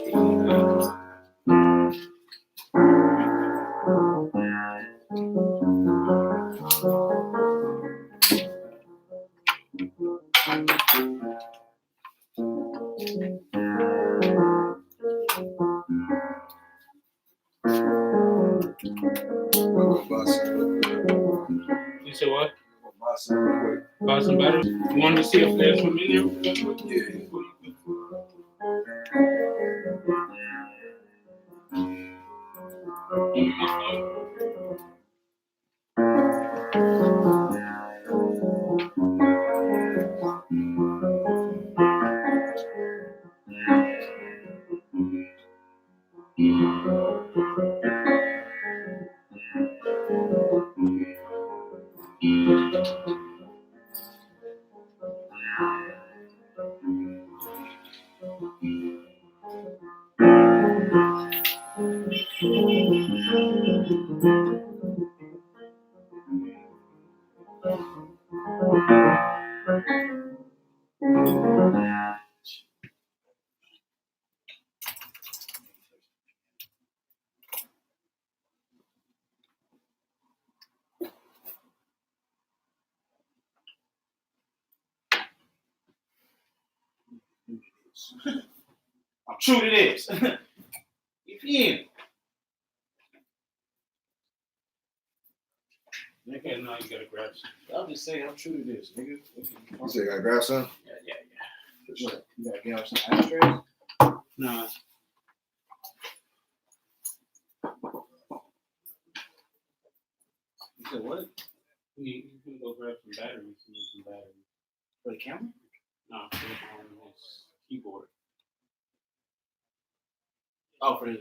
You said what? Buy some batteries. You want to see if there's some in there? I'm true to this. You feel? Nigga, now you gotta grab some. I'm just saying, I'm true to this, nigga. You say you gotta grab some? Yeah. What? You gotta get out some ashtrays? Nah. You said what? You can go grab some batteries. You need some batteries. For the camera? No, for this keyboard. Oh, for this,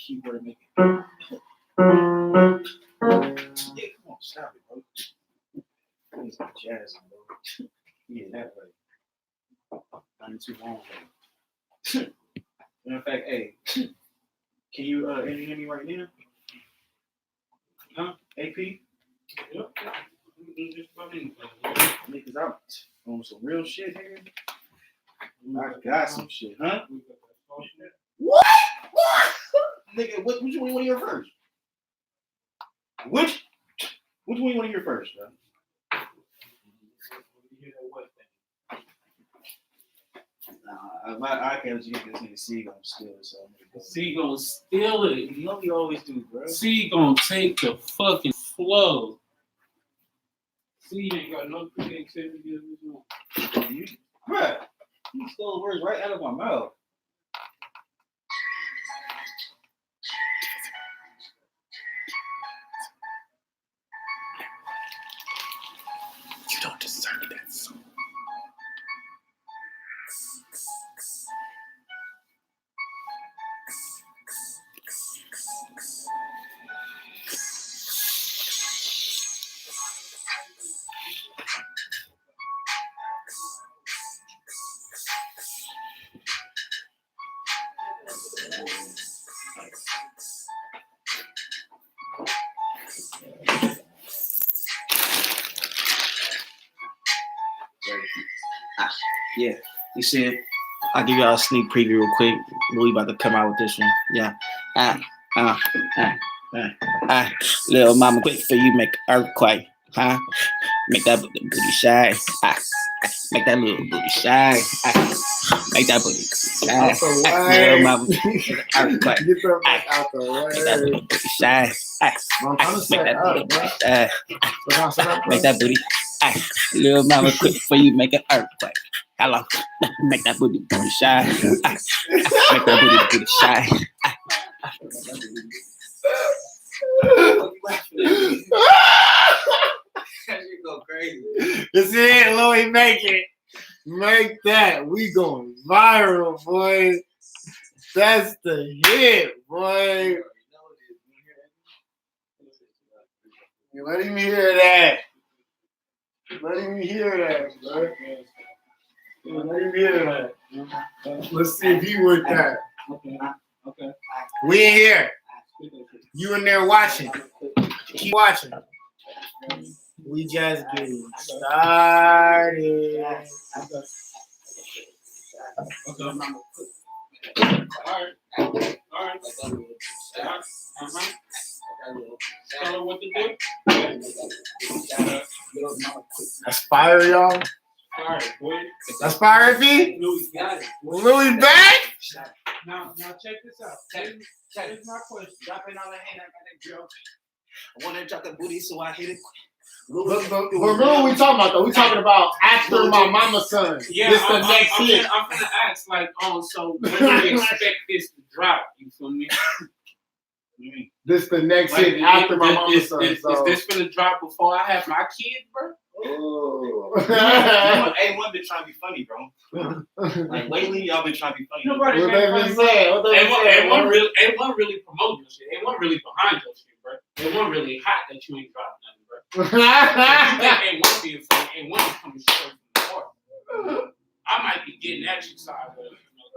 keyboard making. Yeah, come on, stop it, bro. He's like jazz, bro. Yeah, that way. Not too long, though. Matter of fact, hey, can you hear me right now? Huh? AP? Yep. Niggas out on some real shit, nigga. I got some shit, huh? What? Nigga, which one you want to hear first? Which one you want to hear first, bro? I can't get this nigga C gonna steal it, so I'm gonna go. C gonna steal it. You know we always do, bro. C gonna take the fucking flow. C ain't got no creativity of his own. Bruh, you stole words right out of my mouth. You don't deserve that song. Yeah, you said I'll give y'all a sneak preview real quick. We about to come out with this one. Yeah. Little mama, quick for you, make earthquake, huh? Make that booty shine. Make that little booty shine. Make that booty shine. Out the Little way. mama, make an earthquake. Get the fuck out the Make that way. little booty shine. I'm trying to Make set that up, booty bro. shine. Set up, Make that booty. Little mama, quick for you, make an earthquake. Hello, make that booty shine. Make that booty shine. Go crazy. That's it, Louis. Make it. Make that. We going viral, boy. That's the hit, boy. Let him hear that. Let him hear that, bro. Let him hear that. Let's see if he with that. Okay. We in here. You in there watching. Keep watching. We just getting started. Okay. All right. Tell her what to do. That's fire, y'all. All right, boy. That's fire, V. Louis got it. Louis back. Now check this out. Here's my question. Dropping all the hand, I got that girl. I want to drop the booty, so I hit it. But remember what we talking about, though? We talking about after my mama's son. Yeah, This the next hit. I'm gonna ask so when do you expect this to drop? You feel me? This the next Like, hit after my mama's son. Is this gonna drop before I have my kid, bro? Oh. A1 been trying to be funny, bro. Like lately, y'all been trying to be funny. Nobody What they been saying? What they been A1 saying? really promoting your shit. A1 really behind your shit, bro. A1 really hot that you ain't dropped nothing, bro. You think A1 being funny? A1 is coming straight from the heart. I might be getting exercise,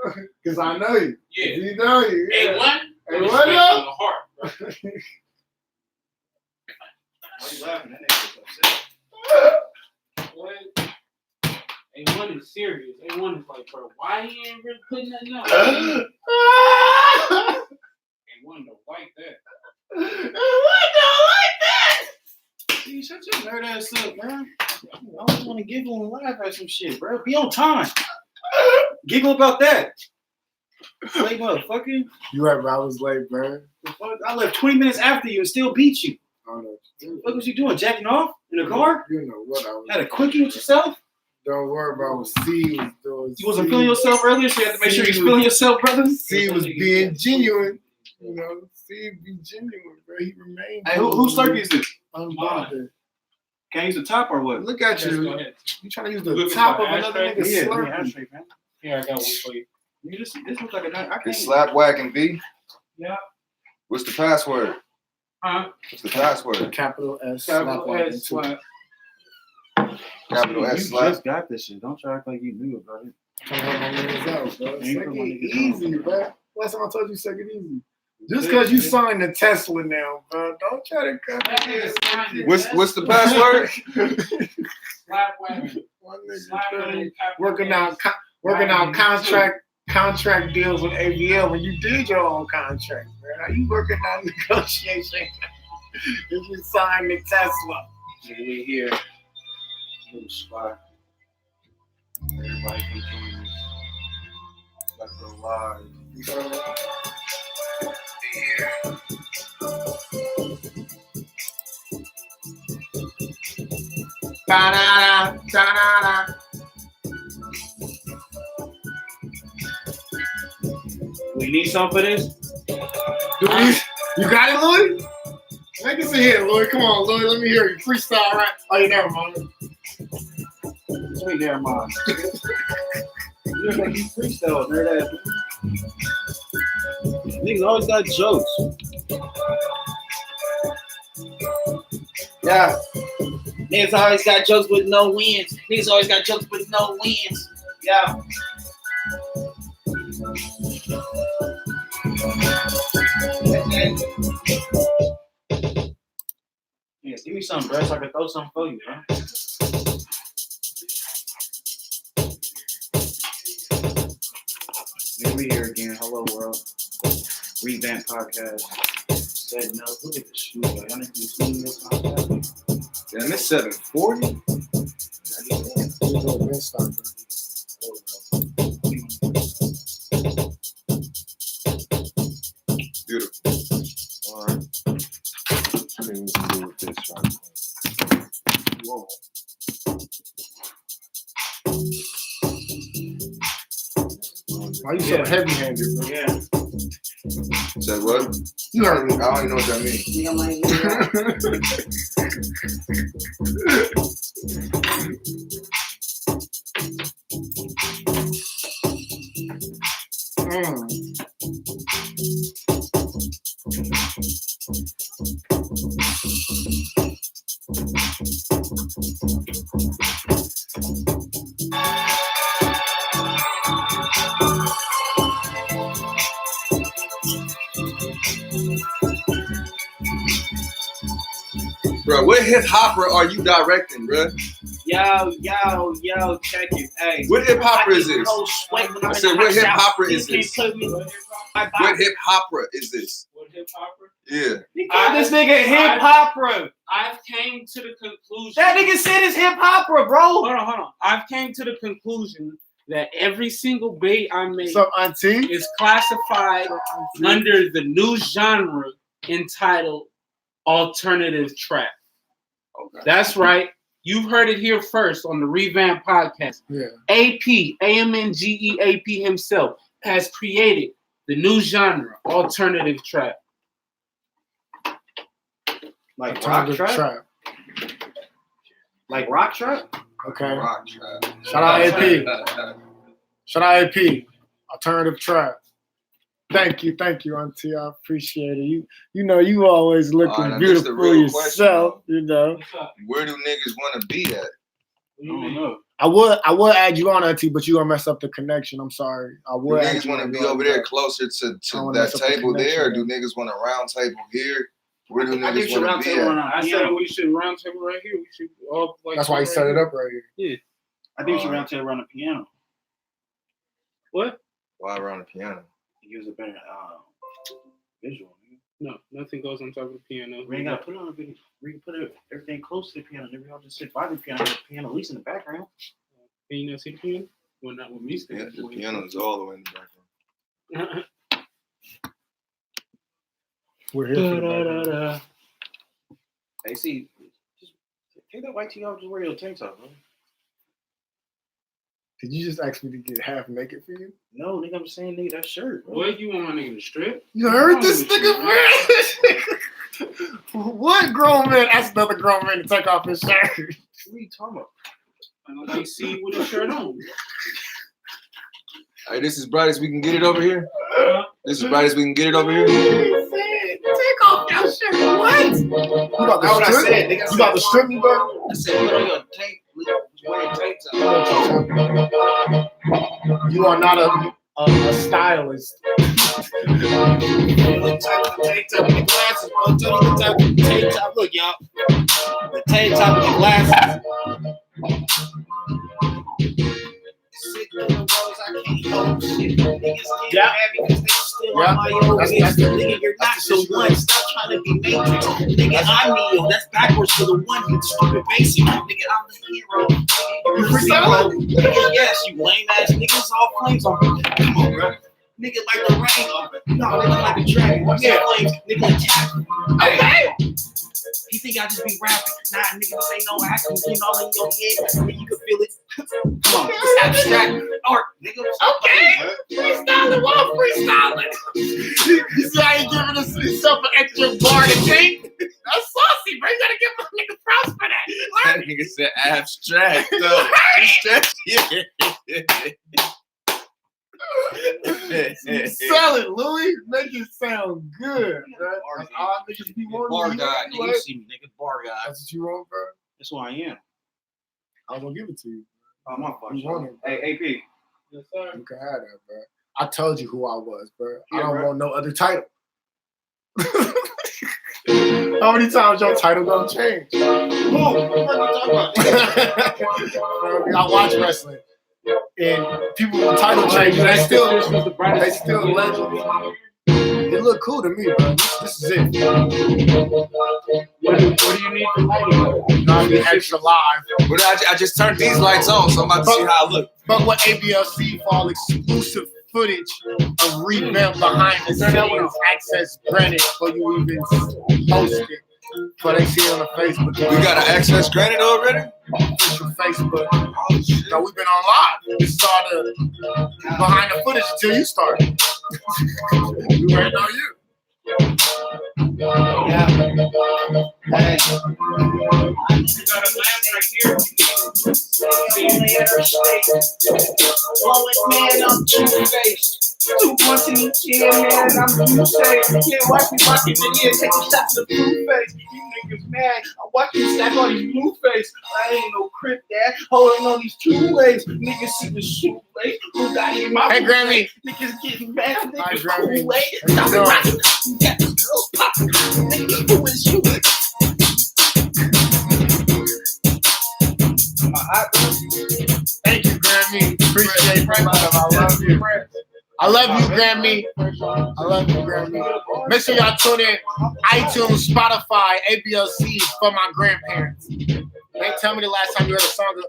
but Because I know you. yeah. You know you. Yeah. A1 A1 coming straight though? from the heart, bro. Why you laughing? That nigga was upset. What? A1 is serious. A1 is like, bro, why he ain't really putting nothing out? A1 don't like that. See, shut your nerd ass up, man. I always want to giggle and laugh at some shit, bro. Be on time. Giggle about that. Late motherfucker. You right, bro. I was late, bro. The fuck? I left 20 minutes after you and still beat you. I don't know. What the fuck was you doing? Jacking off in the car? You know what I was. Had a quickie with yourself? Don't worry about what C was doing. You wasn't feeling yourself earlier, so you have to make sure you're feeling yourself, brother. C was being genuine. You know, C be genuine, bro. He remained. Hey, whose Slurpee is this? Unbothered. Can I use the top or what? Look at Yes, go you. ahead. You trying to use the Looking top for of another ashtray? nigga's Yeah, Slurpee. ashtray, man. Here, I got one for you. Nigga, this looks like a nice. I It's can't. slap whacking B. Yeah. What's the password? Huh? What's the password? Capital S. Capital S slap. Capital You S slap. just got this shit. Don't try to act like you knew about it. Trying to help my niggas out, bro. Ain't Take for my it niggas easy, bro. Last time I told you, take it easy. Just because you signed the Tesla now, bro, don't try to cut That nigga signed it. What's the password? Slap wagon. One nigga Slap trying- wagon. working out contract deals with AVL when you did your own contract, man. How you working out negotiation if you signed the Tesla? We here. Little spot. Everybody can join us. Like we're live. Da-da-da, da-da-da. We need something for this? You got it, Louis? Make us a hit, Louis. Come on, Louis. Let me hear you. Freestyle, right? Oh, you never mind. Wait, never mind. You look like you freestyle, nerd ass. Niggas always got jokes. Yeah. Niggas always got jokes with no wins. Niggas always got jokes with no wins. Yeah. Yeah, give me something, bro, so I can throw something for you, bro. Here we here again. Hello, world. Revamp podcast. Said no. Look at the shoe, bro. Y'all need to see this podcast. Damn, it's 740. It was Oh, Ben stop, bro. Beautiful. All right. Things to do with this right now. Whoa. Why you so heavy-handed, bro? Yeah. Say what? You heard me. I don't even know what that means. Bro, what hip hopper are you directing, bro? Yo, check it. Hey. What hip hopper is this? I said, what hip hopper is You this? can't put me. What hip hopper is this? What hip hopper? Yeah. He called this nigga hip hopper. I've came to the conclusion. That nigga said it's hip hopper, bro. Hold on. I've came to the conclusion that every single bait I make What's up, auntie? is classified under the new genre entitled alternative trap. Okay. That's right. You've heard it here first on the Revamp Podcast. Yeah. AP, AMNGEAP himself has created the new genre, alternative trap. Like rock Alternative trap? Like rock trap? Okay. Rock trap. Shout out AP. Shout out AP. Alternative trap. Thank you, auntie. I appreciate it. You know, you always looking now this the beautiful real yourself. question, You know. What's up? Where do niggas want to be at? What do you mean? I would add you on, auntie, but you gonna mess up the connection. I'm sorry. I Do would. add niggas you want to on, be you over know. there closer I to wanna that mess up the table there, or do connection. niggas want a round table here? Where do I think niggas you want to be round table at? I said we should round table right here. We should all like. That's why he set it up right here. I think you should round table around the piano. What? Why around the piano? It gives a better visual. No, nothing goes on top of the piano. We ain't gotta put it on the video. We can put everything close to the piano. Then we all just sit by the piano. The piano at least in the background. Can you not see the piano? Well, not with me Yeah, standing. the piano is all the way in the background. We're here for the background. Hey, see, just take that white tee off. Just wear your tank top, bro. Did you just ask me to get half naked for you? No, nigga, I'm saying, nigga, that shirt. Bro. What, you want my nigga to strip? You heard What's this wrong with nigga, man? What grown man asked another grown man to take off his shirt? What are you talking about? I don't like see with a shirt on. Hey, this is bright as we can get it over here. This is bright as we can get it over here. Take off your shirt. What? You about That's what I to strip? said, nigga. You about to strip me, bro? I said, put on your tank. Wear your tank top. You are not a stylist. Look tight with the tank top and the glasses, bro. Tell me the type of tank top. Look, y'all. The tank top and the glasses. Sitting in the rows, I can't hold shit. Niggas get Yeah. mad because they still Yeah. on my own That's list. the- Nigga, you're not that's the the one. Stop trying to be matrix. Nigga, I'm Neo. That's backwards for the one who's stupid basic. Nigga, I'm the hero. Nigga, you're the zero. Nigga, yes, you lame ass niggas all flames on me. Come on, bro. Nigga like the rain on me. No, nigga like a dragon. Watch the flames. Nigga attack me. Okay. You think I just be rapping? Nah, nigga, this ain't no acting. Getting all in your head. Nigga, you can feel it. Come on, it's abstract art, nigga. Okay. Freestyling, what freestyling? You see how he giving himself an extra bar to think? That's saucy, bro. You gotta give my nigga props for that. That nigga said abstract, though. Sell it, Louis. Make it sound good, bro. That's all niggas be wanting Bar to hear, guy, nigga. like, You see me, nigga. Bar guy. That's what you want, bro? That's who I am. I was gonna give it to you. Oh, my fault. You want it. Hey, AP. Yes, sir. You can have that, bro. I told you who I was, bro. I Yeah, don't bro. want no other title. How many times your title gonna change? Who? What the fuck you talking about? I watch wrestling, and people with title changes, they This still was the brightest. legends. It look cool to me, bro. This is it. What do you need for lighting? Not be extra live. But I just turned these lights on, so I'm about to see how I look. But with ABLC for all exclusive footage of revamped behind the scenes access granted for you even post it. But they see it on the Facebook. We got an access granted already? Official Facebook. So we've been on live. This is all the behind the footage until you start. We waiting on you. Yeah. Hey. You got a lamp right here. Man, I'm two-faced. 2 months in each year, man, I'm two-faced. Yeah, watch me rock it in here, taking shots of Blueface. You niggas mad. I watch you stack all these Blueface. I ain't no crip dad, holding on these 2 ways. Niggas see the shoelace. Who got in my Hey, Grammy. Niggas getting mad. Hi, Niggas Grammy. Kool-Aid. How you doing? You got the girls popping. Niggas, who is you? Thank you, Grammy. Appreciate it, brother. I love you. I love you, Grammy. I love you, Grammy. Make sure y'all tune in. iTunes, Spotify, ABLC for my grandparents. They tell me the last time you heard a song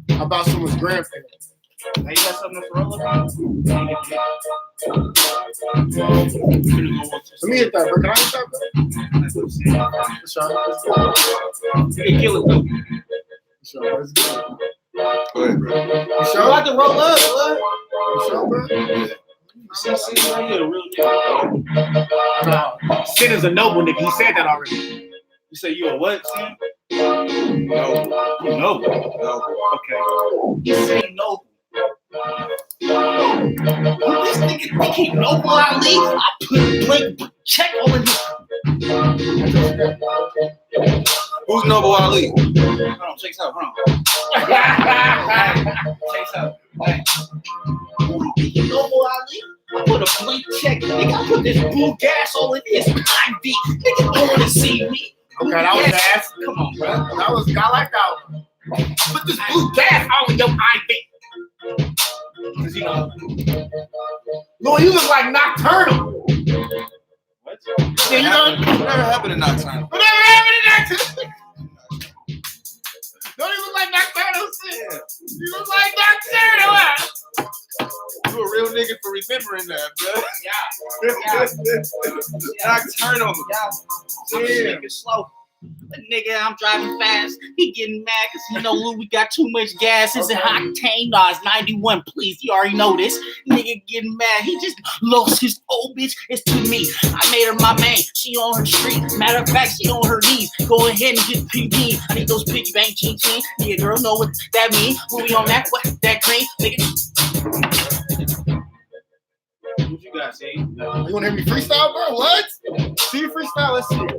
about someone's grandparents. Hey, you got something to throw up? Let me hit that, bro. Can I hit that, bro? For sure. You can kill it, though. For sure. Let's go. Go ahead, bro. You You sure? about to roll up, what? You sure, bro? See, right here, a real nigga. No. Sin is a noble nigga. He said that already. You say you a what, Sam? No. You noble. No. Okay. You say noble. This nigga think he noble Ali. I put a blank check on him. Who's Noble Ali? Hold on, check this out. Hold on. Check this out. Hey. Who you think you noble Ali? I put a blank check. Nigga, I put this blue gas all in his IV. Nigga don't wanna see me. Okay, that was ass. Come on, bro. That was, I like that one. Put this blue gas all in your IV. Cause you know, Lord, you look like Nocturnal. What? Yeah, you know, Whatever happened to Nocturnal? whatever happened to Nocturnal? Don't you look like Nocturnal? Yeah. You look like Nocturnal. Huh? You a real nigga for remembering that, bro. Yeah. Nocturnal. I'm just making slow. But nigga, I'm driving fast. He getting mad because he know Louis got too much gas. It's an octane. Nah, it's 91, please. You already know this. Nigga getting mad. He just lost his old bitch. It's to me. I made her my main. She on her street. Matter of fact, she on her knees. Go ahead and get PG. I need those piggy bank GT. Nigga, girl, know what that mean. Louis on that, what? That green. Nigga. What you got, say? You wanna hear me freestyle, bro? What? See you freestyle? Let's see it.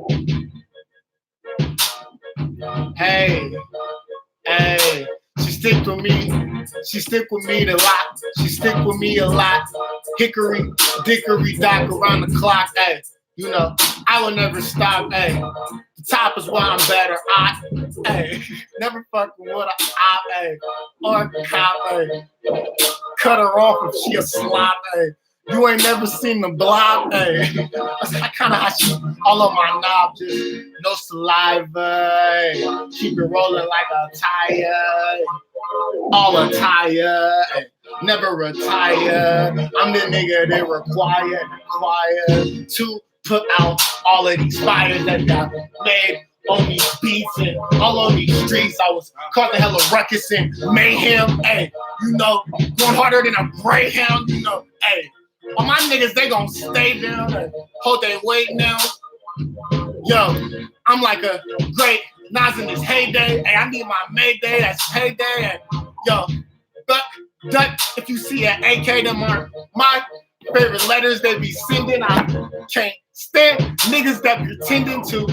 Hey, she stick with me. She stick with me a lot. She stick with me a lot. Hickory, dickory, dock around the clock. Hey, you know, I will never stop. Hey, the top is why I'm better. Hey, never fucking with a op. Hey, or a cop. Hey, cut her off if she a slop. Hey. You ain't never seen the blob, hey. I kind of hot you all on my knob, just no saliva, hey. Keep it rolling like a tire, all a tire, hey. Never retire. I'm the nigga they require to put out all of these fires that got made on these beats and all on these streets. I was causing hella ruckus and mayhem, hey. You know, going harder than a greyhound, you know, hey. All my niggas, they gon' stay down and hold their weight now. Yo, I'm like a great Nas in his heyday. Hey, I need my Mayday, that's payday. And yo, duck, if you see an AK, them are my favorite letters they be sending. I can't stand niggas that pretending to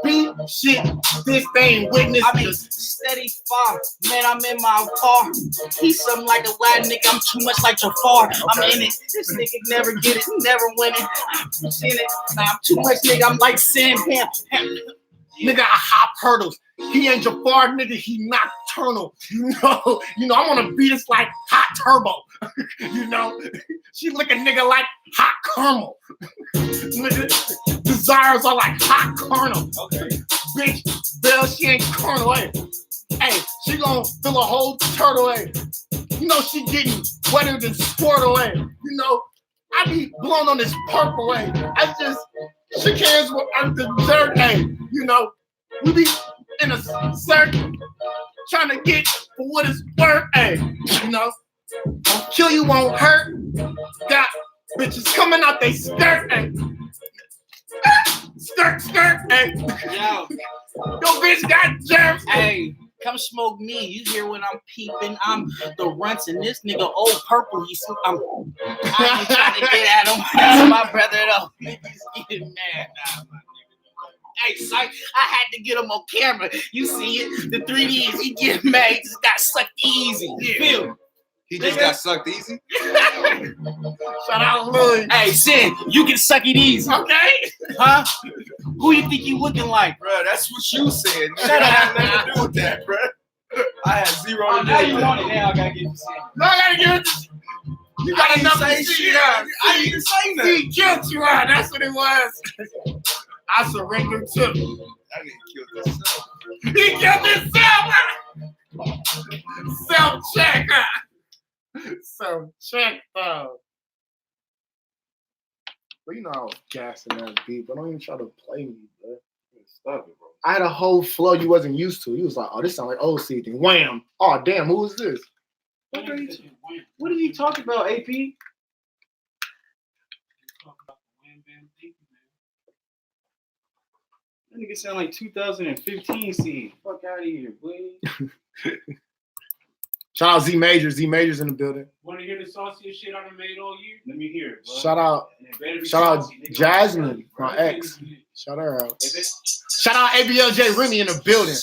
be shit. This they ain't witness. I mean, steady far. Man, I'm in my car. He's something like a Latin nigga. I'm too much like Jafar. I'm in it. This nigga never get it, never win it. I'm seen it. Nah, I'm too much nigga. I'm like Sam Ham. Nigga, I hop hurdles. He ain't Jafar, nigga. He nocturnal. You know, I'm on a beat. It's like hot turbo. You know, she lick a nigga like hot caramel. Nigga, desires are like hot caramel. Okay. Bitch, Bell, she ain't carnal. Hey, she gonna fill a whole turtle. You know, she getting wetter than Squirtle. You know, I be blown on this purple. I just shook hands with Earth and Dirt. You know, we be in a circle trying to get for what it's worth. You know, won't kill you, won't hurt. Got bitches coming out they skirt. Skirt. Yo, Yo, bitch got germs. hey, come smoke me. You hear when I'm peeping? I'm the runts and this nigga old purple. I ain't trying to get at him. That's my brother though. Niggas getting mad now, my nigga. Hey, psych, I had to get him on camera. You see it? The 3Ds, he get mad. He just got sucked easy. You feel? He just got sucked easy. Shout out Louis. Hey, Sin, you can suck it easy. Okay. Huh? Who you think you looking like? Bro, that's what you said. Nigga. Shut I up. had nothing to do with that, bro. I had zero Oh, to now do you with want that. it. Now I gotta get you Sin. No, I gotta give it to you. Got I enough didn't to say see shit. that. I didn't even say nothing. He killed you out. That's what it was. I surrender to. I didn't kill this. He killed himself. Self-check. Self-check, though. But you know I was gassing that beat, but don't even try to play me, bro. Stop it, bro. I had a whole flow you wasn't used to. You was like, oh, this sound like old C thing. Wham. Oh, damn, who is this? What are you talking about, AP? That nigga sound like 2015 scene. Fuck out of here, boy. Shout out Z Majors. Z Majors in the building. Want to hear the sauciest shit I done made all year? Let me hear it, bro. Shout out Jasmine, my ex. Shout her out. Shout out ABLJ Remy in the building.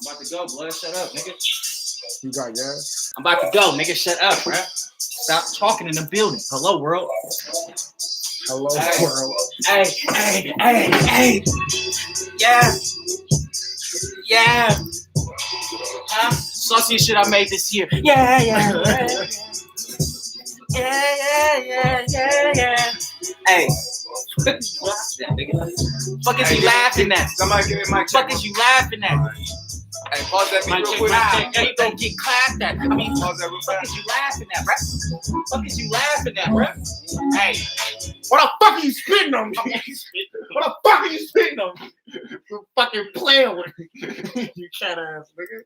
I'm about to go, blood. Shut up, nigga. You got gas? I'm about to go, nigga. Shut up, bro. Stop talking in the building. Hello, world. Hello, Hey. world. Hey. Yeah. Huh? Sauciest shit I made this year. Yeah. Hey. Fuck is you laughing at? Somebody give me my check. Fuck is you laughing at? Hey, pause that beat My real check, quick. my check. Hey, you gonna get clapped at. I mean, Pause that real fuck fast. is you laughing at, bruh? Fuck is you laughing at, bruh? Hey. What the fuck are you spitting on me? What the fuck are you spitting on me? You fucking playing with me. You cat ass nigga.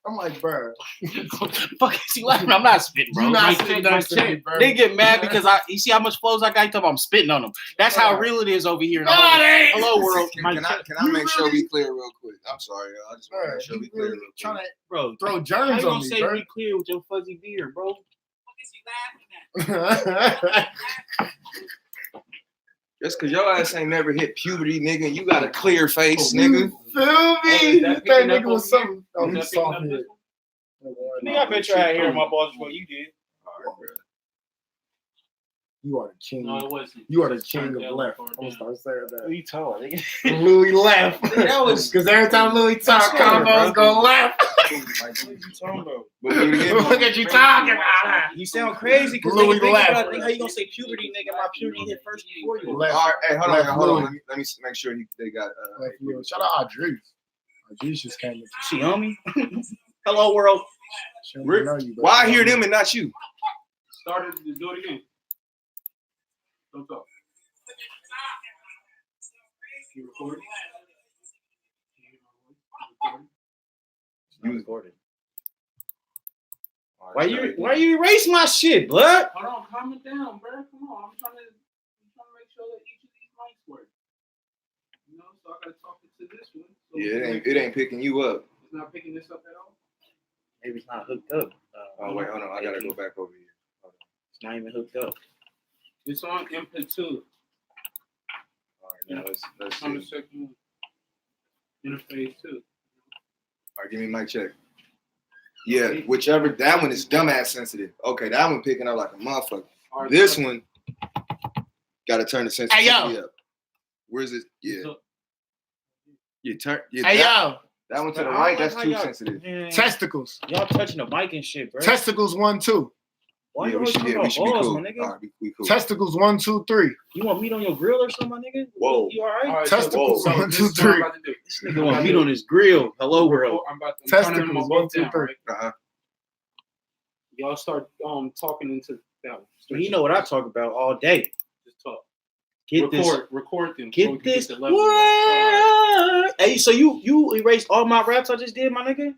I'm like, bro. Fuck is you laughing? I'm not spitting, bro. You not My spitting check, my nice to me, check. bro. They get mad because you see how much flows I got? You talking about I'm spitting on them. That's how real it is over here. In the No, whole- it ain't. Hello, world. Can My I check. make sure we clear real quick? I'm sorry, y'all. I just want to Bro, make sure we you clear really real trying quick. to Bro, throw how germs you on gonna me, say bro. we clear with your fuzzy beard, bro? Fuck is you laughing at? Just because your ass ain't never hit puberty, nigga, you got a clear face, nigga. Feel Hey, me? is You that think picking nigga up was over something? Oh, Is he's that picking soft up here. this one? Nigga, I bet you I hear my balls before you did. You are the king. No, it wasn't. You are the king Turned of down left. for I'm gonna it. start saying Who that. you talking, nigga? Louis left. That was- Because every time Louis talk, That's right, combos bro. go left. What you talking about? But do it again. Look at you talking about You sound crazy because Louis nigga think left. about it. How you gonna say puberty, nigga? My puberty hit first before you. Left. All right, hey, hold Left on. Hold on. Louis. Let me make sure they got. Left field. Shout out Audrey. Audrey just came in. She on me? Hello, world. She don't even know you, but Why I she hear know them and not you? Started to do it again. Don't talk. You recording? You recording. All right, Why you erase my shit, blood? Hold on, calm it down, bro. Come on, I'm trying to make sure that each of these mics work. You know, so I gotta talk to this one. So Yeah, it ain't picking you up. It's not picking this up at all. Maybe it's not hooked up. Oh wait, hold on. I gotta go back over here. It's not even hooked up. It's on input two. All right, now let's On the see. second one. Interface two. All right, give me mic check. Yeah, whichever. That one is dumbass sensitive. Okay, that one picking up like a motherfucker. All right, This so- one got to turn the sensitivity Hey, yo. up. Where's it? Yeah, so- you turn. Yeah, Hey, that, yo. That one to the Bro, I right, don't that's like too how y'all- sensitive. Man, Testicles. y'all touching the mic and shit, bro. Testicles 1, 2. Why Yeah, you we always should, talking yeah, we about should be balls, cool. my nigga? All right, we cool. Testicles 1, 2, 3. You want meat on your grill or something, my nigga? Whoa. You all right? All right, Testicles, so 1, this 2, is what I'm 3. about to do. This nigga want meat on his grill. Hello, world. I'm about to turn them Testicles, both 1, 2, down, 3. right? Uh-huh. Y'all start talking into that one. You know what I talk about all day. Just talk. Get this. Record them. so we Get can this the level right. word. Hey, so you erased all my raps I just did, my nigga?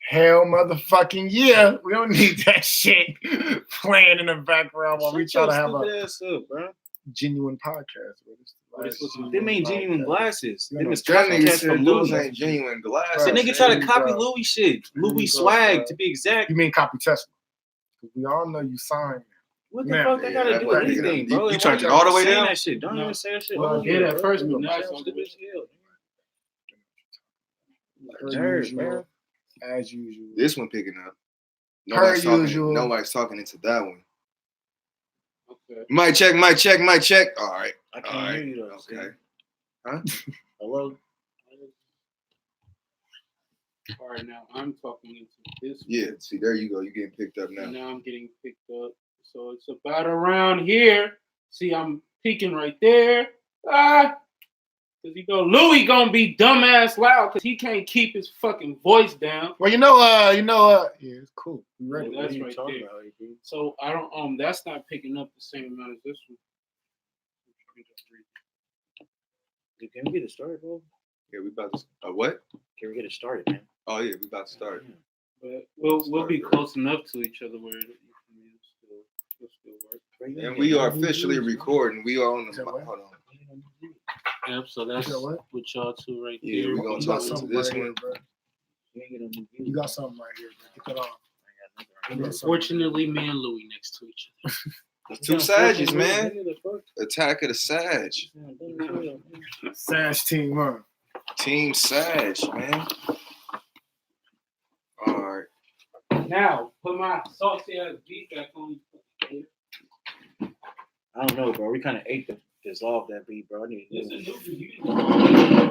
Hell motherfucking yeah. We don't need that shit playing in the background while we try to have a stupid ass up, bro. genuine podcast. Bro. What is looking They made genuine glasses. You Them know, is That nigga copycats said from those Louis. ain't genuine glasses. The Bro, nigga try to bro. copy Louis shit. Louis Bro, swag, bro. to be exact. You mean copy Tesla? We all know you signed. What the Man, fuck that yeah, gotta that do with might be anything, them. bro? You And turned why it all the way saying down? That shit. Don't No. even say that shit. Well, I earlier, did at bro. first, but You now sound it's on stupid as hell. Per Nerd, usual, bro. as usual. This one picking up. Per usual. Nobody's talking into that one. Okay. Mic check, mic check, mic check. All right. I All can't right. hear you though. Okay. Hello? All right, now I'm talking into this. Yeah, see, there you go. You're getting picked up And now. now I'm getting picked up. So it's about around here. See, I'm peeking right there. Cause Louis gonna be dumbass loud because he can't keep his fucking voice down. Well, you know, yeah, it's cool. You ready? Yeah, that's What are you right talking there. about, AP? So I don't that's not picking up the same amount as this one. Dude, can we get it started, bro? Yeah, we about to. What? Can we get it started, man? Oh yeah, we about to start. But we'll be close enough to each other where it'll still work. And we are officially recording. We are on the. Is that what? Hold on. Yep, so that's You know what? with y'all two right Yeah, there. we gonna You talk got into something this right here, one. bro. You got something right here, bro. Get that off. You got something. Fortunately, me and Louis next to each other. The two Sages, man. Attack of the Sag. Sash team, huh? Team Sag, man. All right. Now, put my saucy ass beat back on. I don't know, bro. We kind of ate to dissolve that beat, bro. I need This to is do new it. for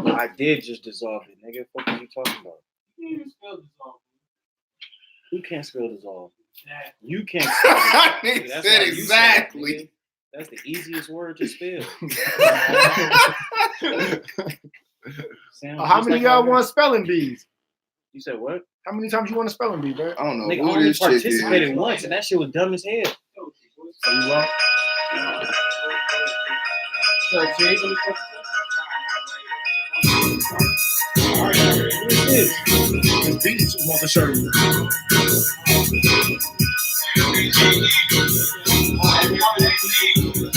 you. I did just dissolve it, nigga. What are you talking about? You didn't even spell this off. Who can't spell dissolve? Exactly. You can't spell dissolve. He Nigga, that's said how you say it, exactly. nigga. That's the easiest word to spell. Sounds How just many like y'all my want rap. spelling bees? You said what? How many times you want a spelling bee, bro? I don't know Nigga, I who only this chick is. participated once, and that shit was dumb as hell. So you want? So, Jay, What is this? It's bees. Want to show you?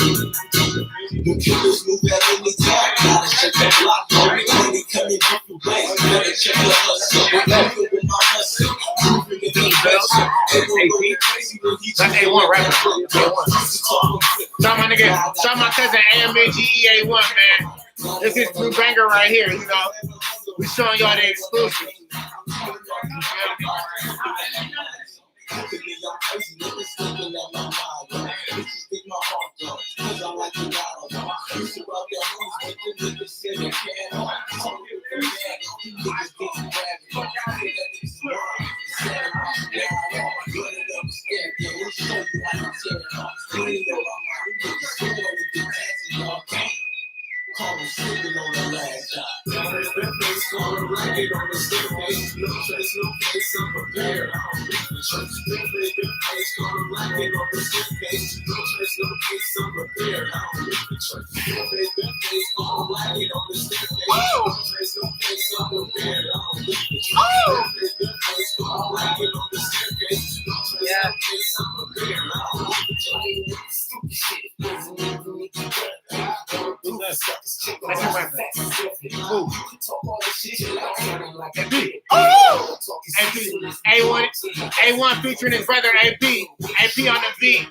New killers move at any time. Gotta check the block. Money coming different ways. Gotta check the hustle. Moving with my hustle. Moving with the vessel. Everyone crazy when he That's A1 rapper. Shout my nigga, shout my cousin AMBGEA1, man. This is new banger right here, you know. We showing y'all the exclusive. I'm crazy, niggas thinking that my mind. Bitches think my heart goes. Cause I like the wild. Used to rock their hoes, but the niggas said they can't. Talking for that, you niggas getting ragged. That niggas mine. Sad about the guy. Good enough, scared. Yeah, we'll show you how to tear it off. You ain't know my mind. You niggas scared with the dancing, y'all can't. Call him sleeping on the last shot. Face on the blanket on the staircase. No trace, no face, I'm prepared. I don't leave the church. Face on the blanket on the staircase. No trace, no face, I'm prepared. I don't leave the church. Face on the blanket on the staircase. No trace, no face, I'm prepared. I don't leave the church. Face on the blanket on the staircase. No trace, no face, I'm prepared. I don't leave the church. Stupid shit. Doesn't even make you better. That's your weapon. Move. AP. A1 featuring his brother AP. AP on the beat.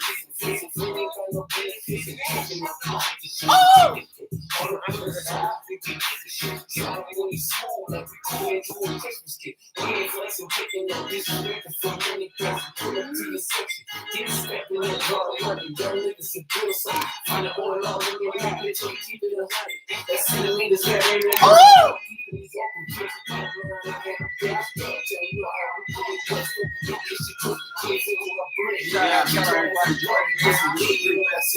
Shout out everybody joining us.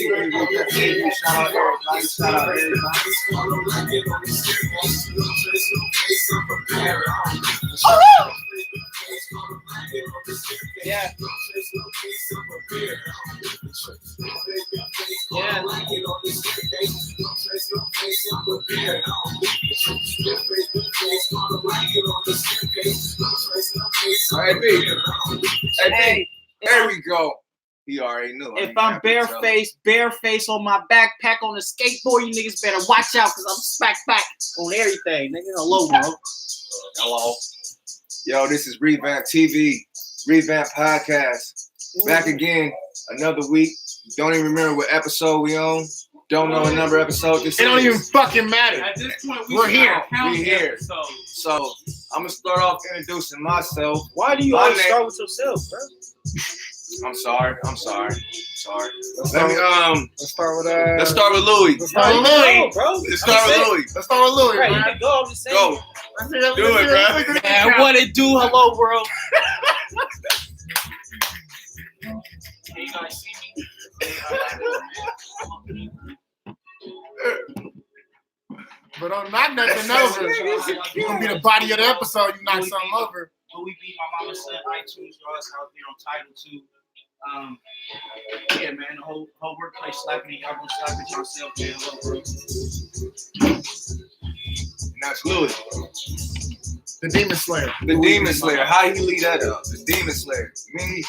Shout out everybody. Shout out Yeah. Yeah. All right, B. Hey, there we go. He already knew. If I'm bareface on my backpack on the skateboard, you niggas better watch out because I'm smack back on everything. Nigga, hello, bro. Hello. Yo, this is Revamp TV, Revamp Podcast. Back again, another week. Don't even remember what episode we on. Don't know what number episode this is. It don't even fucking matter. At this point, We're here. We're here. So I'm gonna start off introducing myself. Why do you My always name- start with yourself, bro? I'm sorry. Let's Let me start with let's start with Louis. Let's start with Louis. Bro. Let's start with Louis. Let's start with Louis, Right, you man. can go. I'm just saying. Go. Do it, bro. Man, what it do? Hello, world. Can you guys see me? But don't knock nothing over. You're gonna be the body of the episode. You knock something over. Louis B, my mama said iTunes, y'all. It's out there on Tidal too. Yeah, man, the whole workplace slapping it. Y'all gonna slap it yourself, man. Hello, bro. And that's Louis. The Demon Slayer. The Demon Slayer. How you lead that up? The Demon Slayer. Me,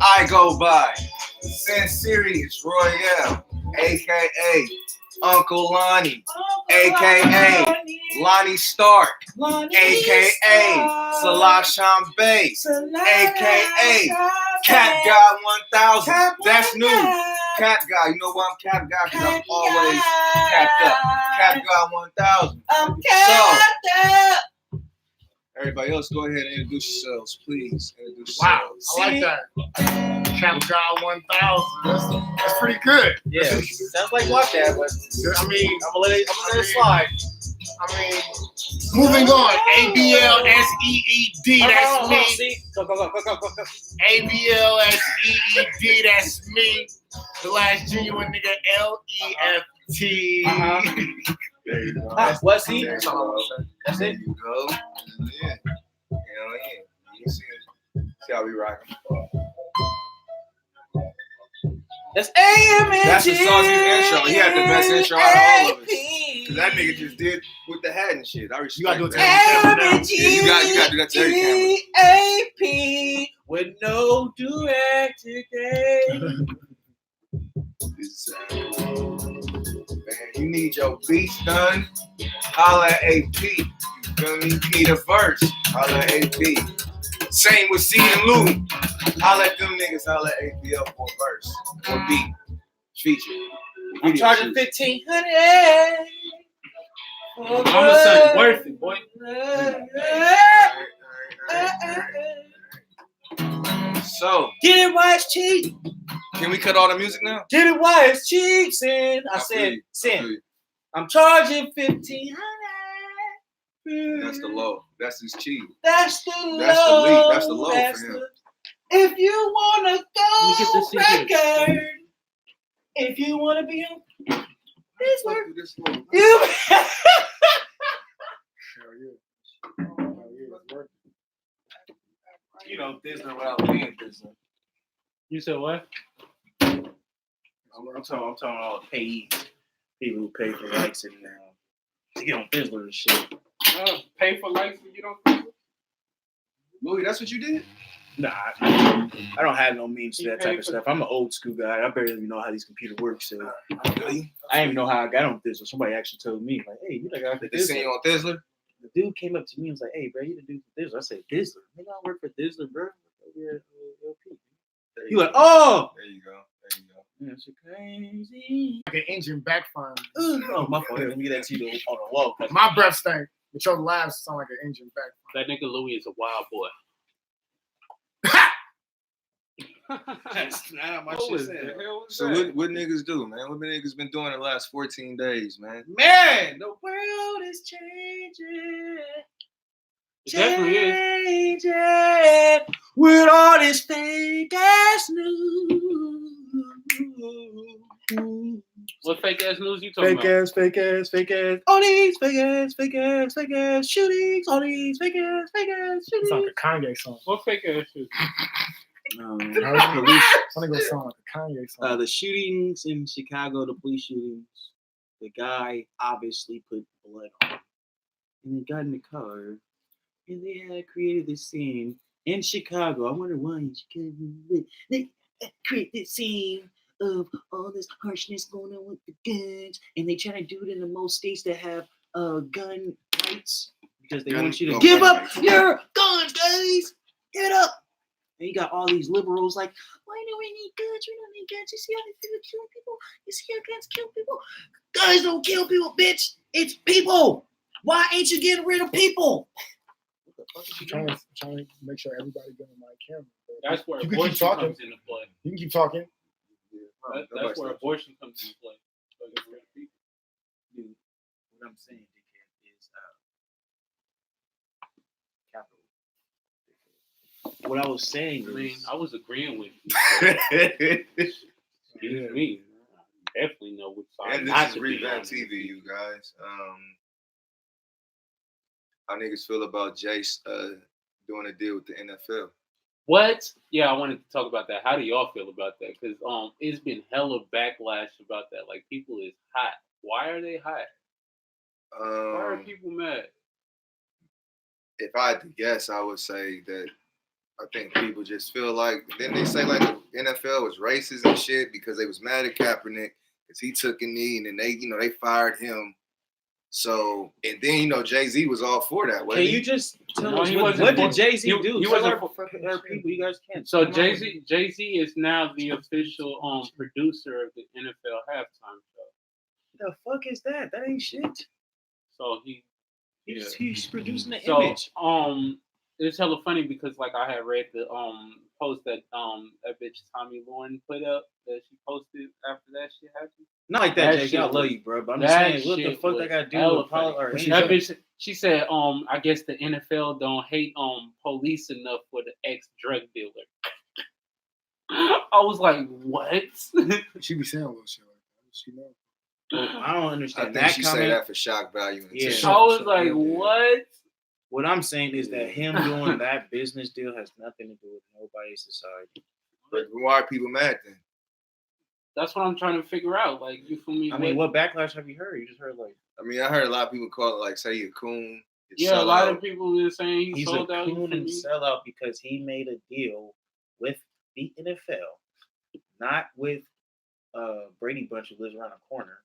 I go by Sin Serious Royale, aka Uncle Lonnie, aka Lonnie Stark, aka Salah Shambay, aka Cat God 1000. That's new. Cat God. You know why I'm Cat God? Because I'm always capped up. Cat God 1000. So, everybody else, go ahead and introduce yourselves, please. Introduce Wow, yourselves. I like that. Cap God 1000. That's pretty good. Yeah, sounds like what that, but I mean, I'm gonna let it slide. I mean, moving on. ABLSEED. That's me. See? Go. ABLSEED. That's me. The last genuine nigga. LEFT. There you go. What's he? There you go. That's There it. you go. Yeah. Hell yeah. You see it. See how we rocking. That's AMG. That's the saucy intro. He had the best intro out of all of us. Cause that nigga just did with the hat and shit. I respect You gotta do it to that. every camera now. Yeah, you gotta do that to every camera. AP with no direct today. Man, you need your beats done. Holla at AP. You feel me? You need a verse. Holla at AP. Same with C and Louis. Holla at them niggas. Holla at AP up for a verse or beat feature. I'm Video charging shoot. $1,500. Mama said worth it, boy. So, Get it while it's cheap. can we cut all the music now? Get it while it's cheap, Sin. I feel said, you. I Sin. feel you. I'm charging $1,500. That's the low. That's his cheat. That's the That's the low. lead. That's the low That's for him. the- If you wanna Let me get go this CD. record, if you wanna be on this work, This little- you. Hell yeah. Hell yeah, it's working. You know, Disney without being Disney. You said what? I'm talking all the paid people who pay for likes and to get on Fizzler and shit. Pay for likes when you don't. Louis, that's what you did? Nah, I don't have no means to You that pay type of for- stuff. I'm an old school guy. I barely even know how these computers work. So Really? I didn't even know how I got on Fizzler. Somebody actually told me, like, "Hey, you like got They seen you on Thizzler? The dude came up to me and was like, "Hey, bro, you the dude for Thizzler." I said, "Thizzler? Nigga, I work for Thizzler, bro." He like, "Oh, There you go. There you go. that's crazy." Like an engine backfiring. Oh, my fault. Let me get that to you on the wall. My breath stank, but your laughs sound like an engine backfiring. That nigga Louis is a wild boy. That's not my What shit was saying. the hell was So that? what niggas do, man? What niggas been doing the last 14 days, man? Man, the world is changing. It definitely is. Changing with all this fake ass news. What fake ass news you talking Fake about? ass, fake ass, fake ass. All these fake ass, fake ass, fake ass shootings. All these fake ass It's shootings. like a Kanye song. What fake ass shit? Police. Something gonna sound like a Kanye song. The shootings in Chicago, the police shootings, the guy obviously put blood on him. And they got in the car and they had created this scene in Chicago. I wonder why in Chicago they create this scene of all this harshness going on with the guns. And they try to do it in the most states that have gun rights because they want you to give up your guns, guys. Give it up. And you got all these liberals like, why do we need guns? We don't need guns. You see how they feel killing people? You see how guns kill people? Guns don't kill people, bitch. It's people. Why ain't you getting rid of people? What the fuck is I'm you trying doing? to make sure everybody get on my camera. Bro. That's where You can keep abortion talking. comes into play. You can keep talking. That's where abortion comes into play. So get rid of people. Dude, what I'm saying, dickhead, is capital. What I was saying I mean, is, I was agreeing with you. Excuse me. I definitely know what side And not this is to be on. Revamp TV, you guys. How niggas feel about Jace doing a deal with the NFL? What? Yeah, I wanted to talk about that. How do y'all feel about that? Because it's been hella backlash about that. Like, people is hot. Why are they hot? Why are people mad? If I had to guess, I would say that I think people just feel like, then they say like the NFL was racist and shit because they was mad at Kaepernick because he took a knee and then they fired him. So, and then, Jay-Z was all for that. can you just tell No, us he what wasn't did for- Jay-Z he- do? he Tell wasn't our for- people, you guys can't. So Come on. Jay-Z is now the official producer of the NFL halftime show. The fuck is that? That ain't shit. So He's producing the So image. it's hella funny because like I had read the post that that bitch Tommy Lauren put up that she posted after that shit happened. Not like that, that Jay. shit I love was- you, bro. But I'm just That saying, what the shit fuck was that got to do hella with Paul or funny. anything? That bitch, she said, I guess the NFL don't hate police enough for the ex-drug dealer. I was like, what? She be saying a little shit like that. She know. I don't I understand think that she comment. say that for shock value. And Yeah. attention. I was Sure, like, yeah. what? What I'm saying is that him doing that business deal has nothing to do with nobody's society. But why are people mad then? That's what I'm trying to figure out. Like, you feel me? I mean, what backlash have you heard? You just heard like I mean, I heard a lot of people call it like, say he a coon. Yeah, a lot of people are saying he's a sold out. You coon feel and me? sellout because he made a deal with the NFL, not with Brady Bunch who lives around the corner,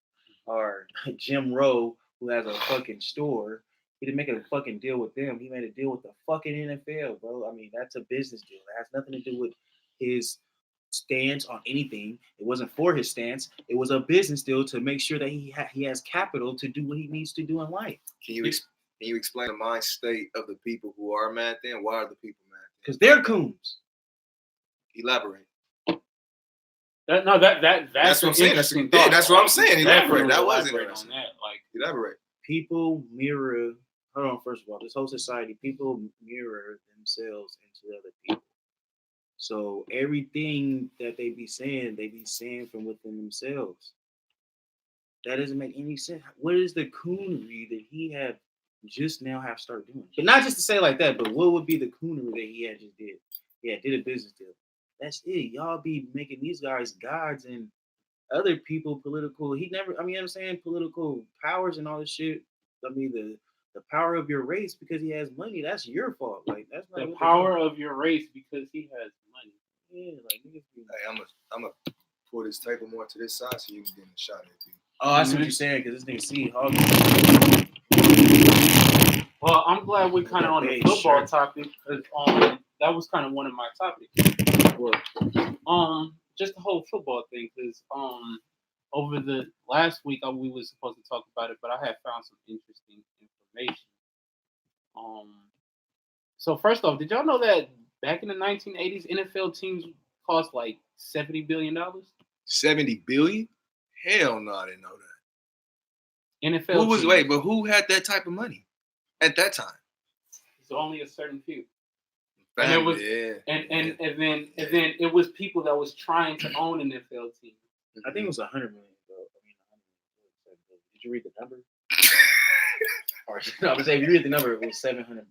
or Jim Rowe who has a fucking store. He didn't make a fucking deal with them. He made a deal with the fucking NFL, bro. I mean, that's a business deal. It has nothing to do with his stance on anything. It wasn't for his stance. It was a business deal to make sure that he has capital to do what he needs to do in life. Can you explain the mind state of the people who are mad then? Why are the people mad? Because they're coons. Elaborate. That's That's what I'm saying. That's what I'm saying. Elaborate. That was on interesting. that. Like, Elaborate. People mirror, hold on, first of all, this whole society, people mirror themselves into other people. So everything that they be saying from within themselves. That doesn't make any sense. What is the coonery that he had just now have started doing? But not just to say like that, but what would be the coonery that he had just did? Yeah, did a business deal. That's it. Y'all be making these guys gods and other people political. He never, I mean, you know what I'm saying? Political powers and all this shit. I mean, the power of your race because he has money, that's your fault. Like, that's not the power of your race because he has money. Yeah, like niggas be. Hey, I'm gonna pull this table more to this side so you can get a shot at it. Oh, I see what you're saying, because this nigga see Hog. Well, I'm glad we're kind of on the Hey, football sure. topic because that was kind of one of my topics. Just the whole football thing because over the last week we was supposed to talk about it, but I had found some interesting information. So first off, did y'all know that back in the 1980s, NFL teams cost like $70 billion. 70 billion? Hell no, I didn't know that. NFL. teams. But who had that type of money at that time? It's only a certain few. Family, And it was, yeah. and then it was people that was trying to own an NFL team. I think it was 100 million. Though. I mean, 100 million. Did you read the number? Or no, I was saying if you read the number, it was 700.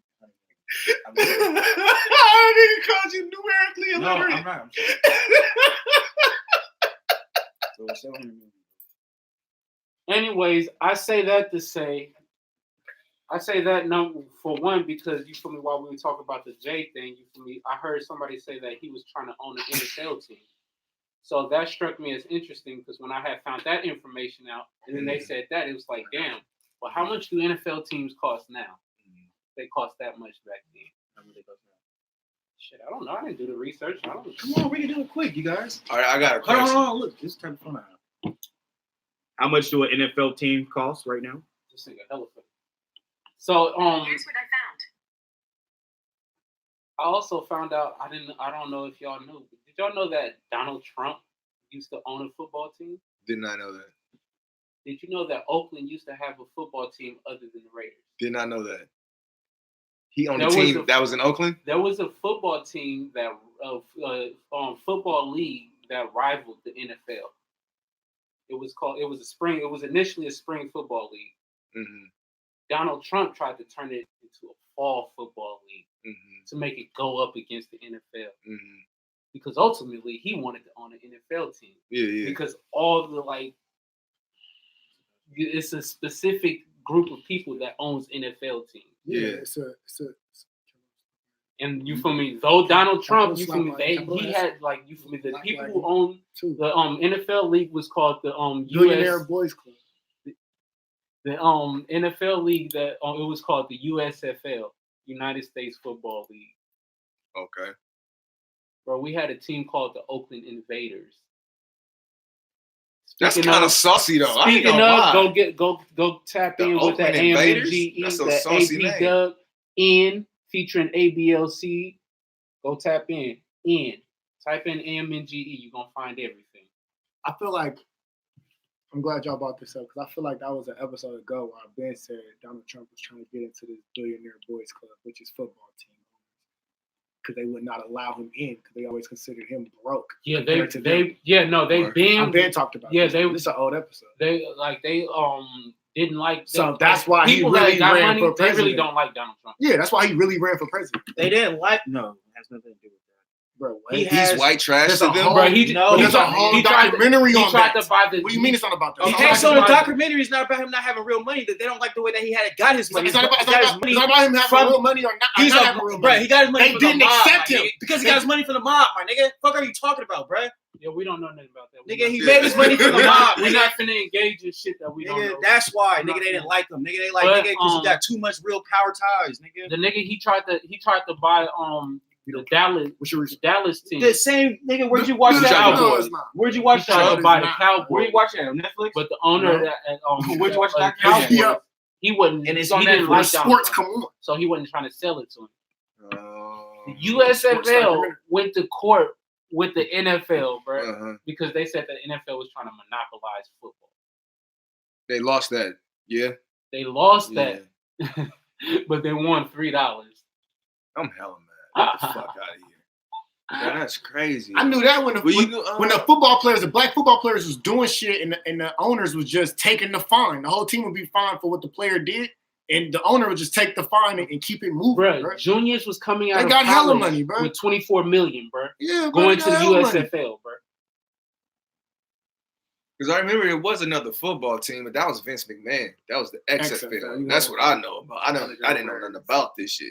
I didn't call you numerically No, illiterate. I'm not. So it was 700 million. Anyways, I say that number for one because you feel me while we were talking about the J thing, you feel me, I heard somebody say that he was trying to own an NFL team. So that struck me as interesting because when I had found that information out and then they said that, it was like, damn, well, how much do NFL teams cost now? They cost that much back then. How much they cost now? Shit, I don't know. I didn't do the research. I don't Come on, we can do it quick, you guys. All right, I got a Hold question. on. Look, this type of phone out. How much do an NFL team cost right now? this nigga hella funny. So Here's what I found. I also found out I don't know if y'all knew, but did y'all know that Donald Trump used to own a football team? Did not know that. Did you know that Oakland used to have a football team other than the Raiders? Did not know that. He owned There a was team a- that was in Oakland? There was a football team that football league that rivaled the NFL. It was initially a spring football league. Mm-hmm. Donald Trump tried to turn it into a fall football league Mm-hmm. to make it go up against the NFL. Mm-hmm. Because ultimately he wanted to own an NFL team. Yeah, yeah. Because all the it's a specific group of people that owns NFL teams. Yeah. It's a And you feel me? Though Donald Trump, you feel me? Capital He S. had the people Black who own too. the NFL league was called the Billionaire US Boys Club. the NFL league that it was called the USFL, United States Football League. Okay. Bro, we had a team called the Oakland Invaders. That's Speaking kind of of- saucy though. I ain't Speaking gonna of, lie. go tap The in with that Oakland Invaders? AMGE, That's a that saucy AP name. Dub N featuring ABLC. Go tap in. Type in AMNGE. You're gonna find everything. I feel like I'm glad y'all brought this up because I feel like that was an episode ago where Ben said Donald Trump was trying to get into this Billionaire Boys Club, which is football team, because they would not allow him in because they always considered him broke. Yeah, compared to them. Right. Ben talked about Yeah, this. they- This is an old episode. they didn't like. So that's why he people really that got ran money, for they really president. don't like Donald Trump. Yeah, that's why he really ran for president, They didn't like. No, it has nothing to do with that. bro. He What? has- He's white trash there's to a them. whole- Bro, he No, There's a tried- whole he tried to- documentary He on tried that. to buy the. What do you mean it's not about that? He It's tried not Okay, so about the buy- that. documentary is not about him not having real money. That they don't like the way that he got his money. It's not about He got his money him having from- real money or not. He's not a having real bro. money. He got his money They from didn't the mob, accept my him. nigga, because he got his money from the mob, my nigga. Fuck are you talking about, bro? Yeah, we don't know nothing about that. Nigga, he Yeah. made his money from the mob. We're Nigga, not finna engage in shit that we don't nigga know. that's why, nigga, they didn't like him. Nigga, they like But, nigga because he got too much real power ties, nigga. The nigga he tried to buy the What's your reason? Dallas team. The same nigga. Where'd you watch The that? Cowboys. No, it's not. Where'd you He watch tried that? to buy the not. Cowboys. Where you watch that on Netflix? But the owner No. of that Where'd you watch that? Cowboys, Yeah. he wasn't. And it's he on didn't Netflix. like Donald Sports, Trump, come on. so he wasn't trying to sell it to him. The Oh. USFL went to court with the NFL, bro, Uh-huh. because they said the NFL was trying to monopolize football. They lost that. Yeah. They lost Yeah. that, but they won $3. I'm hella mad. Get the fuck out of here. Man, that's crazy. I knew that when Well, when the football players, the black football players, was doing shit, and the owners was just taking the fine. The whole team would be fined for what the player did, and the owner would just take the fine and keep it moving. Bro, Bro. Juniors was coming out They of got hella college money, bro. with $24 million, bro, Yeah, bro, going they to the got hella money. USFL, bro. Because I remember it was another football team, but that was Vince McMahon. That was the XFL. XFL, That's yeah. what I know about. I didn't know nothing about this shit.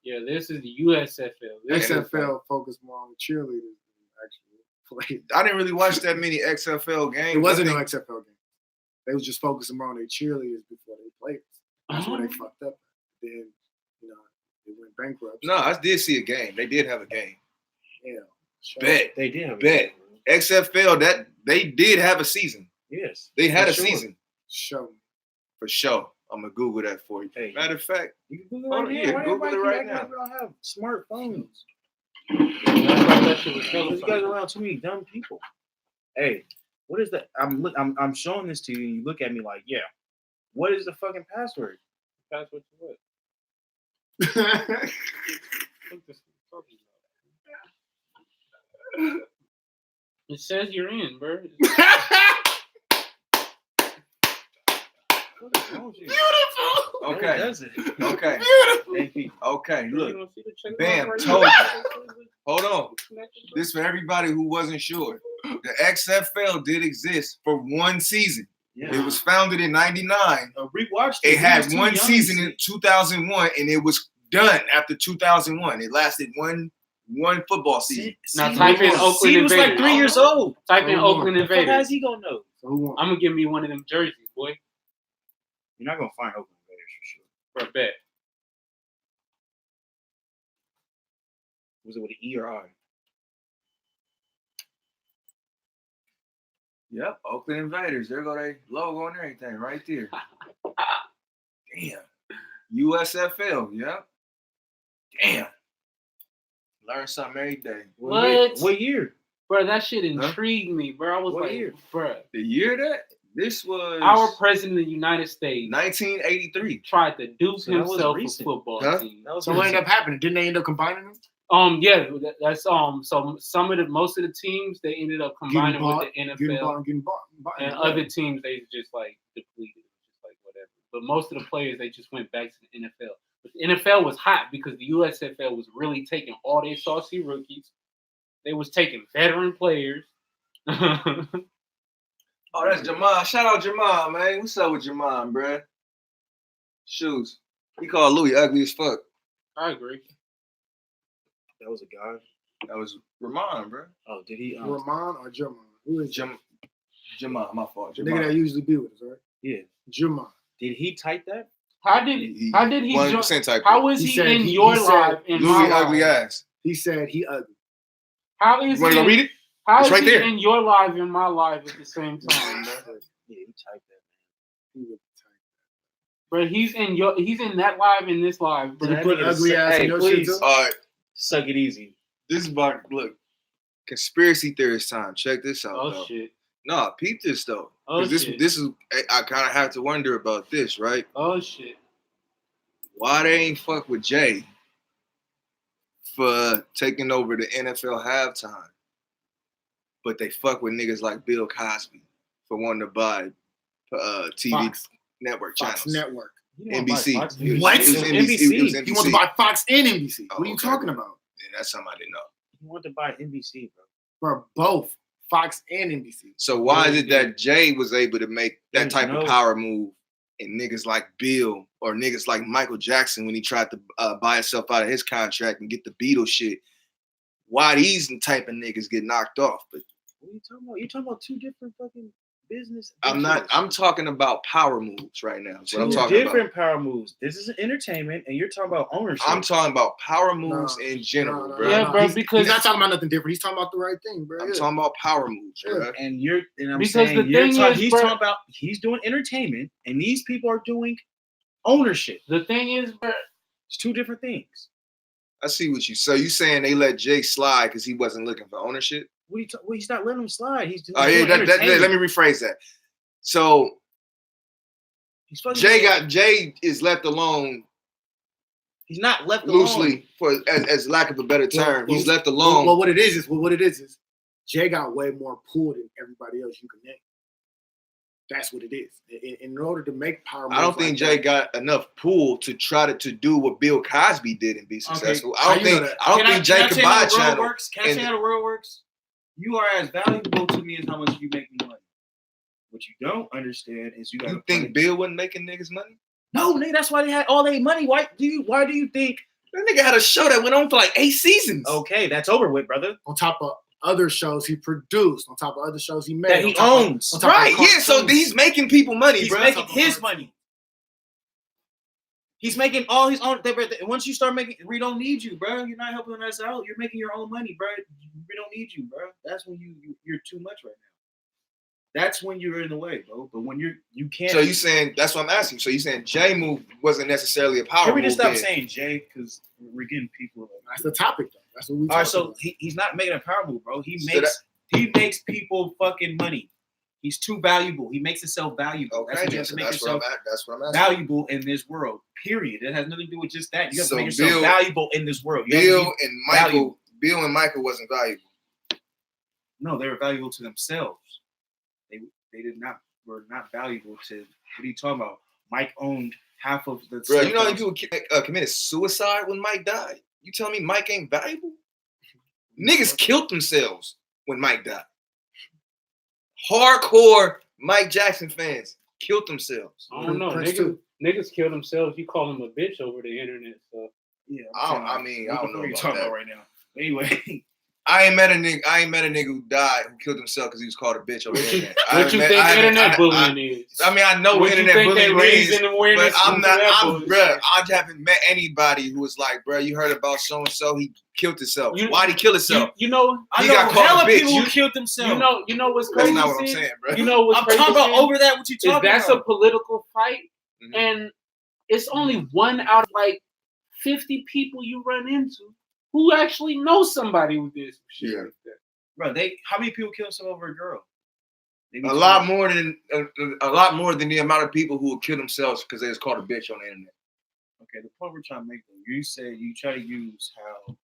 Yeah, this is the USFL. This is- XFL focused more on cheerleaders than actually players. I didn't really watch that many XFL games. It wasn't I no think- XFL game. They was just focusing more on their cheerleaders before they players. That's where they fucked up. Then, they went bankrupt. No, I did see a game. They did have a game. Yeah. Sure. Bet. They did. have a Bet. game, bro. XFL, that they did have a season. Yes. They had For a sure. season Show me. for sure. I'm gonna Google that for you. Hey. Matter of fact, You can Google Oh, it right yeah, now. Why Google everybody it keep right acting now. like we don't have smartphones? That shit was You killer. guys are around too many dumb people. Hey, what is that? I'm showing this to you, and you look at me like, yeah. What is the fucking password? That's what you would. It says you're in, bro. What is wrong with you? Beautiful. No, it Okay. doesn't. Okay. Beautiful. Thank you. Okay. Look. You wanna see the check Bam, mark right told here? Hold on. This for everybody who wasn't sure. The XFL did exist for one season. Yeah. It was founded in '99. Rewatched It We had was too one young to season see. in 2001, and it was done after 2001. It lasted one football season. Now type in Oakland He was like Invaders. 3 years old. Type in Hold on. Oakland How Invaders. is he gonna know? So who won? I'm gonna give me one of them jerseys, boy, You're not gonna find Oakland Raiders for sure. for a bet. Was it with an E or I? Yep, Oakland Invaders. There go their logo and everything right there. Damn. USFL. Yep. Damn. Learn something every day. What? What year? Bro, that shit intrigued me, bro. I was What like, year? bro, The year that this was our president of the United States 1983. tried to dupe So that was himself a recent. football Huh? team. That was So what ended up happening? Didn't they end up combining them? Yeah, that's so most of the teams they ended up combining with the NFL, Getting bought. and other teams they just like depleted, just like whatever. But most of the players they just went back to the NFL. But the NFL was hot because the USFL was really taking all their saucy rookies. They was taking veteran players. Oh, that's Jamal. Shout out Jamal, man. What's up with Jamal, bruh? Shoes. He called Louis ugly as fuck. I agree. That was a guy. That was Ramon, bruh. Oh, did he? Ramon or Jamal? Who is Jamal, my fault. the nigga that usually be with us, right? Yeah. Jamal. Did he type that? How did he join? 100% type. How was He he, said in he- your he said life in my Louis life? ugly ass. He said he ugly. How is You want he? to go read it? How It's is right he there. in your life and my life at the same time, bro? Yeah, he typed that. He would type. But he's in that live in this live, bro. Did he That put nigga ugly said- ass hey, in your please. shit too? All right. Suck it easy. This is about, look, conspiracy theorist time. Check this out, Oh though. shit. Nah, peep this, though. Oh 'Cause shit. this is, I kind of have to wonder about this, right? Oh shit. Why they ain't fuck with Jay for taking over the NFL halftime, but they fuck with niggas like Bill Cosby for wanting to buy TV Fox. network Fox channels. Network. NBC. Fox It was- News. What? It was It was NBC. It was NBC. NBC. He wants to buy Fox and NBC. Oh, What are you okay. talking about? Yeah, that's something I didn't know. He wanted to buy NBC, bro. For both Fox and NBC. So why is Yeah, it that Jay was able to make that There's type no- of power move, and niggas like Bill or niggas like Michael Jackson when he tried to buy himself out of his contract and get the Beatles shit? Why these type of niggas get knocked off? But What are you talking about? You're talking about two different fucking business. I'm not. I'm talking about power moves right now. That's what I'm Two talking different about. power moves. This is entertainment, and you're talking about ownership. I'm talking about power moves No, in general, No, bro. Yeah, bro, He's because- not talking about nothing different. He's talking about the right thing, bro. I'm Yeah. talking about power moves, Yeah. bro. and I'm Because saying the thing is, he's bro- talking about he's doing entertainment, and these people are doing ownership. The thing is, bro, It's two different things. I see what you. So you saying they let Jay slide because he wasn't looking for ownership? What are you well, he's not letting him slide. He's doing, Oh yeah, doing let entertainment. me rephrase that. So He's fucking- Jay is left alone He's not left alone. loosely for as lack of a better term. Well, He's left Well, alone. what it is Jay got way more pull than everybody else you can name. That's what it is. In order to make power, I don't moves think like Jay that- got enough pull to try to do what Bill Cosby did and be successful. How I don't you know think that? I don't think Jay could buy a channel. Works? Can I say how the world works? You are as valuable to me as how much you make me money. What you don't understand is you got. You think Bill wasn't making niggas money? No, nigga, that's why they had all their money. Why do you think? That nigga had a show that went on for like 8 seasons. Okay, that's over with, brother. on top of other shows he produced, on top of other shows he made, That he on top of- owns. on top of Right, yeah. So cartoons. he's making people money, He's bro. making his money. He's making all his own. Once you start making, we don't need you, bro. You're not helping us out. You're making your own money, bro. We don't need you, bro. That's when you're too much right now. That's when you're in the way, bro. But when you can't. So you saying that's what I'm asking. So you saying Jay move wasn't necessarily a power Can we move? just stop then? saying Jay? Because we're getting people. That's the topic, though. That's what we All right, talking so about. he's not making a power move, bro. He So makes people fucking money. He's too valuable. He makes himself valuable. That's Okay, what you then, have to so make that's what yourself that's what I'm asking. valuable in this world. Period. It has nothing to do with just that. You have So to make yourself Bill- valuable in this world. You have to Bill be- and Michael, valuable. Bill and Michael wasn't valuable. No, they were valuable to themselves. They were not valuable to. What are you talking about? Mike owned half of the. Bro, you know how many people committed suicide when Mike died? You telling me Mike ain't valuable? Niggas killed themselves when Mike died. Hardcore Mike Jackson fans killed themselves. I don't know. Prince too. Niggas kill themselves. You call them a bitch over the internet. So Yeah, I don't what know the fuck are you about talking that. about right now. But anyway, I ain't met a nigga who died who killed himself because he was called a bitch over the internet. what you think internet bullying is? I mean, I know what you internet think they bullying is, raising awareness but I'm for not. that I'm, bullshit? bruh, I haven't met anybody who was like, bruh, you heard about so and so? He killed himself. You- Why'd he kill himself? You know, I He know got called hella a bitch. people who You- killed themselves. you know what's That's crazy? not what I'm Sid? saying, bruh. You know what's I'm crazy? talking about Sid? over that. What you Is talking that's about? a political fight, Mhm. and it's only one out of like 50 people you run into who actually know somebody who did some shit Yeah. like that. Bro, how many people kill themselves over a girl? Maybe A 20. lot more than the amount of people who will kill themselves because they was called a bitch on the internet. Okay, the point we're trying to make, though, you said you try to use how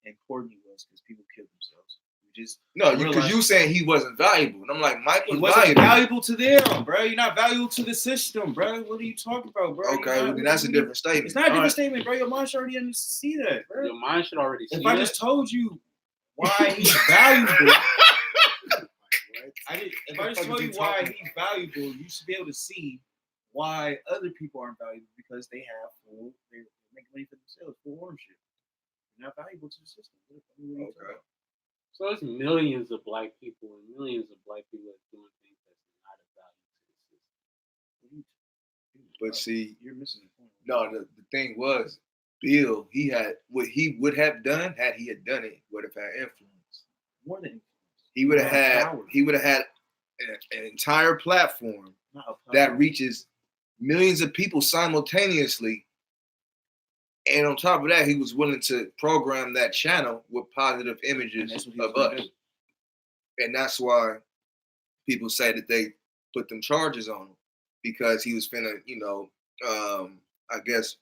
important he was because people killed themselves. You just No, because realize you saying he wasn't valuable, and I'm like, Mike he was wasn't valuable. valuable to them, bro. You're not valuable to the system, bro. What are you talking about, bro? Okay, well, then that's a different statement. It's not a different All right. statement, bro. Your mind should already see that, bro. Your mind should already see If I that. just told you why he's valuable, if I just told you why he's valuable, you should be able to see why other people aren't valuable because they make money for themselves, full ownership. They're not valuable to the system. What are you talking Okay. about? So it's millions of black people and millions of black people that's doing things that's not of value to the system. But see, You're missing the point. no, the thing was, Bill, he had what he would have done had he had done it would have had influence. More than He would have Power. had an entire platform not a power. that reaches millions of people simultaneously. And on top of that, he was willing to program that channel with positive And images that's what he was of gonna us. do. And that's why people say that they put them charges on him because he was finna, I guess,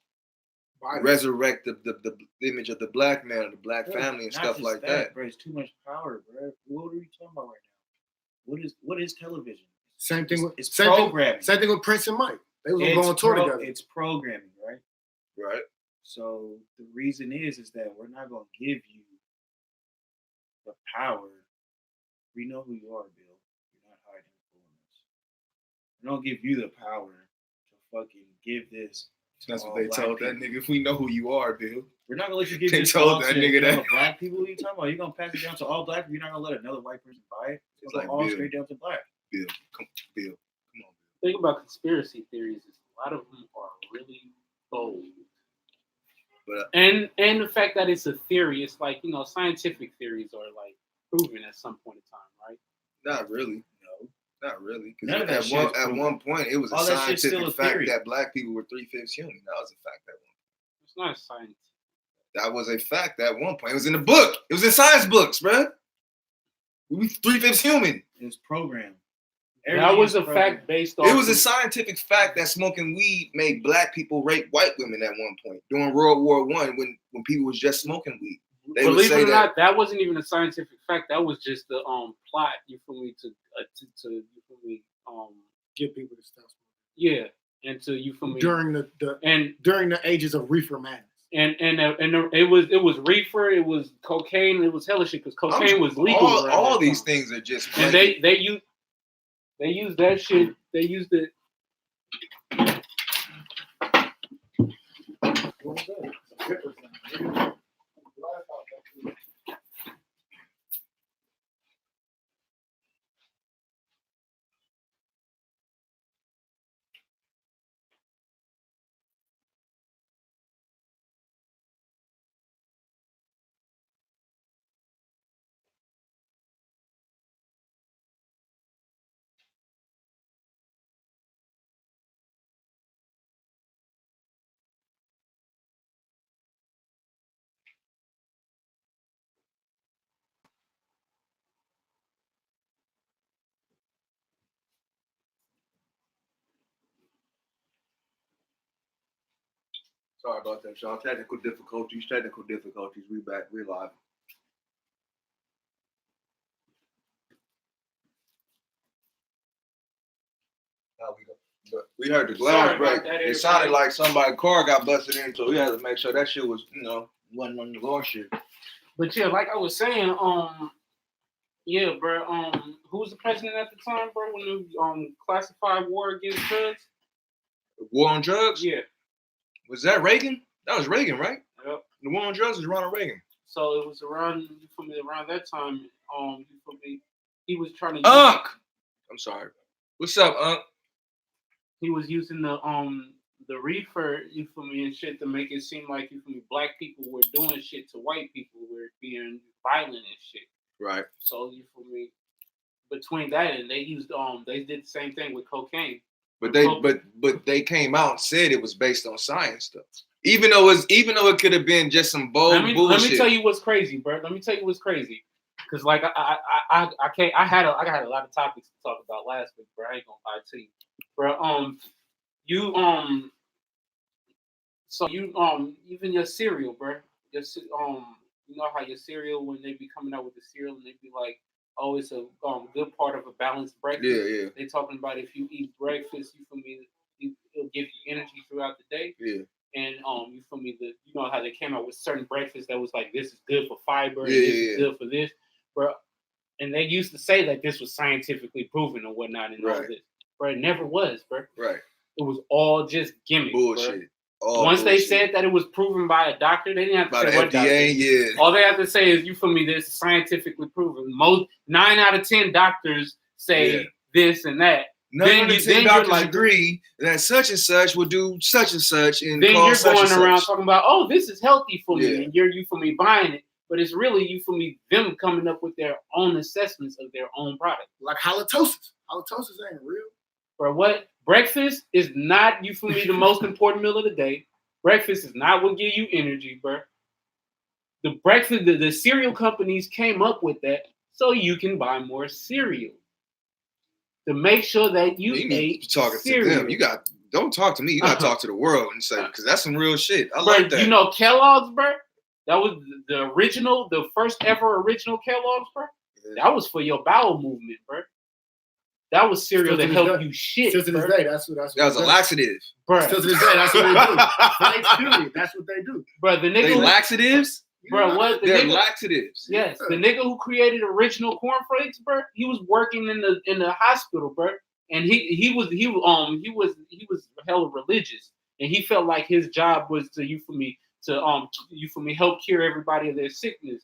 resurrect the image of the black man, the black Bro, family, and not stuff just like that. Bro, it's too much power, bro. What are you talking about right now? What is television? Same thing with It's same thing, programming. same thing with Prince and Mike. They was gonna go on tour together. It's programming, right? Right? So the reason is that we're not gonna give you the power. We know who you are, Bill. You're not hiding from us. We don't give you the power to fucking give this. To That's all what they black told that people. nigga. If we know who you are, Bill. We're not gonna let you give They this told all that to nigga all that. black people. What are you talking about? You're gonna pass it down to all black people. You're not gonna let another white person buy it. It's It's gonna like, go all Bill. straight down to black. Bill, come on. Think about conspiracy theories. A lot of them are really bold. But And the fact that it's a theory, it's like, scientific theories are like proven at some point in time, right? not really. No, not really. None of that Because shit is at proven. one point, it was a All that shit's still scientific a fact theory. that black people were 3/5 human. That was a fact at one point. It's not science. That was a fact at one point. It was in the book. It was in science books, bruh. We 3/5 human. It's programmed. That was a Everything is fact based on. It was a scientific fact that smoking weed made black people rape white women at one point during World War I when people was just smoking weed. They would Believe say it or that. not, that wasn't even a scientific fact. That was just the plot. You feel me? To you feel me? Get people to stop smoking. Yeah, and to you feel me? During the and during the ages of reefer madness. and it was reefer, it was cocaine, it was hella shit because cocaine was legal. around All that these time. things are just. And they used that shit. They used it. Sorry about that, y'all. Technical difficulties. We back. We live. But we heard the glass Sorry break. about that, It sounded everybody. like somebody's car got busted in, so we had to make sure that shit was, wasn't on the lawn shit. But yeah, like I was saying, yeah, bro, who was the president at the time, bro, when the classified war against drugs? War on drugs? Yeah. Was that Reagan? That was Reagan, right? Yep. The war on drugs was Ronald Reagan. So it was around, you feel me, around that time, you feel me, he was trying to Unc! I'm sorry. What's up, Unc? he was using the reefer, you feel me, and shit to make it seem like, you feel me, black people were doing shit to white people, were being violent and shit. Right. So you feel me, between that and they used they did the same thing with cocaine. But they came out and said it was based on science stuff. Even though it could have been just some bold bullshit. Let me tell you what's crazy, bro. Let me tell you what's crazy. Cause like I had a lot of topics to talk about last week, bro. I ain't gonna lie to you. Bro, so you even your cereal, bro. You know how your cereal, when they be coming out with the cereal and they be like, oh, it's a good part of a balanced breakfast. Yeah. They talking about if you eat breakfast, you feel me, it'll give you energy throughout the day. Yeah. And you feel me, you know how they came out with certain breakfasts that was like, this is good for fiber, Yeah, and this is good for this, bro. And they used to say that this was scientifically proven or whatnot and all Right. this. Bro, it never was, bro. Right. It was all just gimmicks, Bullshit. bro. All Once they bullshit. said that it was proven by a doctor, they didn't have to By the say what doctor. FDA, yeah. All they have to say is, you feel me, this is scientifically proven. Most 9 out of 10 doctors say this and that. None Then of the you- 10 then you're doctors like- agree that such and such will do such and such and Then cause you're such going and around such. talking about, oh, this is healthy for me, Yeah. and you for me buying it. But it's really, you for me, them coming up with their own assessments of their own product. Like halitosis. Halitosis ain't real. Bro, what? Breakfast is not, you for me, the most important meal of the day. Breakfast is not what give you energy, bro. The breakfast, the cereal companies came up with that so you can buy more cereal. To make sure that you You need ate to be talking cereal. to them. Don't talk to me. You got to talk to the world and say, because that's some real shit. I Bro, like that. you know Kellogg's, bro? That was the first ever original Kellogg's, bro. Yeah. That was for your bowel movement, bro. That was cereal Still to that this helped day- you shit, Still to this bro. day, that's what That was a they do. laxative. Bro, Still to this day, that's what they do. Flakes, period. That's what they do. bro, the They nigga, laxatives? bro, what the They're nigga? laxatives. Yes, the nigga who created original cornflakes, bro. He was working in the hospital, bro, and he was hella religious, and he felt like his job was to help cure everybody of their sickness,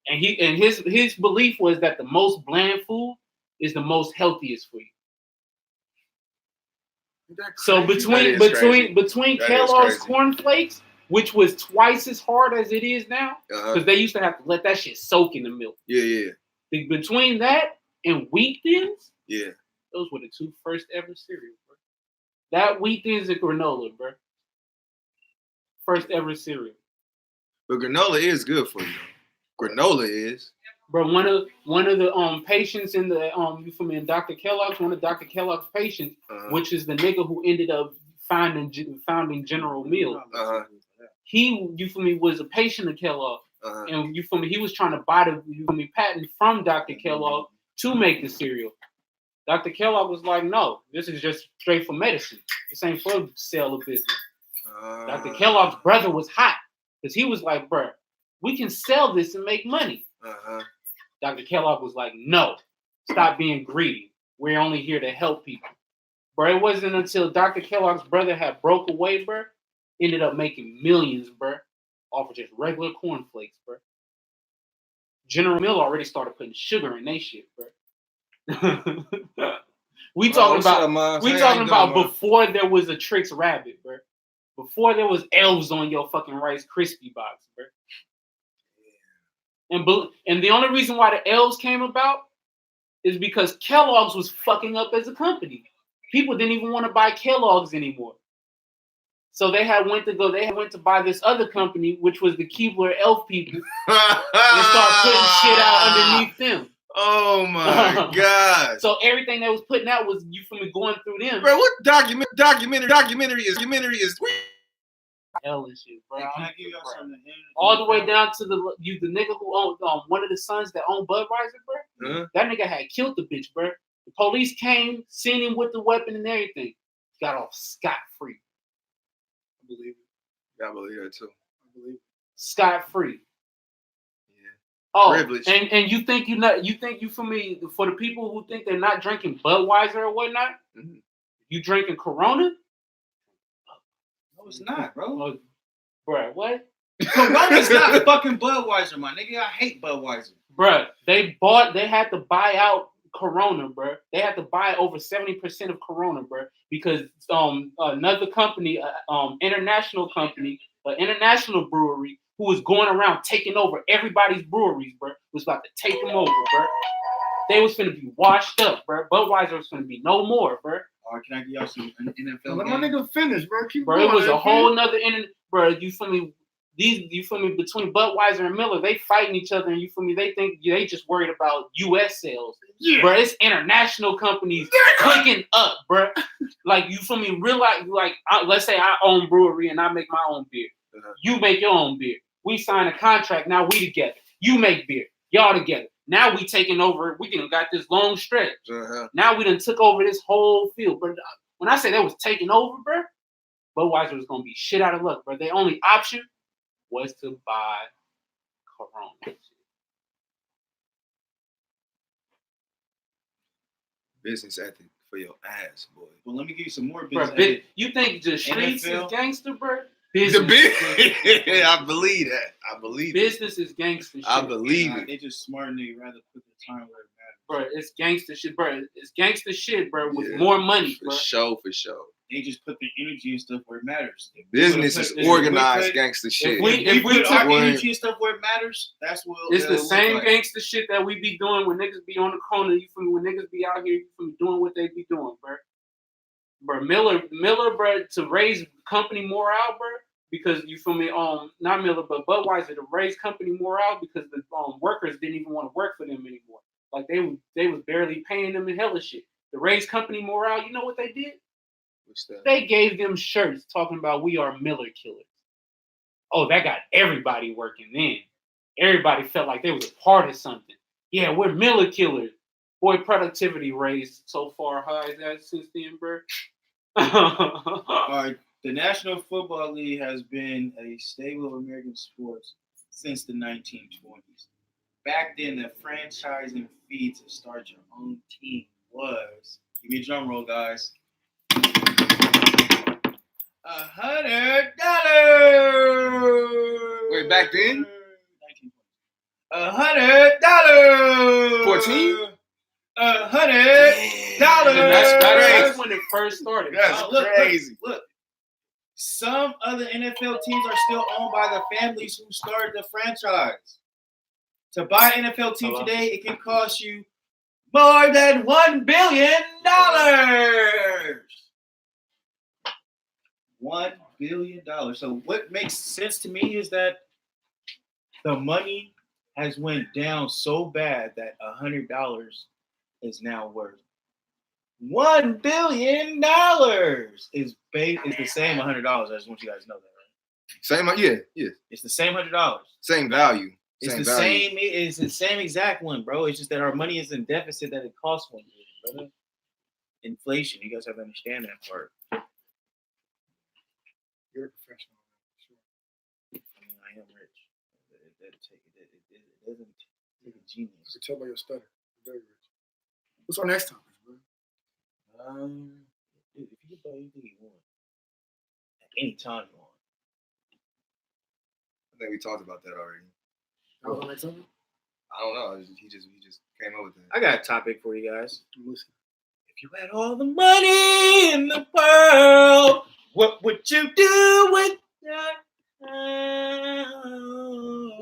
and his belief was that the most bland food is the most healthiest for you. So between That is Kellogg's crazy. cornflakes, which was twice as hard as it is now, Uh-huh. because they used to have to let that shit soak in the milk. Yeah. Between that and Wheat Thins, Yeah. those were the 2 first ever cereals, bro. That Wheat Thins and granola, bro. First ever cereal. But granola is good for you. Granola is. Bro, one of the patients in the you feel me, in Dr. Kellogg's, one of Dr. Kellogg's patients, which is the nigga who ended up founding General Mills. Uh-huh. He, you feel me, was a patient of Kellogg. Uh-huh. And you feel me, he was trying to buy the, you feel me, patent from Dr. Kellogg to make the cereal. Dr. Kellogg was like, no, this is just straight for medicine. This ain't for sale of business. Dr. Kellogg's brother was hot because he was like, bro, we can sell this and make money. Uh-huh. Dr. Kellogg was like, no, stop being greedy. We're only here to help people. Bro, it wasn't until Dr. Kellogg's brother had broke away, bro, ended up making millions, bro, off of just regular cornflakes, bro. General Mills already started putting sugar in their shit, bro. we talking about before there was a Trix Rabbit, bro. Before there was elves on your fucking Rice Krispie box, bro. And the only reason why the elves came about is because Kellogg's was fucking up as a company. People didn't even want to buy Kellogg's anymore. So they went to buy this other company, which was the Keebler Elf people, and start putting shit out underneath them. Oh my god! So everything that was putting out was, you feel me, going through them. Bro, what documentary is? hell and shit, bro. Can I give y'all something? All the way down to the nigga who owned one of the sons that owned Budweiser, bro. Huh? That nigga had killed the bitch, bro. The police came, seen him with the weapon and everything. Got off scot free. I believe it. Yeah, I believe that too. I believe it. Scot free. Yeah. Oh, Privilege. and you think you for me, for the people who think they're not drinking Budweiser or whatnot, Mhm. you drinking Corona? No, it's not, bro. Oh, bro, what? Corona's not fucking Budweiser, my nigga. I hate Budweiser. Bruh, they had to buy out Corona, bruh. They had to buy over 70% of Corona, bruh, because another company, international company, an international brewery who was going around taking over everybody's breweries, bruh, was about to take them over, bruh. They was finna be washed up, bruh. Budweiser was finna be no more, bruh. All right, can I give y'all some NFL? Let my nigga finish, bro. Keep Bro, going. it was a man. whole nother bro. You feel me? You feel me? Between Budweiser and Miller, they fighting each other, and you feel me? They think they just worried about U.S. sales, Yeah. bro. It's international companies clicking up, bro. Like you feel me? Realize, like, let's say I own brewery and I make my own beer. Uh-huh. You make your own beer. We sign a contract. Now we together. You make beer. Y'all together. Now we taking over. We done got this long stretch. Uh-huh. Now we done took over this whole field, bro. When I say they was taking over, bro, Budweiser was gonna be shit out of luck, bro. Their only option was to buy Corona. Business ethic for your ass, boy. Well, let me give you some more Bro, business. you think the streets NFL? is gangster, bro? The Business, I believe that. I believe it. business is gangster shit. I believe Nah, it. they just smart and they rather put the time where it Bro, it's gangster shit, bro. It's gangster shit, bro, with Yeah. more money, For bro. sure, for sure. matters. They just put the energy and stuff where it matters. Business If is we organized put- gangster shit. we- If we put our took- energy and stuff where it matters, that's what It's it'll the look same like. gangster shit that we be doing when niggas be on the corner. You feel me? When niggas be out here, you feel me, doing what they be doing, bro. Bro, Miller, bro, to raise company morale, bro. Because you feel me, not Miller, but Budweiser to raise company morale because the workers didn't even want to work for them anymore. Like they was barely paying them in hella shit. To raise company morale, you know what they did? What's that? They gave them shirts talking about we are Miller killers. Oh, that got everybody working then. Everybody felt like they was a part of something. Yeah, we're Miller killers. Boy, productivity raised so far high as that since then, bro. All right, the National Football League has been a staple of American sports since the 1920s. Back then, the franchising fee to start your own team was, give me a drum roll, guys, $100. Wait, back then? $100 For a team? $100. That's when it first started. That's crazy. Look. Some other NFL teams are still owned by the families who started the franchise. To buy an NFL team Hello? today, it can cost you more than $1 billion. $1 billion. So what makes sense to me is that the money has went down so bad that $100 is now worth $1 billion. Is the same $100. I just want you guys to know that, right? Same, yeah. It's the same $100. Same value. It's Same the value. same. It's the same exact one, bro. It's just that our money is in deficit that it costs $1 billion, brother. Inflation. You guys have to understand that part. You're a professional. Sure. I mean, I am rich. It doesn't take a genius. I can tell by your stutter. You're very rich. What's our next topic, bro? Dude, if you can buy anything you want, at any time you want. I think we talked about that already. That was our next topic? I don't know. He just came up with that. I got a topic for you guys. I'm listening. If you had all the money in the world, what would you do with that?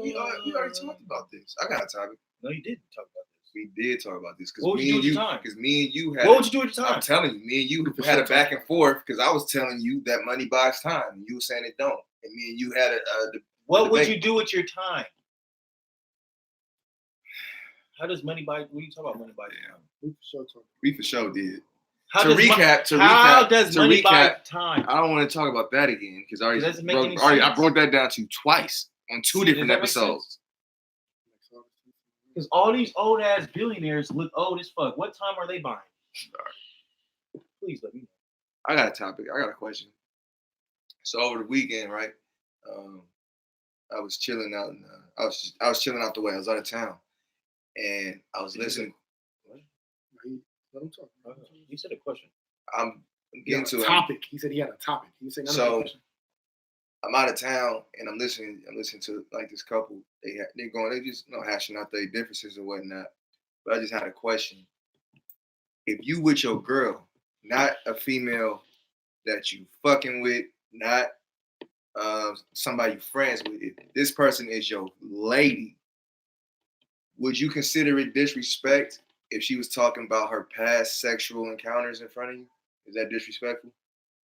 We already talked about this. I got a topic. No, you didn't talk about this. We did talk about this because What would you do with your time? me and you had. What would you do with your I'm time? telling you, me and you had a back and forth because I was telling you that money buys time, and you were saying it don't. And me and you had What would debate. you do with your time? How does money buy? What are you talking about? Money buy time? We for sure talking. we for sure did. How to does money buy time? I don't want to talk about that again because It doesn't make any I sense. broke that down to you twice on two different that make episodes. Because all these old ass billionaires look old as fuck. What time are they buying? Please let me know. I got a topic. I got a question. So over the weekend, right? I was chilling out. I was chilling out the way. I was out of town, and I was listening. Let him talk. You said a question. I'm He getting had to a it. topic. He said he had a topic. He said So I'm out of town and I'm listening to like this couple. They just hashing out their differences or whatnot. But I just had a question. If you with your girl, not a female that you fucking with, not somebody you friends with, if this person is your lady, would you consider it disrespect if she was talking about her past sexual encounters in front of you? Is that disrespectful?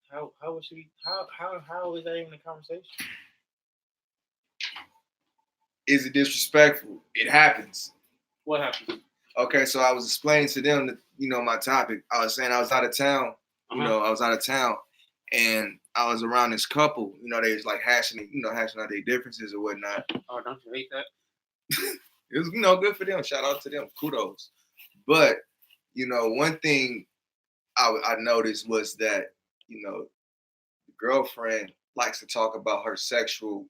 How is that even a conversation? Is it disrespectful? It happens. What happened? Okay, so I was explaining to them that, my topic. I was saying I was out of town. I was out of town, and I was around this couple. They was like hashing out their differences or whatnot. Oh, don't you hate that? It was, good for them. Shout out to them. Kudos. But, one thing I noticed was that, the girlfriend likes to talk about her sexual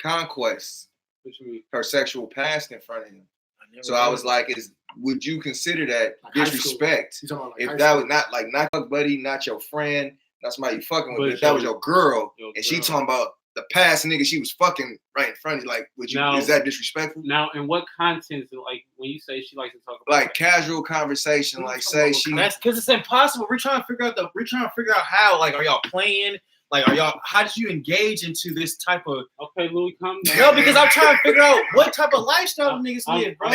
conquests, her sexual past in front of him. So I was like, would you consider that Like disrespect if that was not your buddy, not your friend, not somebody you fucking with, but if that was your girl and she talking about the past nigga she was fucking right in front of you, like, is that disrespectful? Now, in what content, like when you say she likes to talk about like casual conversation, like say she. That's because it's impossible. We're trying to figure out how. Like, are y'all playing? Like, how did you engage into this type of? Okay, Louis, come down. No, because I'm trying to figure out what type of lifestyle niggas live, bro.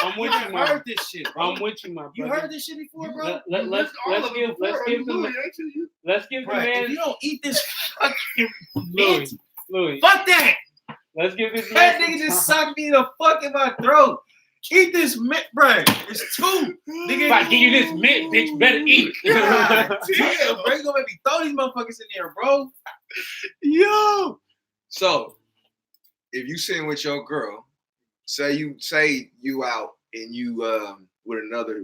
I'm with you, heard this shit, bro. I'm with you, my brother. You heard this shit before, bro? Let's give the Right. man. If you don't eat this fucking Louis, fuck that. let's give this That man. nigga just sucked me the fuck in my throat. Eat this mint, bro. It's two. Nigga, If I give you this mint, bitch, better eat. God damn, bro. You gonna make me throw these motherfuckers in there, bro. Yo. So, if you sitting with your girl, say you out and you with another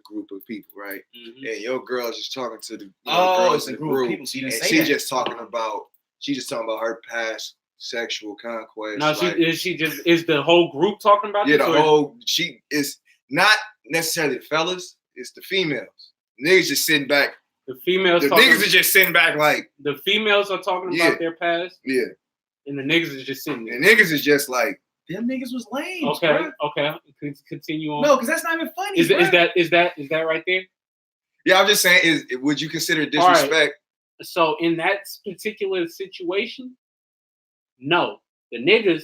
group of people, right? Mm-hmm. And your girl's just talking to the Oh, girls it's a in the group of group, people. So you and didn't say she's that. just talking about her past sexual conquest. Now, like, is the whole group talking about yeah, this? the whole she is not necessarily the fellas, it's the females. Niggas just sitting back. The females. The niggas are just sitting back like the females are talking Yeah. about their past, yeah. and the niggas is just sitting there. And niggas is just like Them niggas was lame. Okay, okay. Continue on. No, because that's not even funny. Is bruh. that right there? yeah. I'm just saying, would you consider it disrespect? So in that particular situation, no, the niggas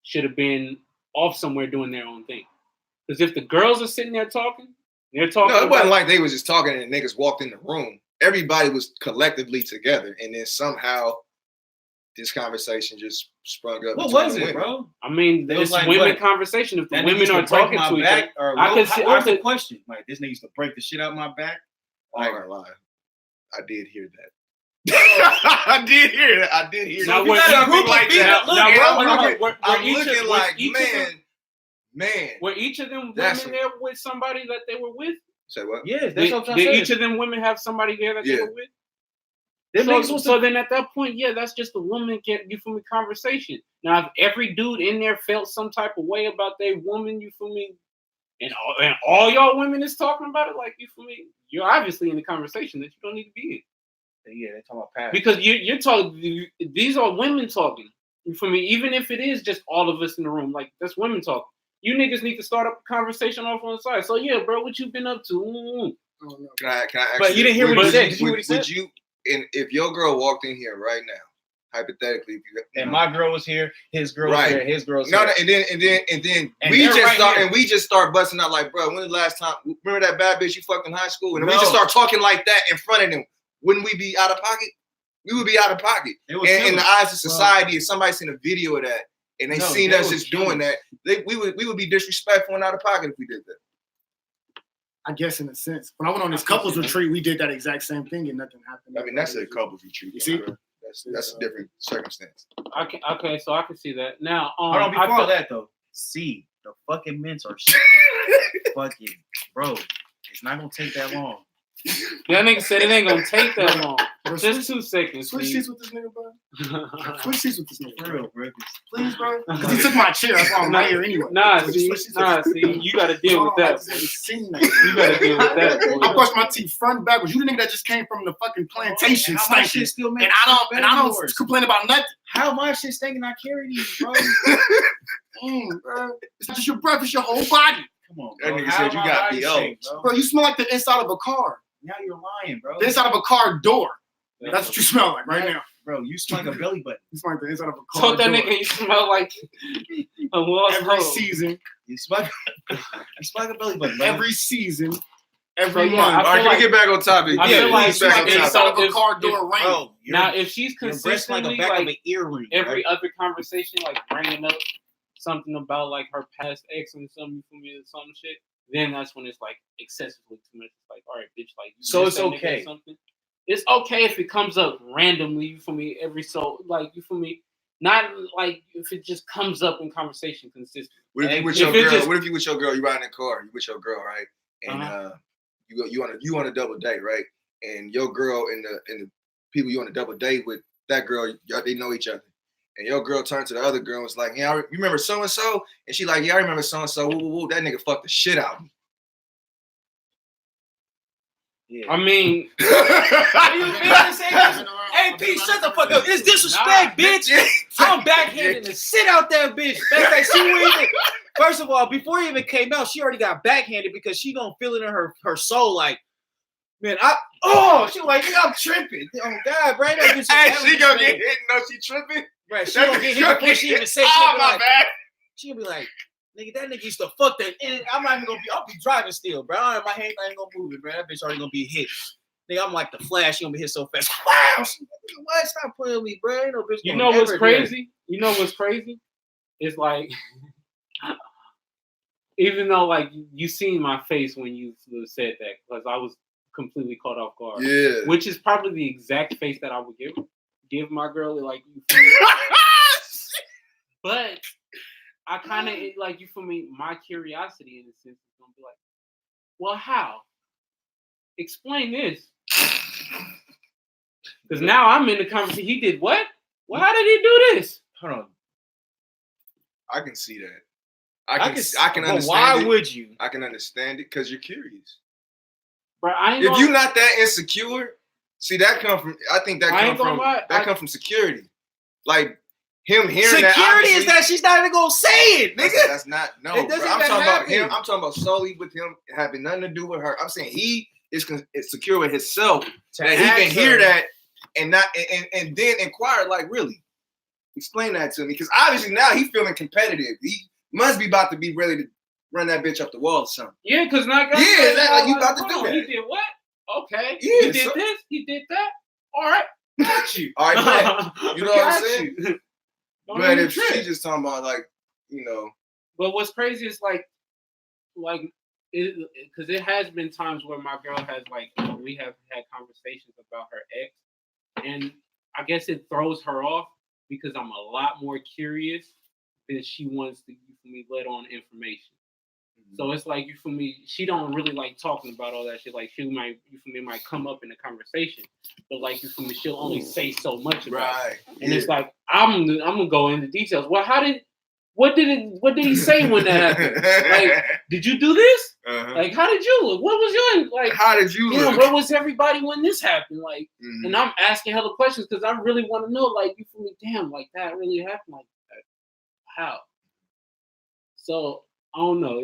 should have been off somewhere doing their own thing. Because if the girls are sitting there talking, they're talking. No, it wasn't like they was just talking and niggas walked in the room. Everybody was collectively together, and then somehow this conversation just sprung up. What between was the it, women. bro? I mean, It was it's like women what? conversation. If the That women nigga are used to break talking my to each back, other, or I could what see. was the question? Like, this nigga used to break the shit out my back. I'm not gonna lie, I did hear that. I did hear that. I did hear Now, that. we're- Something like that. Look, Now, bro, I'm looking like, man. Were each of them That's women there with somebody that they were with? Say what? Yes, that's what I'm trying to Did say. each of them women have somebody there that they Yeah. were with? Them niggas was So then at that point, yeah, that's just a woman get you feel me conversation. Now if every dude in there felt some type of way about their woman, you feel me, and all y'all women is talking about it, like you feel me, you're obviously in the conversation that you don't need to be in. Yeah, they talking about past. Because you're talking, these are women talking. You feel me? Even if it is just all of us in the room, like that's women talking. You niggas need to start up a conversation off on the side. So yeah, bro, what you been up to? Oh, no. Can I ask But you didn't hear what he said. Did you hear what he said? Would you, and if your girl walked in here right now, hypothetically, if you, And my girl was here, his girl was Right. here, his girl's no, here. and then And we they're just right start here. and we just start busting out like, bro, when the last time? Remember that bad bitch you fucked in high school? And we No. just start talking like that in front of them. Wouldn't we be out of pocket? We would be out of pocket. It was And in similar. the eyes of society, if somebody seen a video of that and they No, seen they us was just doing that, we would be disrespectful and out of pocket if we did that. I guess in a sense. When I went on this couples retreat, we did that exact same thing and nothing happened. I mean, that's a couples retreat. You see? bro. That's a different circumstance. Okay, so I can see that. Now, Hold on, I before feel- that though, see the fucking mints are shit. Fucking bro, it's not gonna take that long. that nigga said it ain't gonna take that long. Bro, Just 2 seconds, switch please. seats with this nigga, bro. Switch seats with this nigga. For real, bro. Please, bro. Because he took my chair. That's why I'm right here anyway. Nah, So see, switch seats with this- you gotta deal with I that. don't like boy. this scene, You gotta deal with that. I boy. brushed my teeth front and backwards. You the nigga that just came from the fucking plantation And how my stinking. shit still And makes I don't complain about nothing. How my shit stinking? I carry these, bro. Bro. It's not just your breath, it's your whole body. Come on, That bro. nigga How said you my got body BO. stink, bro? Bro, you smell like the inside of a car. Now you're lying, bro. The inside of a car door. That's what you smell like right now. Bro, you smell like a belly button. You smell like the inside of a car Told that door. nigga you smell like a lost Every hope. season, You smell like a belly button, bro. every season, So, every yeah, month. I All right, feel can like- we get back on topic? I feel like please back on the it's topic. inside of a if- car door rain. Bro, Now, if she's your breast like consistently the back of an like earring. every bro. other conversation, like bringing up something about like her past ex and something for me or some shit, then that's when it's like excessively too much. It's like, all right, bitch, like you So miss it's that nigga or okay. Something. It's okay if it comes up randomly. You feel me? Every so like you feel me? Not like if it just comes up in conversation consistently. What if you with If your it girl? just- What if you with your girl? You riding in a car. You with your girl, right? And Uh-huh. you on a double date, right? And your girl and the people you on a double date with, that girl, y'all, they know each other. And your girl turned to the other girl and was like, "Yeah, you remember so and so?" And she like, "Yeah, I remember so and so. Woo. That nigga fucked the shit out of me." Yeah. I mean, Hey, P, shut the fuck up. It's disrespect, bitch. I'm backhanding the shit out that bitch. Matter of fact, she wouldn't even. First of all, before it even came out, she already got backhanded because she gonna feel it in her soul. Like, man, she like, nigga, I'm tripping. Oh God, bro, that bitch. Hey, she gonna get hit. No, she tripping. Right, she gonna get hit before she even say shit. Oh, my Like, bad. she gonna be like, nigga, that nigga used to fuck that. And I'm not even gonna be. I'll be driving still, bro. My hand ain't gonna move it, bro. That bitch already gonna be hit. Nigga, I'm like the Flash. She gonna be hit so fast. Wow, what? Stop playing with me, bro. Ain't no bitch. you gonna know what's ever do that. crazy? You know what's crazy? It's like, even though like you seen my face when you said that, because I was completely caught off guard. Yeah. Which is probably the exact face that I would give my girl. Like, you feel me? But I kind of like, you feel me? My curiosity in a sense is gonna be like, well, how? Explain this. Because now I'm in the conversation. He did what? Well, how did he do this? Hold on. I can see that. I can but understand why it. would you? I can understand it because you're curious. Bro, I ain't If gonna, you're not that insecure, see that come from. I think that I come ain't gonna from lie, that come from security. Like him hearing that. Security is obviously- that she's not even gonna say it, nigga. That's not no. It Bro. doesn't I'm even talking about happen. him. I'm talking about solely with him having nothing to do with her. I'm saying he is secure with himself that he can ask hear her. that and not and then inquire like, really, explain that to me, because obviously now he's feeling competitive. He must be about to be ready to run that bitch up the wall or something. yeah, because not Yeah, exactly. You about to do hold on, that. He did what? Okay. Yeah, he did so- this. He did that. All right. Got you. All right, bet. You know what I'm Got saying? you. Don't But even if trip. she's just talking about like, But what's crazy is like because it has been times where my girl has like we have had conversations about her ex, and I guess it throws her off because I'm a lot more curious than she wants to let on information. So it's like, you feel me, she don't really like talking about all that shit. Like she might, you feel me, might come up in a conversation, but like, you feel me, she'll only say so much about it. right. And it's like, I'm gonna go into details. Well, what did he say when that happened? Like, did you do this? uh-huh. Like, how did you look? What was your like? How did you Yeah, look? where was everybody when this happened? Like, Mhm. and I'm asking hella questions because I really want to know. Like, you feel me? Damn, like that really happened like that. How? So I don't know.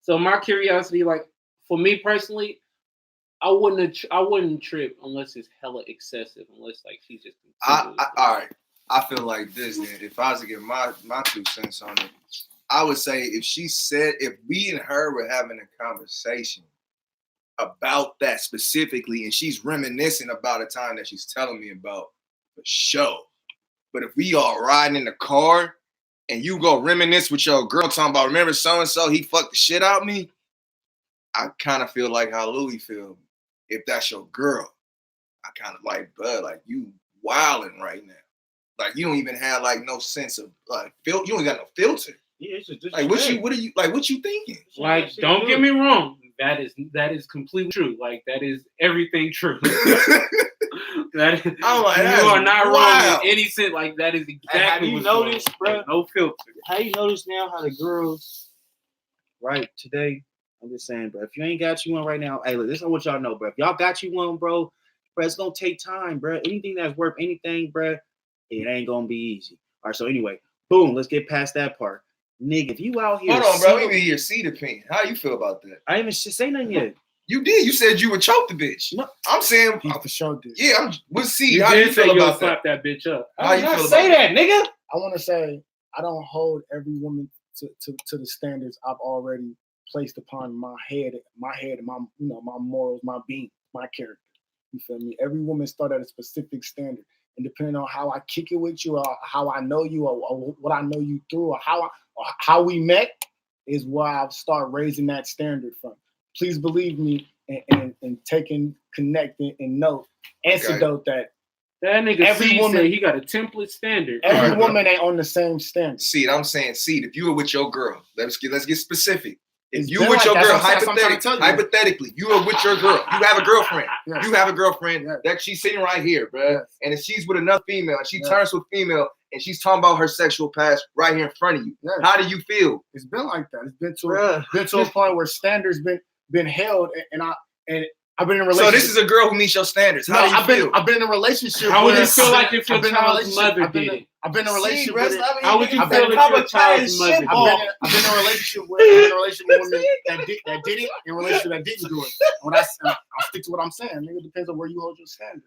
So my curiosity, like for me personally, I wouldn't trip unless it's hella excessive. Unless like she's just. All right. I feel like this then. If I was to give my 2 cents on it, I would say if we and her were having a conversation about that specifically, and she's reminiscing about a time that she's telling me about, for sure. But if we all riding in the car and you go reminisce with your girl talking about, remember so and so, he fucked the shit out of me. I kind of feel like how Louis feel. If that's your girl, I kind of like, bud, like you wilding right now. Like you don't even have like no sense of like you don't got no filter. Yeah, it's just Like what you thinking? Like, don't get me wrong. That is completely true. Like that is everything true. That is, I'm like, you that's are not wrong wild. in any sense. Like that is Hey, exactly. have you what's noticed, wrong. bro? Like, no filter. How you notice now how the girls, right, today, I'm just saying, bro, if you ain't got you one right now, hey, look, this is what y'all know, bro. If y'all got you one, bro, it's gonna take time, bro. Anything that's worth anything, bro, it ain't gonna be easy. All right, so anyway, boom, let's get past that part. Nigga, if you out here, Hold on, bro. single- Let me hear C's opinion. How you feel about that? I ain't even say nothing yet. You did. You said you would choke the bitch. No. I'm saying, He for sure did. yeah. What's C? You How you did say feel you'll about that? slap that bitch up. How I you did not feel say about that, nigga. I want to say I don't hold every woman to the standards I've already placed upon my head, my my morals, my being, my character. You feel me? Every woman start at a specific standard, and depending on how I kick it with you, or how I know you, or what I know you through, or how we met, is where I'll start raising that standard from. Please believe me, and taking, connecting, and note, antidote that That nigga Every C woman- said he got a template standard. every Alright, woman ain't on the same standard. Seed, I'm saying, Seed, if you were with your girl, let's get specific. If It's you been with like your that. girl, That's what I'm trying to tell you. hypothetically, you are with your girl. You have a girlfriend. Yes. You have a girlfriend Yes. that she's sitting right here, bro. Yes. And if she's with another female, and she Yes. turns to a female, and she's talking about her sexual past right here in front of you, Yes. how do you feel? It's been like that. It's been to Bruh. a point where standards been held, and I've been in a So relationship. this is a girl who meets your standards. How do you feel? I've been in a relationship. How would where you feel like if your I've been in a child's relationship- mother I've been did in- it? I've been in a relationship with it. How would you I've feel been if your child's mother did it? I've been in a relationship with women that did it, and a relationship that didn't do it. When I'll stick to what I'm saying. Nigga, it depends on where you hold your standard.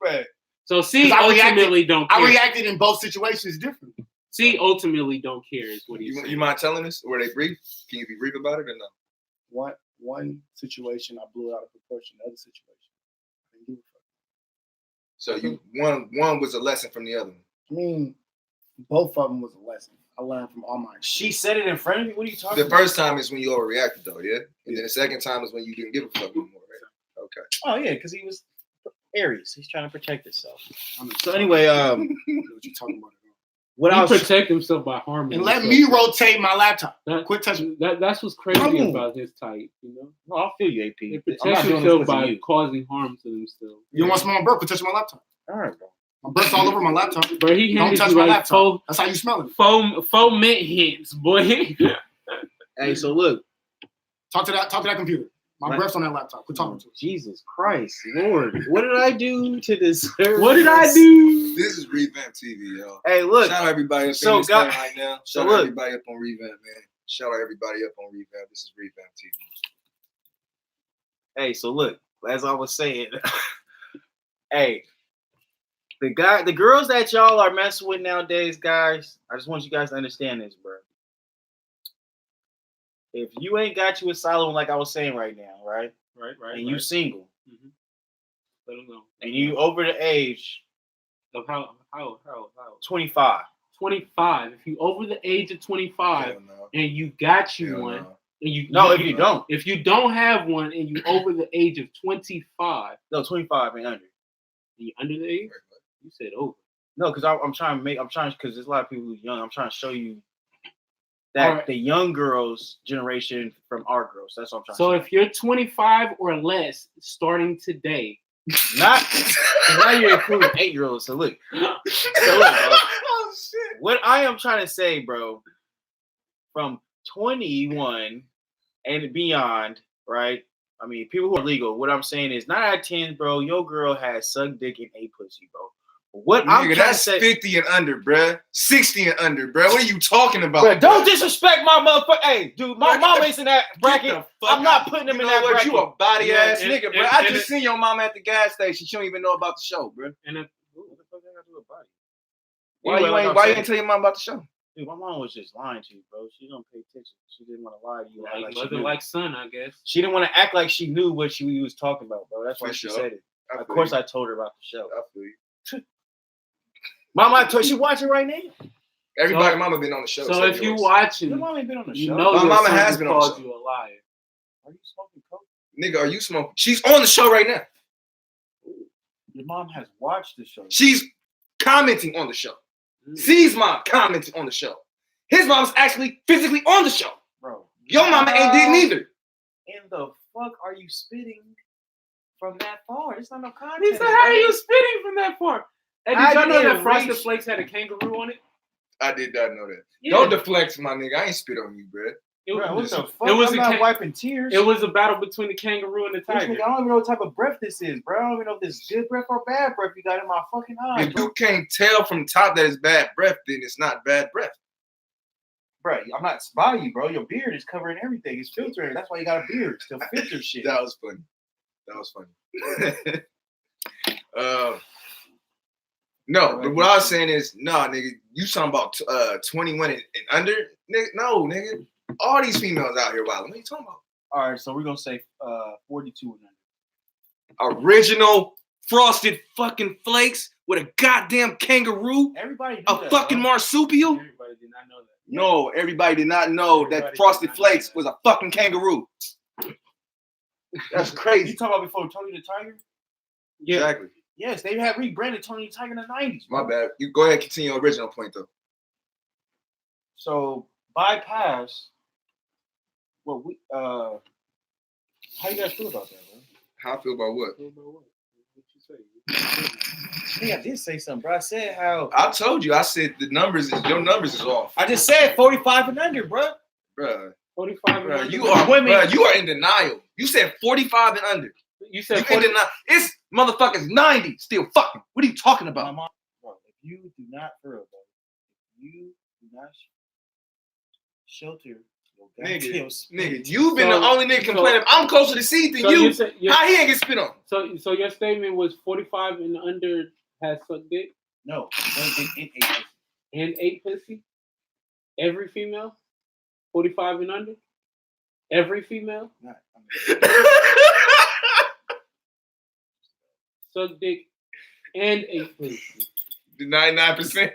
Right. So C 'Cause I ultimately don't care. I reacted in both situations differently. C ultimately don't care is what he's You saying. mind telling us? Were they brief? Can you be brief about it or no? One situation I blew it out of proportion. The other situation, I didn't give a fuck. So you one was a lesson from the other one. I mean, both of them was a lesson. I learned from all my. She said it in front of me. What are you talking The about? first time is when you overreacted, though, yeah. And then the second time is when you didn't give a fuck anymore, right? Okay. Oh yeah, because he was Aries. He's trying to protect himself. So anyway, what you talking about? what He I was protect himself by harming. And let himself. me rotate my laptop. That- Quit touching. That's what's crazy Boom. about his type, you know. no, I'll feel you, AP. They I'm protect not doing themselves this by because of you. causing harm to themselves. You want to smell my breath? Quit touching my laptop. All right, bro. My breath's all over my laptop. But he Don't handed touch you my like laptop. That's how you smell it. faux mint hints, boy. Hey, so look. Talk to that computer. My Right. breath's on that laptop. Quit talking to it. Jesus Christ, Lord, what did I do to deserve? What did I this? do? This is Revamp TV, y'all. Hey, look. Shout out everybody up So in this God- thing right now. so Shout out look. everybody up on Revamp, man. Shout out everybody up on Revamp. This is Revamp TV. Hey, so look. As I was saying, hey, the girls that y'all are messing with nowadays, guys. I just want you guys to understand this, bro. If you ain't got you a solid one, like I was saying right now, right? Right. And you single, Let him know. and you over the age Of how 25. 25. If you over the age of 25 Hell no. and you got you Hell one, no. and you No, if you don't. if you don't have one and you over the age of 25 No, 25 and under. and you under the age, you said over. No, because I'm trying, because there's a lot of people who's young. I'm trying to show you that Alright. the young girls' generation from our girls. That's what I'm trying So to if you're 25 or less, starting today, say. Not, now you're including 8-year-olds. So look, bro. Oh shit. What I am trying to say, bro, from 21 and beyond, right? I mean, people who are legal, what I'm saying is 9 out of 10, bro, your girl has sucked dick and ate pussy, bro. What I'm Nigga, trying to that's say, 50 and under, bruh. 60 and under, bruh. What are you talking about? bro, don't disrespect my motherfucker. Hey, dude, my Bro, get mom the- ain't in that Get bracket. the fuck I'm not out. putting them You in know that what? bracket. You a body Yeah, ass and- nigga, and- bro. I and just seen your mom at the gas station. She don't even know about the show, bro. and if, What the fuck I gotta do with body? Why Anyway, you like ain't? I'm Why you saying, ain't tell your mom about the show? Dude, my mom was just lying to you, bro. She don't pay attention. She didn't want to lie to you. act like like she mother knew. like son, I guess. She didn't want to act like she knew what she was talking about, bro. That's why For she sure. said it. I Of feel course, you. I told her about the show. I feel you. Mom, I told she watching right now. Everybody, So- mama been on the show. So if you yours. watching, Your mom ain't been on the you show. know My your mama son has just been on the called show. you a liar. Are you smoking coke? Nigga, are you smoking? She's on the show right now. Your mom has watched the show. She's commenting on the show. C's mom commenting on the show. His mom's actually physically on the show. Bro. Your mama ain't did neither. In the fuck are you spitting from that far? It's not no content. He said, how are you spitting from that far? Hey, I did y'all know didn't that Frosted reach- Flakes had a kangaroo on it? I did not know that. Yeah. Don't deflect, my nigga. I ain't spit on you, bro. It Bro, what was, the fuck? it was I'm a not can- wiping tears. it was a battle between the kangaroo and the This tiger. nigga, I don't even know what type of breath this is, bro. I don't even know if this is good breath or bad breath you got in my fucking eyes, If bro. you can't tell from the top that it's bad breath, then it's not bad breath. Bro, I'm not by you, bro. Your beard is covering everything. It's filtering. That's why you got a beard to filter shit. That was funny. That was funny. No, but what I was saying is, nah, nigga, you talking about 21 and under? Nigga, no, nigga. All these females out here wild. What are you talking about? All right, so we're gonna say 42 and under. Original Frosted fucking Flakes with a goddamn kangaroo, Everybody do a that, fucking bro. marsupial. Everybody did not know that. No, everybody did not know that Everybody Frosted did not know Flakes that. was a fucking kangaroo. That's You crazy. talking about before Tony the Tiger? Yeah. Exactly. Yes, they had rebranded Tony the Tiger in the 90s. My bro. bad. You go ahead and continue your original point though. So bypass what we how you guys feel about that, bro? How I feel about what? What you say? I think I did say something, bro. I said how I told you. I said your numbers is off, I just said 45 and under, bro. bruh. 45 and Bruh, under. you are Women- bruh, you are in denial. You said 45 and under. You You said in 40. denial. It's motherfuckers 90 still fucking. What are you talking My about? mom, bro, if you do not, for real, bro, if you do not shelter your goddamn Nigga, you've been So- the only nigga complaining. I'm closer to C than So you. you said, How he ain't get spit on? so your statement was 45 and under has sucked dick No, don't get in 8. and 8 pussy? Every female? 45 and under? Every female? Not, Suck dick and 8 pussy. The 99%.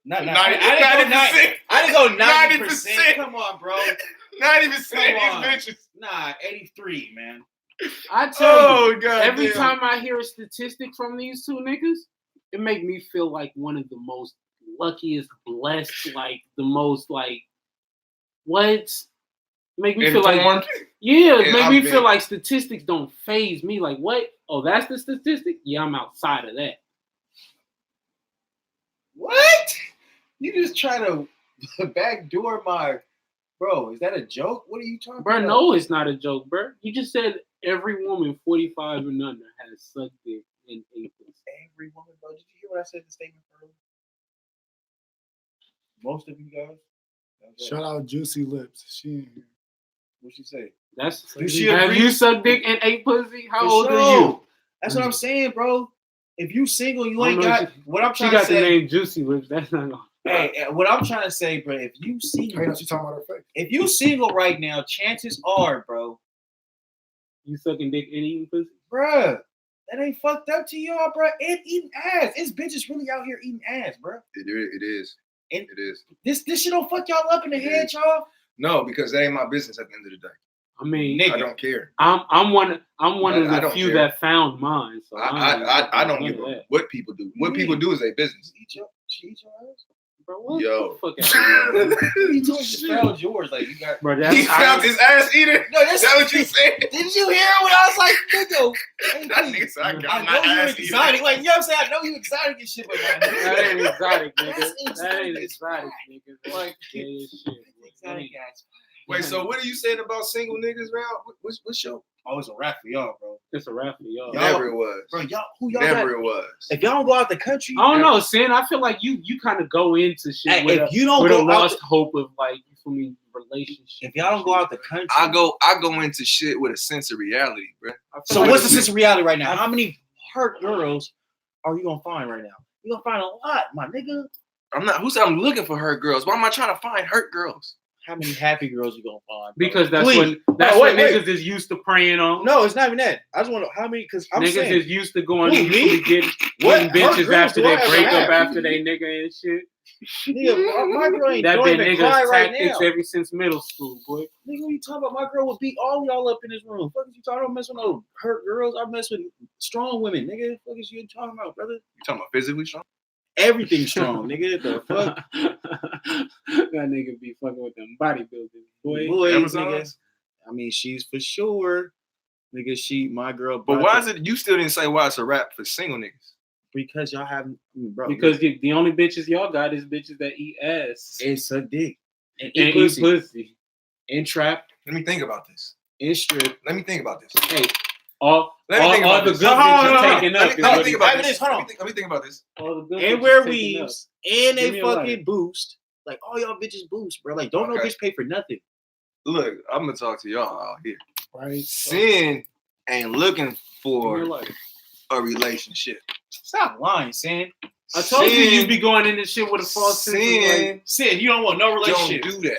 not, 90%. I didn't go 90%. 90%. Come on, bro. 90% of Come on. these bitches. Nah, 83, man. I tell you, Oh god. every damn. time I hear a statistic from these two niggas, it make me feel like one of the most luckiest, blessed, like the most like what? Make me feel like Informed. yeah, it And make I've me been- feel like statistics don't phase me. Like what? Oh, that's the statistic. Yeah, I'm outside of that. What? You just try to backdoor my bro. Is that a joke? What are you talking Bro, about? no, it's not a joke, bro. You just said every woman 45 and under has sucked dick in 8 pussy. Every woman, bro. Did you hear what I said in the statement earlier? Most of you guys. Shout out Juicy Lips. She ain't here. What she say? That's Do she have agree? you sucked dick in 8 pussy? How For old sure. are you? That's what I'm saying, bro. If you single, you I ain't don't know got what I'm She trying to got the say. name Juicy Lips. That's not gonna. Hey, what I'm trying to say, bro. If you Hey, single, no, she talking about her face. if you single right now, chances are, bro, You sucking dick and eating pussy? bruh, that ain't fucked up to y'all, bro. And eating ass. It's bitches really out here eating ass, bro. It is. And- It is. This shit don't fuck y'all up in the head, y'all. No, because that ain't my business at the end of the day. I mean, Nigga. I don't care. I'm one of I the don't few care. that found mine. So I don't none give of a that. what people do. What people do is their business. She eat your ass? Bro, what Yo. the fuck out of here, You just found yours. Like, you got. bro? He found his ass eater. No, Is that what you said? Did you hear what I was like, nigga? Hey, That nigga said, I got I my know you ass eater. exotic. Like, you know what I'm saying? I know you exotic and shit, but like, That ain't exotic, nigga. That's That ain't exotic. exotic, nigga. That's Like, gay as shit. exotic ass. Wait, so what are you saying about single niggas, man? What's your? Oh, it's a rap for y'all, bro. It's a rap for y'all. Y'all- Never it was. Bro, y'all, who y'all Never got? it was. If y'all don't go out the country, I don't know, Sin. I feel like you kind of go into shit Hey, with, if you don't with a go out, lost hope of like, you feel me, relationship. if y'all don't go out the country, I go into shit with a sense of reality, bro. I feel So like what's the sense of reality right now? How many hurt girls are you gonna find right now? You gonna find a lot, my nigga. I'm looking for hurt girls. Why am I trying to find hurt girls? How many happy girls you gonna find? bro? Because that's Please. what wait. niggas is used to preying on. No, it's not even that. I just want to know how many. Because I'm Niggas saying, is used to going Who, and me? getting What bitches girls after do I they ever break up have? after they nigga and shit. Nigga, my girl ain't That don't been even cry nigga's right tactics now. ever since middle school, boy. Nigga, what you talking about? My girl would beat all y'all up in this room. Fuck is you talking? I don't mess with no hurt girls. I mess with strong women, nigga. Fuck is you talking about, brother? You talking about physically strong? Everything strong, nigga. The fuck, That nigga be fucking with them bodybuilders, boy. boy, Amazon? nigga. I mean, she's for sure, nigga. My girl. But why is it? You still didn't say why it's a rap for single niggas. Because y'all have, bro. Because the only bitches y'all got is bitches that eat ass it's a dick and and eat pussy, pussy. and trap, Let me think about this. and strip. Let me think about this. Hey, All Let me think all about the this. good Hold on, bitches hold on. taken Let up. me is think what he- about this. this. Hold on. Let me think about this. all the good and bitches wear taken weaves and Give a me a lighter. fucking boost. Like all y'all bitches boost, bro. Like don't no Okay. bitch pay for nothing. Look, I'm gonna talk to y'all out here. Right. Sin ain't looking Give me a for lighter. a relationship. Stop lying, Sin. I told you Sin- you be going in this shit with a false sense of like, Sin Sin, you don't want no don't relationship. do that.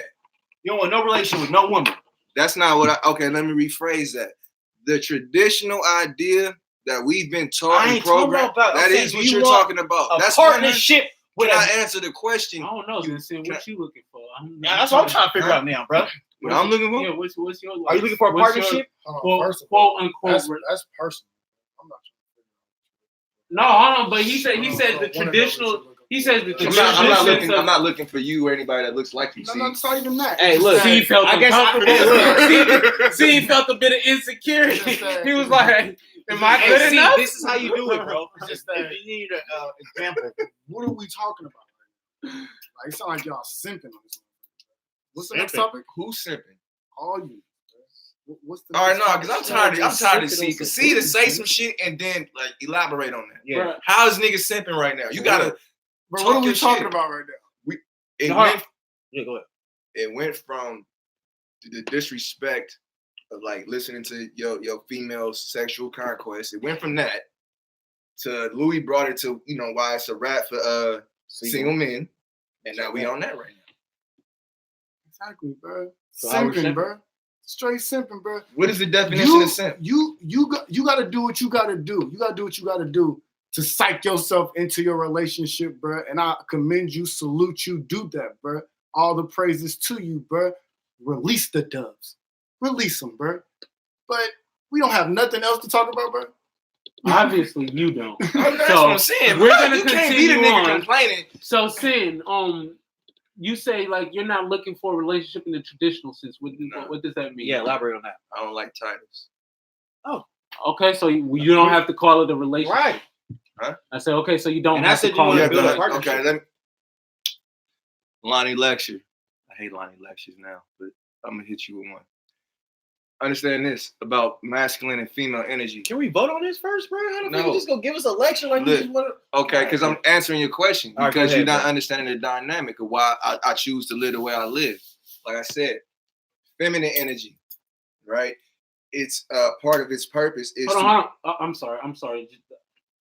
You don't want no relationship with no woman. That's not what I. Okay, let me rephrase that. The traditional idea that we've been taught I and ain't talking programmed. about that. I'm That saying, is do what you you're want talking about. A That's partnership with Can a. I answer the question? I don't know, You- Sin. can What you looking for? Yeah, that's what I'm trying to figure out now, bro. What I'm looking for? Yeah, what's your? Are you looking for a what's your partnership? Quote, quote unquote. That's personal. I'm not No, hold on. But he said the traditional. He says the I'm not traditional. looking. I'm not looking for you or anybody that looks like you. No, See? no, it's not even that. Hey, It's look, just See, he that- felt I guess I- uncomfortable. See, he felt a bit of insecurity. It's just that- He was like, "Am I Hey, good see, enough?" this is how you do it, bro. It's just If that- you need an example. What are we talking about? Like, it sound like y'all simping on this. What's the next Simping? topic? Who's simping? All you. What's the All right, next no, topic? because I'm tired to see. Cause see to say some shit and then like elaborate on that. Yeah. Bruh, How is niggas simping right now? You gotta. Bro, talk what are we your talking shit. about right now? It No. went. Yeah, go ahead. It went from the disrespect of like listening to your female sexual conquest. It went from that to Louis brought it to why it's a rap for single men, and now we on that right now. Exactly, bro. So I was Simping, simping. bro. Straight simping, bro. What is the definition of simp? You got to do what you got to do. You got to do what you got to do to psych yourself into your relationship, bro. And I commend you, salute you, do that, bro. All the praises to you, bro. Release the doves. Release them, bro. But we don't have nothing else to talk about, bro. obviously you don't. That's So, what I'm saying. we're bro. gonna you can't be the continue nigga on. complaining. So, Sin, you say like you're not looking for a relationship in the traditional sense. What does that mean? Yeah, elaborate on that. I don't like titles. Okay, so you don't have to call it a relationship. Right. I said, okay, so you don't And I have said to you call wanna it Yeah, a build a but relationship. okay. Let me. Lonnie lecture. I hate Lonnie lectures now, but I'm gonna hit you with one. Understand this about masculine and female energy. Can we vote on this first, bro? How the fuck No. you just go give us a lecture like you Look, just want Okay, because I'm answering your question All right, go because you're ahead, not bro. understanding the dynamic of why I choose to live the way I live. Like I said, feminine energy, right? It's part of its purpose is Hold to. on. I'm sorry.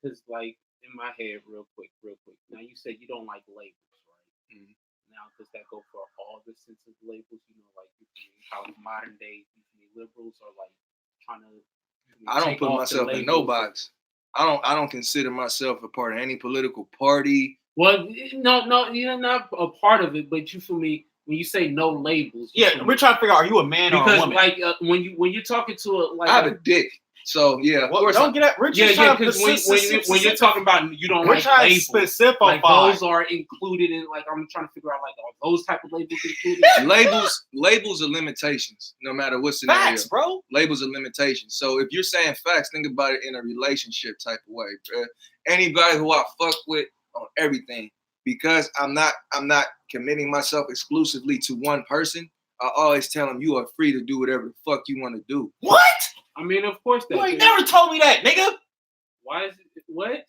Because like in my head, real quick. Now you said you don't like labels, right? Mhm. Now does that go for all the sense of labels? Like you can how modern day liberals are like trying to. I don't take put off the myself in no labels. box. I don't consider myself a part of any political party. Well, no, you're not a part of it, but you feel me when you say no labels. you Yeah, feel we're me? trying to figure out, are you a man or a Because woman? like when you're talking to a like I have a dick, so yeah, of Well, course. don't get that. We're just yeah, trying because to when you're talking about you don't we're like trying to labels, specify. like those are included in like I'm trying to figure out like are those type of labels included? labels are limitations, no matter what scenario. Facts, bro. Labels are limitations. So if you're saying facts, think about it in a relationship type of way, bro. Anybody who I fuck with on everything, because I'm not committing myself exclusively to one person. I always tell them you are free to do whatever the fuck you want to do. What? I mean, of course that. You ain't never told me that, nigga. Why is it what?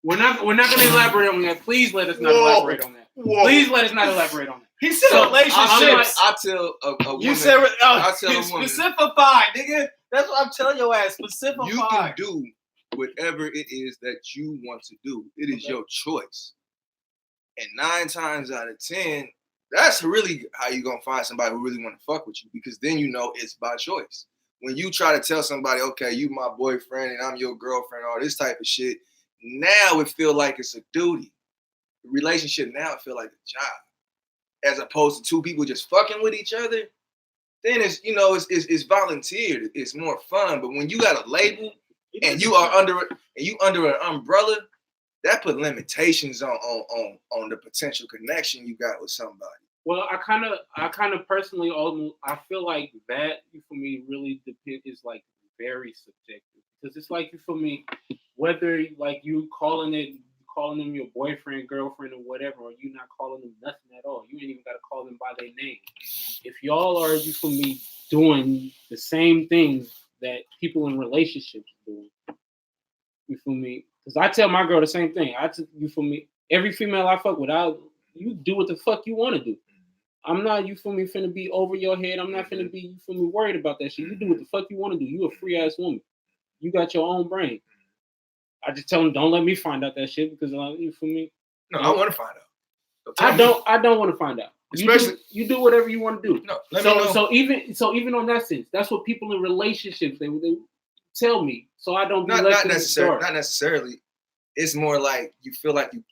We're not going to elaborate on that. Please let us not Whoa. elaborate on that. Please let us not elaborate on that. He said So, relationships. I tell a woman. You said I tell a woman. specify, nigga. That's what I'm telling your ass. Specify. You can do whatever it is that you want to do. It is your choice. And 9 times out of 10, that's really how you're going to find somebody who really want to fuck with you, because then you know it's by choice. When you try to tell somebody, okay, you my boyfriend and I'm your girlfriend, all this type of shit, now it feel like it's a duty. relationship now feel like a job, as opposed to two people just fucking with each other. Then it's volunteered. It's more fun. But when you got a label and you are under an umbrella, that put limitations on the potential connection you got with somebody. Well, I kind of personally, I feel like that for me really is like very subjective, because it's like, for me, whether like you calling them your boyfriend, girlfriend, or whatever, or you not calling them nothing at all. You ain't even got to call them by their name. If y'all are, for me, doing the same things that people in relationships do, you feel me? Because I tell my girl the same thing. You feel me? Every female I fuck with, you do what the fuck you want to do. I'm not, you feel me, finna be over your head. I'm not finna be, you feel me, worried about that shit. You do what the fuck you want to do. You a free ass woman. You got your own brain. I just tell them, don't let me find out that shit, because you feel me. No, I want to find out. I don't want to find out. Especially you do whatever you want to do. No, let me know. So even on that sense, that's what people in relationships they tell me. So I don't be not necessarily. It's more like you feel like you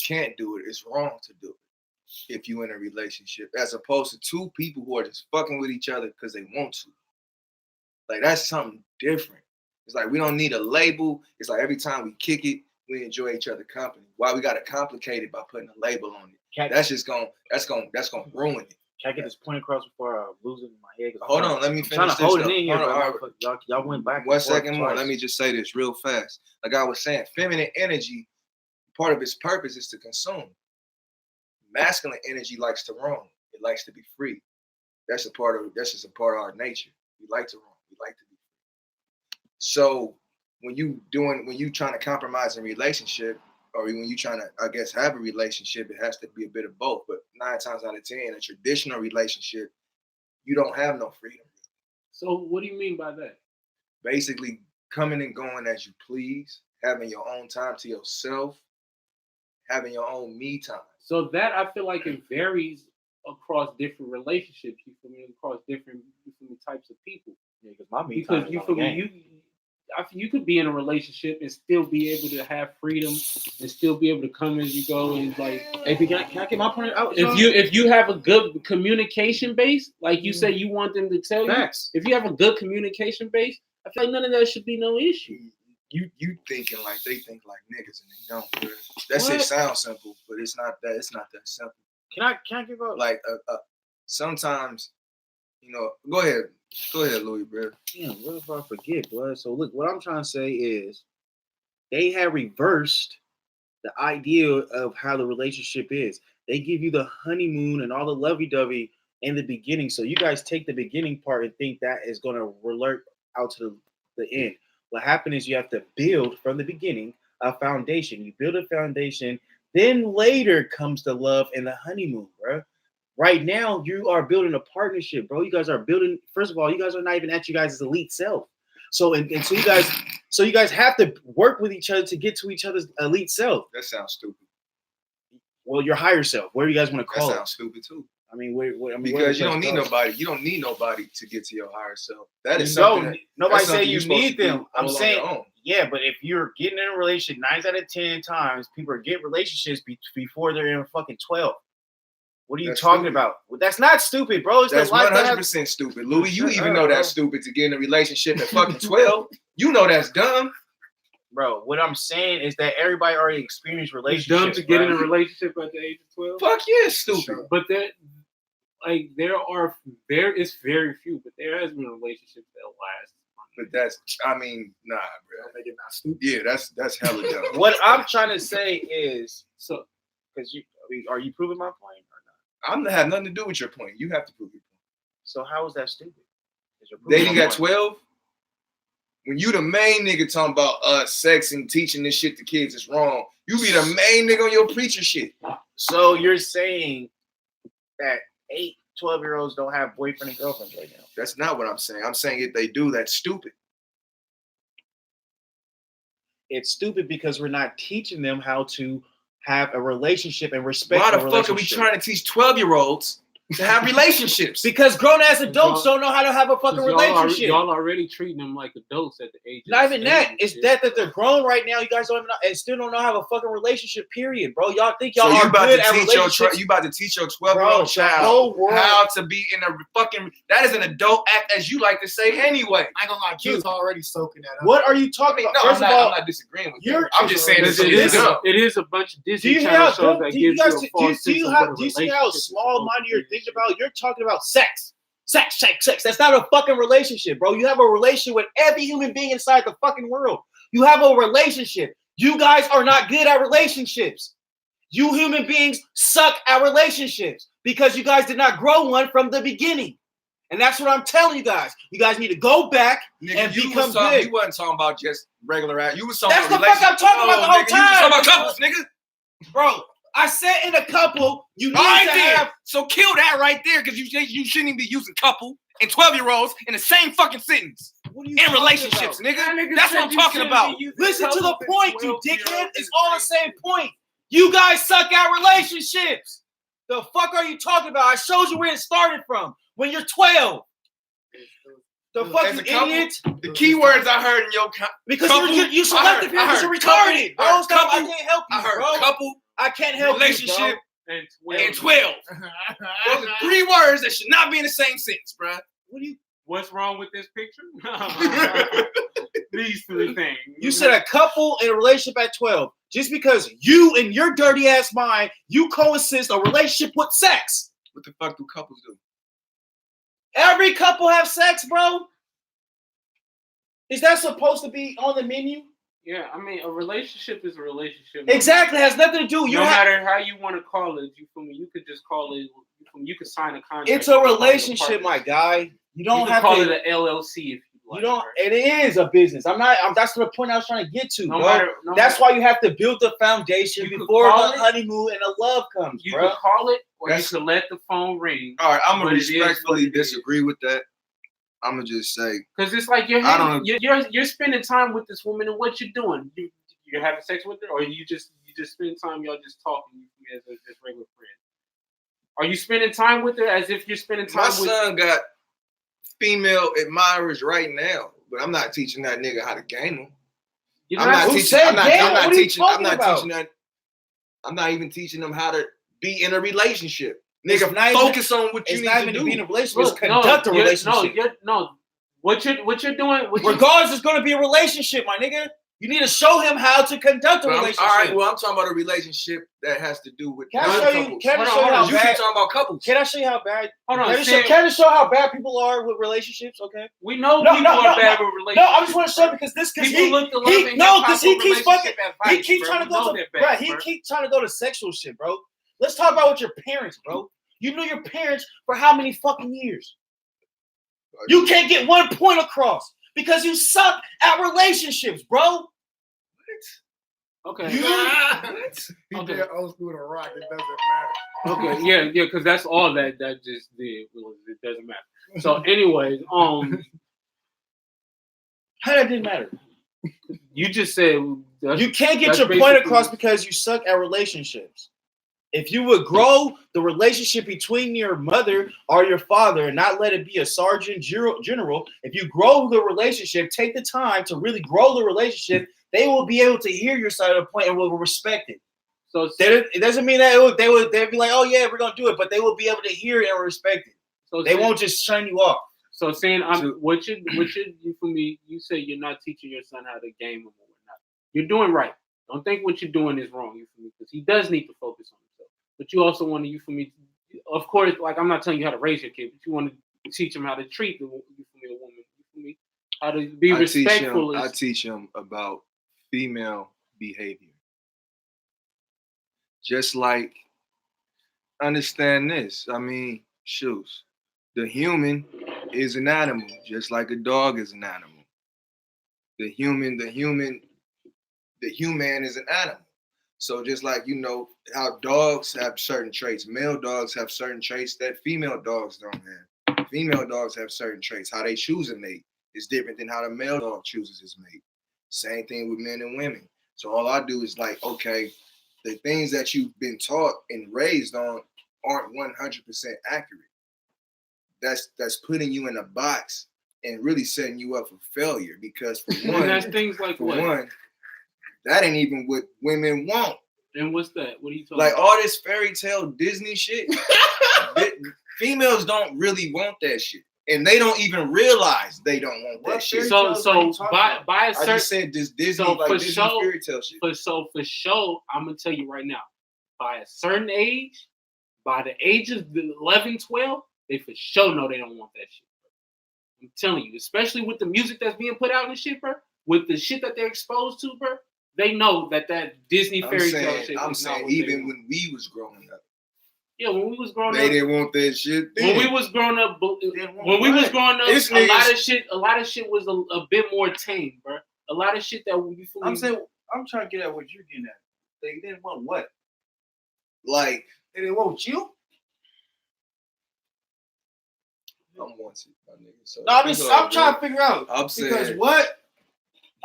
can't do it. It's wrong to do it if you're in a relationship, as opposed to two people who are just fucking with each other because they want to. Like, that's something different. It's like we don't need a label. It's like every time we kick it, we enjoy each other's company. Why we gotta complicate it by putting a label on it? That's gonna ruin it. Can I get this point across before I lose it in my head? Hold on, let me finish this. Hold it in here, y'all went back. 1 second more. Let me just say this real fast. Like I was saying, feminine energy, part of its purpose is to consume. Masculine energy likes to roam. It likes to be free. That's just a part of our nature. We like to roam. We like to be free. So when you trying to compromise in a relationship, or when you trying to, I guess, have a relationship, it has to be a bit of both. But 9 times out of 10, a traditional relationship, you don't have no freedom. So what do you mean by that? Basically, coming and going as you please, having your own time to yourself, having your own me time. So that, I feel like it varies across different relationships. You feel me? Across different types of people. Yeah, because my me time. Because you feel me, you could be in a relationship and still be able to have freedom and still be able to come as you go, and like, hey, can I get my point out? If you have a good communication base, like you say, you want them to tell Facts. you. If you have a good communication base, I feel like none of that should be no issue. You thinking like they think like niggas, and they don't. Bro. That shit sounds simple, but it's not that. It's not that simple. Can I give up? Like sometimes, go ahead, Louis, bro. Damn, what if I forget, blood? So look, what I'm trying to say is, they have reversed the idea of how the relationship is. They give you the honeymoon and all the lovey-dovey in the beginning. So you guys take the beginning part and think that is going to revert out to the end. What happened is you have to build from the beginning a foundation. You build a foundation, then later comes the love and the honeymoon, bro. Right now, you are building a partnership, bro. You guys are building. First of all, you guys are not even at you guys' elite self. So you guys have to work with each other to get to each other's elite self. That sounds stupid. Well, your higher self. What do you guys want to call it? That sounds stupid too. I mean, because you don't need nobody. You don't need nobody to get to your higher self. That is nobody say you need them. I'm saying, yeah, but if you're getting in a relationship 9 out of 10 times, people are getting relationships before they're in fucking 12. What are you talking about? Well, that's not stupid, bro. That's 100% stupid, Louis. You even know that's stupid to get in a relationship at fucking 12. You know that's dumb. Bro, what I'm saying is that everybody already experienced relationships. It's dumb to get in a relationship at the age of 12. Fuck yeah, it's stupid. But there is very few, but there has been relationships that last. But nah, bro. Make it not stupid. Yeah, that's hella dumb. What I'm trying to say is, so, because are you proving my point or not? I have nothing to do with your point. You have to prove your point. So how is that stupid? Dating at 12? When you the main nigga talking about sex and teaching this shit to kids is wrong, you be the main nigga on your preacher shit. So you're saying that 8, 12-year-olds don't have boyfriend and girlfriends right now? That's not what I'm saying. I'm saying if they do, that's stupid. It's stupid because we're not teaching them how to have a relationship and respect. Why the fuck are we trying to teach 12-year-olds to have relationships. Because grown ass adults don't know how to have a fucking relationship. Y'all already treating them like adults at the age. Not even that. of It's 18. that they're grown right now. You guys don't even know, and still don't know how to have a fucking relationship. Period, bro. Y'all think y'all So you are about good to at teach your relationships? you about to teach your Bro, 12-year-old the child whole world. how to be in a fucking that is an adult act, as you like to say anyway. I ain't gonna lie, kids already soaking that up. What are you talking about? No, First I'm of all, not disagreeing with you're- you. I'm just saying Because this it is a bunch of do Disney you hear Channel how shows that do you gives guys you a do false you sense of how what a do you see how relationship is small supposed minded to you're be. thinking about? You're talking about sex. Sex. That's not a fucking relationship, bro. You have a relationship with every human being inside the fucking world. You have a relationship. You guys are not good at relationships. You human beings suck at relationships because you guys did not grow one from the beginning. And that's what I'm telling you guys. You guys need to go back Nigga, and you become was talking, good. you wasn't talking about just regular ass. You was talking That's about the fuck I'm talking about the whole nigga, You was talking about time. couples, nigga. Bro, I said in a couple, you need All right, to then. have. So kill that right there, because you shouldn't even be using couple and 12-year-olds in the same fucking sentence. What are you In talking relationships, about? nigga. That's what I'm talking about. Listen to the point, you dickhead. It's all the same point. You guys suck at relationships. The fuck are you talking about? I showed you where it started from. When you're 12. The fuck, As you a couple, idiot? the key words I heard in your Because couple, you selective here I because heard you're couple, retarded, I bro. heard Stop. I couple, can't help you, I heard bro. couple, I can't help relationship, you, and 12. Those are 3 words that should not be in the same sentence, bruh. bro. What do you? What's wrong with this picture? These 3 things. You said a couple in a relationship at 12. Just because you in your dirty ass mind, you coexist a relationship with sex. What the fuck do couples do? Every couple have sex, bro. Is that supposed to be on the menu? Yeah, I mean, a relationship is a relationship. Exactly, it has nothing to do. No matter how you want to call it, you feel me? You could just call it. You could sign a contract. It's a relationship, my guy. You don't have call to. it an LLC if you like. You don't. right? It is a business. That's the point I was trying to get to, No bro. matter. That's why you have to build the foundation You could before the call it- honeymoon and the love comes, you bro. could call it, or That's- you could let the phone ring. All right, I'm But gonna it is respectfully what it is. disagree with that. I'm gonna just say, Because it's like I don't know. you're spending time with this woman, and what you're doing, you're having sex with her, or you just spend time, y'all just talking as regular friends. Are you spending time with her as if you're spending time my with? son got female admirers right now, but I'm not teaching that nigga how to game them. You're I'm not Who teaching. said I'm not, game? I'm not What are you teaching. I'm talking not about? teaching that. I'm not even teaching them how to be in a relationship. It's Nigga, not even- focus on what you It's need not to even do. to be in a relationship. Look, It's conduct a you're- relationship. No. What you're doing? Regardless, it's going to be a relationship, my nigga. You need to show him how to conduct a But all relationship. right, well, I'm talking about a relationship that has to do with Can I other show you? couples. Can I Hold show on, you hold how on. You keep bad? talking about couples. Can I show you how bad? Hold on, Can I Sam, just show how bad people are with relationships? Okay. we know No, people no, are no, bad no. with No, relationships. I just want to show because this because People he look to love he and no hip-hop because for he keeps fucking relationship he advice, keeps bro. trying to We go know to they're bad, bro. He bro. keeps trying to go to sexual shit, bro. Let's talk about with your parents, bro. You knew your parents for how many fucking years? You can't get one point across because you suck at relationships, bro. Okay. He Okay. did old school to rock. It doesn't matter. Okay. Yeah. Because that's all that just did. It doesn't matter. So, anyways, How that didn't matter? you just said You can't get that's your point basically- across because you suck at relationships. If you would grow the relationship between your mother or your father and not let it be a sergeant general, if you grow the relationship, take the time to really grow the relationship, they will be able to hear your side of the point and will respect it. So, It doesn't mean that they'd be like, oh yeah, we're gonna do it, but they will be able to hear it and respect it. They won't just shun you off. So saying what you for me, you say you're not teaching your son how to game him or whatnot. You're doing right. Don't think what you're doing is wrong, you feel me? Because he does need to focus on himself. But you also want to, you feel me? Of course, like I'm not telling you how to raise your kid, but you want to teach him how to treat a woman, you feel me? How to be respectful. I teach him about female behavior. Just like, understand this. I mean, shoes. The human is an animal, just like a dog is an animal. The human is an animal. So just like, you know, how dogs have certain traits, male dogs have certain traits that female dogs don't have. Female dogs have certain traits. How they choose a mate is different than how the male dog chooses his mate. Same thing with men and women. So all I do is like, okay, the things that you've been taught and raised on aren't 100% accurate. That's putting you in a box and really setting you up for failure because for And that's one, things like for what? one, that ain't even what women want. And what's that? What are you talking Like about? all this fairy tale Disney shit, females don't really want that shit. And they don't even realize they don't want that What shit. fairy So tales are you talking by about? by a I certain just said this Disney, so like for Disney sure- fairy tale shit. for sure, I'm gonna tell you right now, by a certain age, by the age of 11, 12, they for sure know they don't want that shit. I'm telling you, especially with the music that's being put out and shit, bro, with the shit that they're exposed to, bro, they know that Disney fairy tale shit. I'm is not saying what they even want. when we was growing up, Yeah, when we was growing they up, didn't want that shit. when we then. was growing up, Didn't want when we was what? growing up, This a lot niggas- of shit was a bit more tame, bro. A lot of shit that you feel I'm saying, I'm trying to get at what you're getting at. They didn't want what? Like They didn't want you? I'm wanted, my nigga. So No, I'm trying to figure out. I'm Because saying what?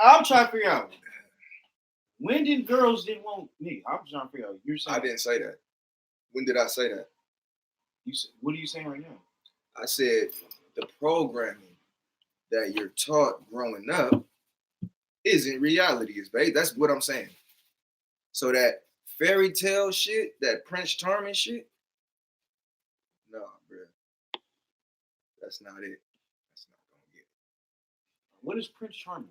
I'm trying to figure out. When did girls didn't want me? I'm trying to figure out. You're saying I didn't say that. When did I say that? You said, what are you saying right now? I said the programming that you're taught growing up isn't reality, is babe. That's what I'm saying. So that fairy tale shit, that Prince Charming shit, no, bro. That's not it. That's not gonna get What is Prince Charming?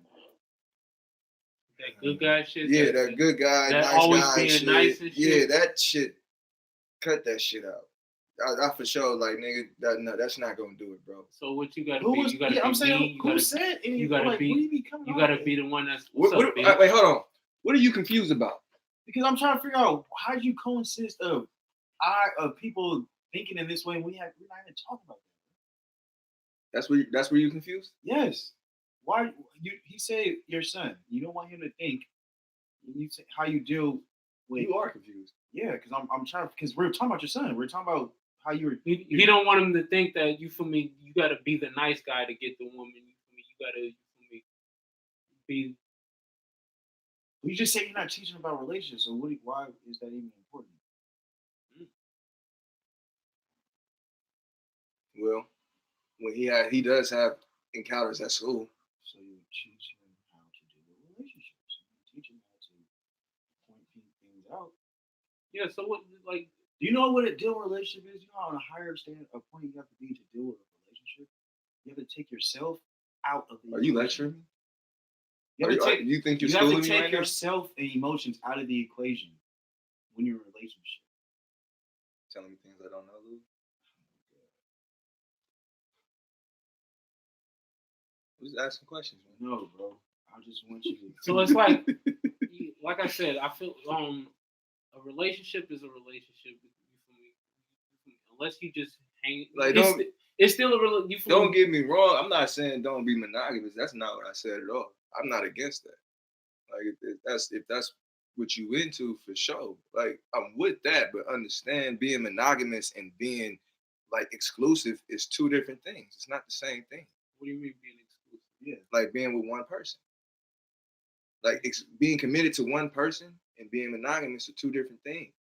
that good guy shit. it. Yeah, that good guy, that nice always guy being shit. nice and Yeah, shit. that shit. Cut that shit out. I for sure like nigga. No, that's not gonna do it, bro. So what you gotta Who be? was? You gotta Yeah, be I'm saying, mean. who said? you gotta like, be- What do you be coming You out gotta with? be the one that's. What, What's up, B? wait, hold on. What are you confused about? Because I'm trying to figure out how you consist of people thinking in this way. We're not even talking about that. That's where you confused? Yes. Why he said your son? You don't want him to think. You say how you deal with. You are confused. Yeah, because I'm trying because we're talking about your son. We're talking about how you were. He don't want him to think that you feel me. You gotta be the nice guy to get the woman. You feel me? You gotta be. You just say you're not teaching about relationships. So why is that even important? Well, when he does have encounters at school. So you teach him how to deal with relationships. You teach him how to point things out. Yeah. So what? Like, Do you know what a deal with a relationship is? You know how on a higher point you have to be to deal with a relationship. You have to take yourself out of the. Are you equation. lecturing? You have to take. You think you're You have to schooling me take right now? yourself and emotions out of the equation when you're in a relationship. Telling me things I don't know, Lou. I'm just asking questions, man. No, bro. I just want you to. so it's like I said, I feel a relationship is a relationship. You feel me? Unless you just hang. Like, it's still a real. You feel Don't me? get me wrong. I'm not saying don't be monogamous. That's not what I said at all. I'm not against that. Like if that's what you into, for sure. Like I'm with that, but understand being monogamous and being like exclusive is two different things. It's not the same thing. What do you mean being exclusive? Yeah. Like being with one person. Like being committed to one person and being monogamous are two different things.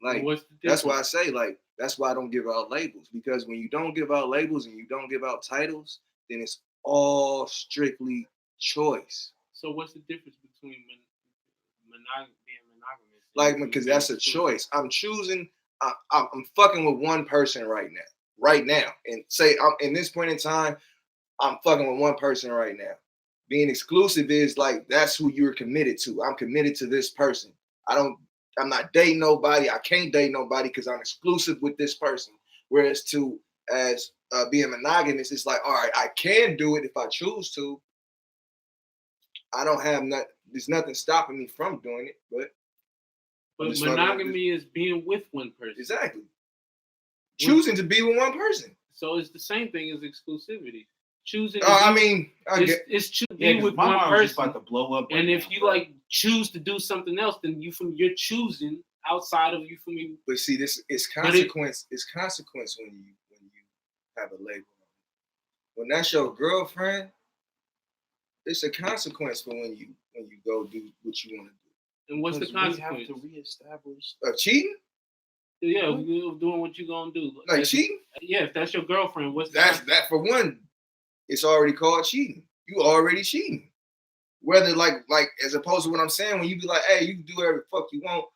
Like What's the that's why I difference? say like that's why I don't give out labels, because when you don't give out labels and you don't give out titles, then it's all strictly choice. So what's the difference between being monogamous? Like because that's a choice. I'm choosing. I'm fucking with one person right now, and say I'm in this point in time, I'm fucking with one person right now. Being exclusive is like that's who you're committed to. I'm committed to this person. I'm not dating nobody. I can't date nobody because I'm exclusive with this person. Whereas being monogamous, it's like, all right, I can do it if I choose to. I don't have there's nothing stopping me from doing it, but monogamy is being with one person. exactly. Choosing to be with one person. So it's the same thing as exclusivity. Choosing. I mean, I get it's to Yeah, be with my one mom's just person. about to blow up. And right if now, you bro. like choose to do something else, then you're choosing outside of you for me. but see, this is But it- consequence. It's consequence when you have a label. When that's your girlfriend, it's a consequence for when you go do what you want to do. And what's the Because we consequence? have to reestablish. Of cheating? Yeah, you doing what you gonna do. Like If- cheating? Yeah, if that's your girlfriend, what's That for one, it's already called cheating. You already cheating. Whether like as opposed to what I'm saying, when you be like, hey, you can do whatever the fuck you want.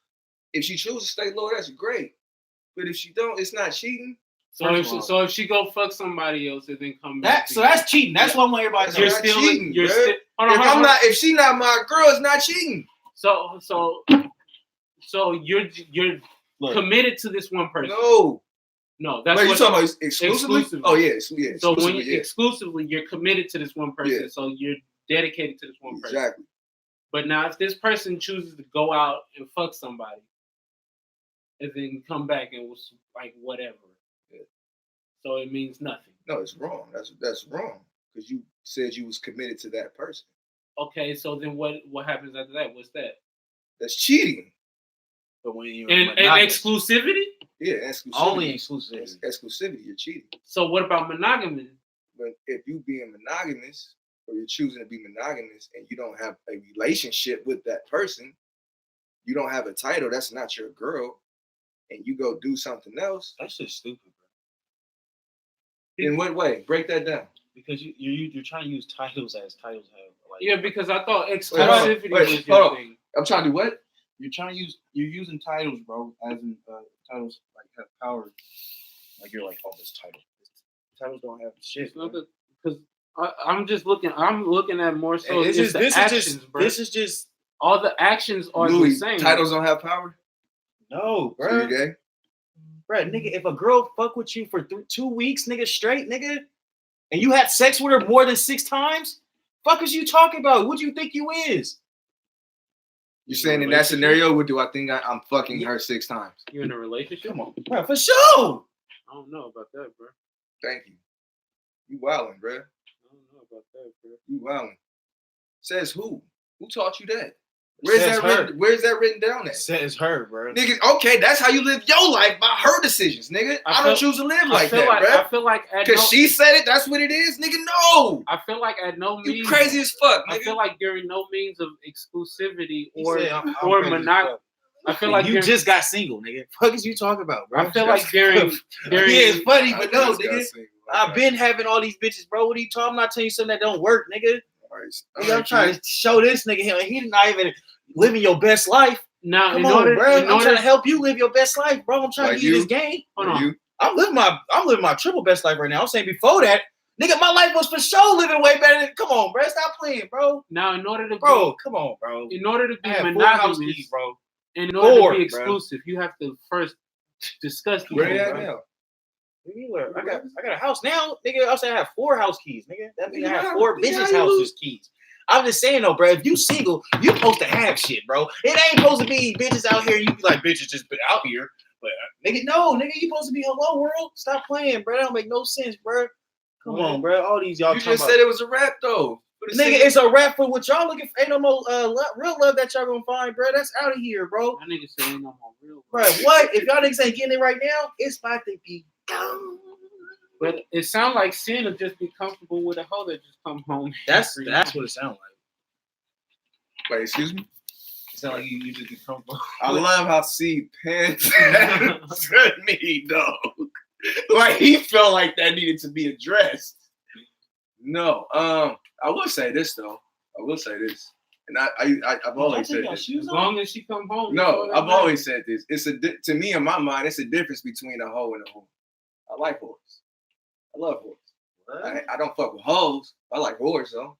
If she chooses to stay low, that's great. But if she don't, it's not cheating. So if she go fuck somebody else and then come back, So that's cheating. That's what I want everybody to That's know. not cheating, you're bruh. still. Hold on, If hold on. if she not my girl, it's not cheating. So you're Look. committed to this one person. No. That's Wait, you what. talking about exclusively? Exclusively. Oh yeah, yeah. So when exclusively, you yeah. exclusively, you're committed to this one person. Yeah. So you're dedicated to this one person. Exactly. But now, if this person chooses to go out and fuck somebody, and then come back and was like whatever, so it means nothing. No, it's wrong. That's wrong because you said you was committed to that person. Okay, so then what happens after that? What's that? That's cheating. But when you're And exclusivity? Yeah, exclusivity. only exclusivity. Exclusivity, you're cheating. So what about monogamy? But if you being monogamous or you're choosing to be monogamous and you don't have a relationship with that person, you don't have a title, that's not your girl, and you go do something else, That's just stupid, bro. in what way? Break that down. Because you're trying to use titles as titles have. Like, Yeah, because I thought Wait, exclusivity was hold your on. thing. I'm trying to do what? You're using titles, bro, as in titles like have power. Like you're like, oh, this title. Titles don't have shit. Because I'm just looking. I'm looking at more so. this it's is the this actions, is just bro. this is just All the actions are the Louis, same. titles don't have power? no, So bro. you're gay? Bro, nigga, if a girl fuck with you for 2 weeks, nigga, straight, nigga, and you had sex with her more than 6 times, fuck is you talking about? What do you think you is? You're saying in that scenario, what do I think I'm fucking her 6 times? You in a relationship? Come on, bro, for sure. I don't know about that, bro. Thank you. You wildin', bro. I don't know about that, bro. You wildin'. Says who? Who taught you that? Where's Says that her. written? Where's that written down at? Says her, bro. Nigga, okay, that's how you live your life by her decisions, nigga. I don't choose to live like that, I bro. feel like at Because no, she said it, that's what it is, nigga. No, I feel like at no you means. crazy as fuck, I nigga. feel like during no means of exclusivity He or said, I'm or crazy as monogamy. fuck. I feel like you during, just got single, nigga. Fuck is you talking about, bro? I feel like during Yeah, it's funny, I but no, just got nigga. single. I've been having all these bitches, bro. What are you talking? I'm not telling you something that don't work, nigga. All right, Nigga, I'm trying to show this nigga him. He not even living your best life. now Come in on, order, bro. in I'm order, trying to help you live your best life, bro. I'm trying Like to give you you? this game. hold on. You? I'm living my triple best life right now. I'm saying before that, nigga, my life was for sure living way better than. Come on, bro. Stop playing, bro. Now in order to Bro, come on, bro. be, in order to be I have 4 house monogamous, keys, bro. in order to 4, be bro. exclusive, you have to first discuss these Where things, you at bro. now? I got a house now, nigga. I said I have 4 house keys, nigga. That means I have 4 Yeah, bitches' you houses keys. I'm just saying though, bro. If you single, you supposed to have shit, bro. It ain't supposed to be bitches out here. You be like bitches just been out here, but nigga, no, nigga, you supposed to be hello world. Stop playing, bro. That don't make no sense, bro. Come on, bro. All these y'all You talking just about. said it was a rap though. But Nigga, it's a rap for what y'all looking for. Ain't no more real love that y'all gonna find, bro. That's out of here, bro. My nigga say ain't no more real. Bro, what? If y'all niggas ain't getting it right now, it's about to be gone. But it sounds like Sin will just be comfortable with a hoe that just come home. That's what it sounds like. Wait, excuse me. It sounds like you just be comfortable. I love how C pants to me, dog. Like he felt like that needed to be addressed. No, I will say this though. I will say this, and I've always said this. As long as she come home. No, I've always said this. It's to me in my mind, it's a difference between a hoe and a whore. I like whores. I love whores. I don't fuck with hoes. I like whores though.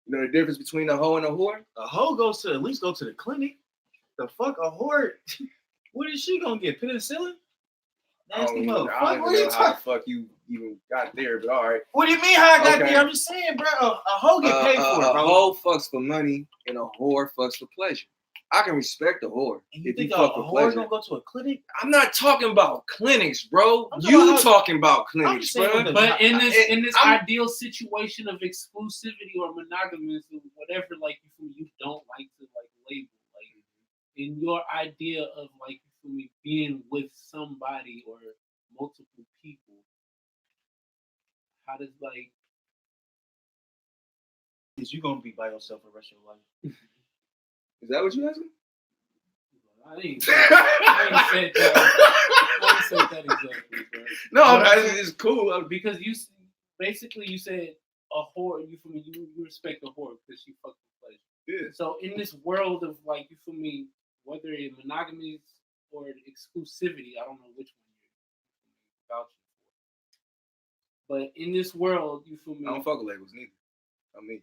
You know the difference between a hoe and a whore? A hoe goes to at least go to the clinic. The fuck a whore? What is she gonna get? Penicillin? Nasty I motherfucker. don't What even are you know how talking? the fuck you even got there, but all right. What do you mean how I got Okay. there? I'm just saying, bro. A hoe get paid for it, A bro. hoe fucks for money and a whore fucks for pleasure. I can respect a whore And you if you think a fuck for whore pleasure. gonna go to a clinic? I'm not talking about clinics, bro. I'm talking You about- talking about I'm clinics, just saying bro. the- But in this I'm- ideal situation of exclusivity or monogamous or whatever, like you don't like to like label, like in your idea of like being with somebody or multiple people, how does like Is you gonna be by yourself for the rest of your life? Is that what you asking? I I ain't said that exactly, bro. No, it's cool. Because you basically you said a whore. You feel me? You respect a whore because she fucking pleasure. Yeah. So in this world of like you feel me, whether it's monogamy or exclusivity, I don't know which one you're vouching for. But in this world, you feel me? I don't fuck with labels neither. I mean.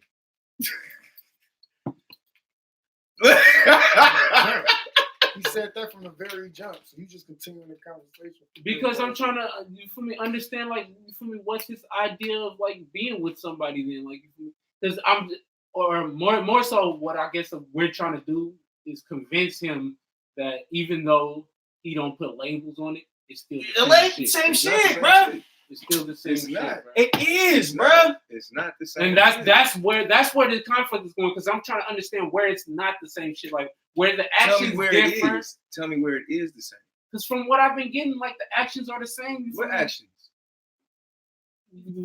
He said that from the very jump, so you just continuing the conversation. Because I'm trying to, you feel me, understand like you feel me, what's this idea of like being with somebody then, like, because I'm, or more so, what I guess we're trying to do is convince him that even though he don't put labels on it, it's still the Same shit. shit, bro. It's still the same It's shit, not. bro. It is, bro. It's not the same. And that's where the conflict is going because I'm trying to understand where it's not the same shit, like where the Tell actions me where differ. it is. Tell me where it is the same. Because from what I've been getting, like the actions are the same. You What feel me? actions?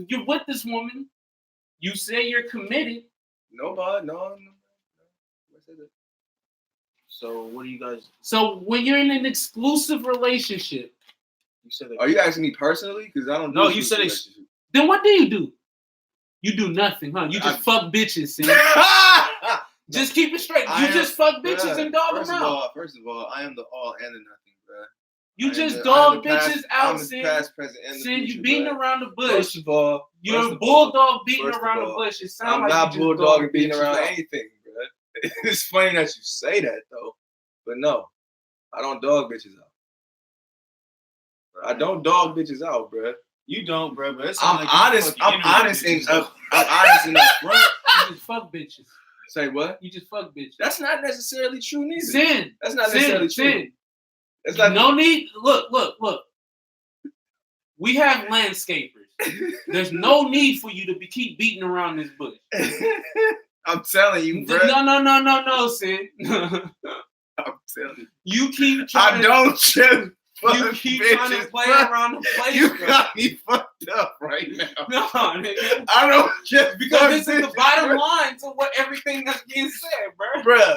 You're with this woman. You say you're committed. No. What's that? So what do you guys? So when you're in an exclusive relationship, You said that. Are you asking me personally? Because I don't. No, do you said exclusive it's- then what do? You do nothing, huh? You just fuck bitches, Sin. relationships. Just keep it straight. I You am- just fuck bitches Bruh, and dog them out. First of all, I am the all and the nothing, bro. You just dog bitches out, I'm the Sin. past, present, and the Sin, future, you beating bruh. around the bush. First of all, You're a bulldog beating first of around the all, bush. It sounds I'm like not you just bulldog dog beating bitches around out. anything, bro. It's funny that you say that though, but no, I don't dog bitches out. I don't dog bitches out, bro. You don't, bro. But I'm honest. I'm honest and I'm honest and upfront. You just fuck bitches. Say what? You just fuck bitches. That's not necessarily true neither. Sin. That's not necessarily true. Sin. It's not No need. Look. We have landscapers. There's no need for you to keep beating around this bush. I'm telling you, bro. No, Sin. I'm telling you. You keep trying I don't just fuck you keep bitches, trying to play bro. around the place. You bro. got me fucked up right now. No, nigga. I don't just Because fuck this is the bitches, bottom bro. line to what everything that's being said, bro. Bruh.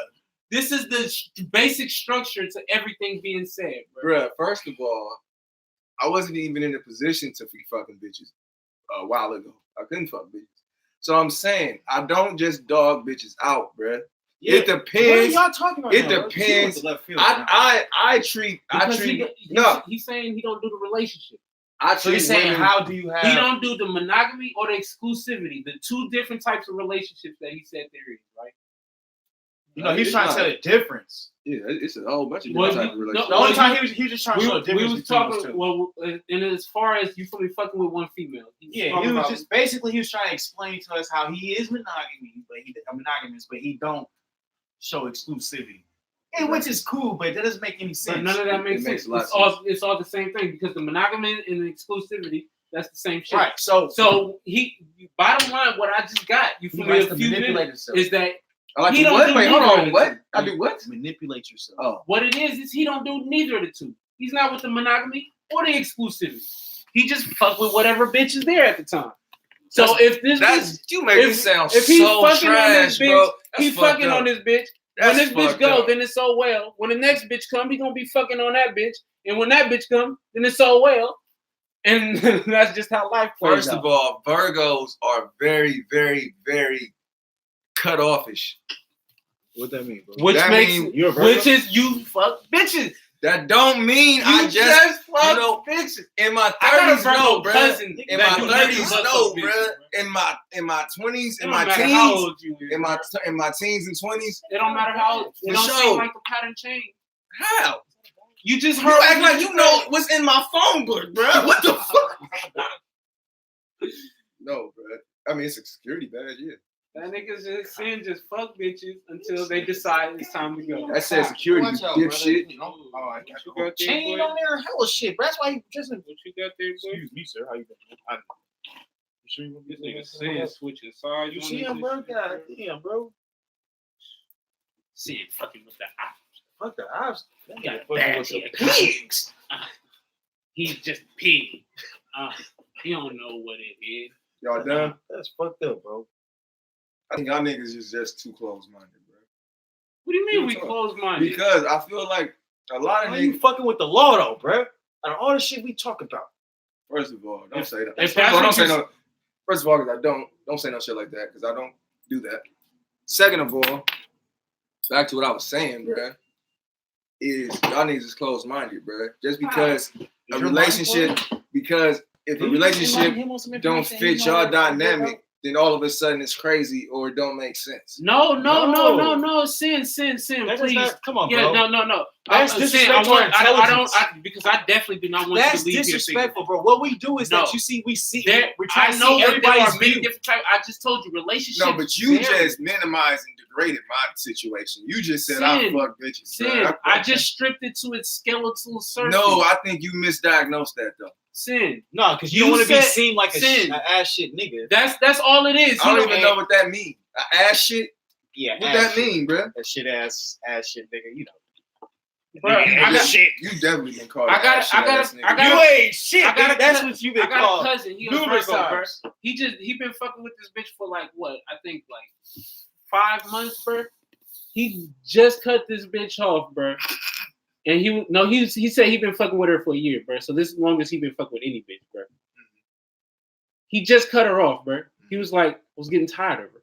This is the basic structure to everything being said, bro. Bruh, first of all, I wasn't even in a position to be fucking bitches a while ago. I couldn't fuck bitches. So I'm saying, I don't just dog bitches out, bruh. Yeah. It depends. What are y'all talking about? It now? depends. You went to left field, I treat Because no. he's saying he don't do the relationship. I treat So you're saying women, how do you have? He don't do the monogamy or the exclusivity, the two different types of relationships that he said there is, right? You know, he's It's trying to not. tell the difference. Yeah, it's a whole bunch of Well, different types of no, relationships. The only well, time he was just trying to show the We difference was between those talking, two. well, and as far as you feel me fucking with one female. Yeah, talking he was about- just basically he was trying to explain to us how he is monogamous, but he don't show exclusivity. And which is cool, but that doesn't make any But sense. none of that It makes makes sense. a lot of It's all the same thing because the monogamy and the exclusivity, that's the same shit. Right. So So bottom line, what I just got, you he feel me, likes a to few manipulate minutes, himself. is that I like he to don't what? do Wait, hold neither on. of the What? two. I do what? manipulate yourself. Oh. what it is he don't do neither of the two. He's not with the monogamy or the exclusivity. He just fuck with whatever bitch is there at the time. So if this bitch, That's you make me if- sound if he's so fucking on trash, this bitch, bro. he That's fucked fucking up. on this bitch. That's When this bitch fucked go, up. then it's so well. When the next bitch come, he gonna be fucking on that bitch. And when that bitch come, then it's so well. And that's just how life plays First out. of all, Virgos are very, very, very cut offish. What that mean, bro? Which that makes mean you're a Virgo? which is you fuck bitches. That don't mean I You just fuck you know, bitches. in my I got a 30s, Virgo no, bruh. cousin. In that my do nothing 30s, but no, fuck bruh. bitches, In my 20s, It in don't my matter how teens, old you is, in my bruh. in my teens and 20s. It don't matter how old. It For don't sure. seem like the pattern change. How? You just You heard. act like you know what's in my phone book, bruh. What the fuck? No, bruh. I mean, it's a security badge, yeah. That niggas just saying just fuck bitches until they decide it's time to go. That says security, Watch out, dipshit. brother. Oh, I got What you the whole got there, chain boy? on there. Hella shit. Bro. That's why he just. What you got there, boy? Excuse me, sir. How you doing? You sure you This nigga saying switching sides. You on see this him, bro? shit. God damn, bro. Saying fucking with the eye. Fuck the ops. That Got nigga a fucking bad with the hair. pigs. He's just a pig. He don't know what it is. Y'all done? That's fucked up, bro. I think y'all niggas is just too close-minded, bro. What do you mean we Real talk. close minded? Because I feel like A lot of Why you niggas. fucking with the law though, bro? Out of all the shit we talk about. First of all, don't say that. if First of all, that's don't what say no. First of all, because I don't say no shit like that because I don't do that. Second of all, back to what I was saying, bro, is y'all niggas is closed-minded, bro. Just because a relationship, because if a relationship don't fit y'all dynamic, then all of a sudden it's crazy or it don't make sense. No, No. sin, That's please. not, come on, Yeah, bro. no. That's Sin, disrespect to our I don't, intelligence. because I definitely do not want That's you to leave disrespectful, bro. What we do is No. that we see. here We're trying to I know see that there everybody's are many view. different types. I just told you relationships. No, but you vary. just minimized and degraded my situation. You just said I Sin, fuck bitches. Sin, bro. I just stripped it to its skeletal surface. No, I think you misdiagnosed that though. Sin. No, because you You don't want to be said seen like a sin. ass shit nigga. That's all it is. I don't He even know what that means. Ass shit? Yeah, What that mean, bro? That shit ass shit nigga. You know. Bro, I got- shit. You definitely been called I got- ass shit I got- ass nigga. I got- You ain't shit. I got nigga. a That's cou- what you I been got called. a cousin. He a numerous Virgo, bro. times. He been fucking with this bitch for like what? I think like 5 months, bro. He just cut this bitch off, bro. And he said he been fucking with her for a year, bro. So this is the longest he been fucking with any bitch, bro. He just cut her off, bro. He was like, was getting tired of her.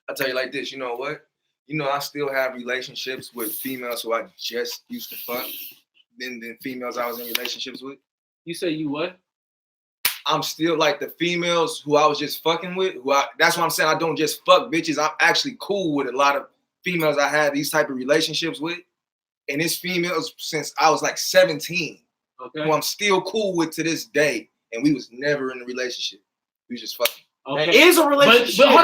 I'll tell you like this, you know what? You know, I still have relationships with females who I just used to fuck than females I was in relationships with. You say you what? I'm still like the females who I was just fucking with. That's what I'm saying. I don't just fuck bitches. I'm actually cool with a lot of females I had these type of relationships with. And it's females since I was like 17, Okay. who I'm still cool with to this day. And we was never in a relationship. We was just fucking. Okay. That is a But relationship. hold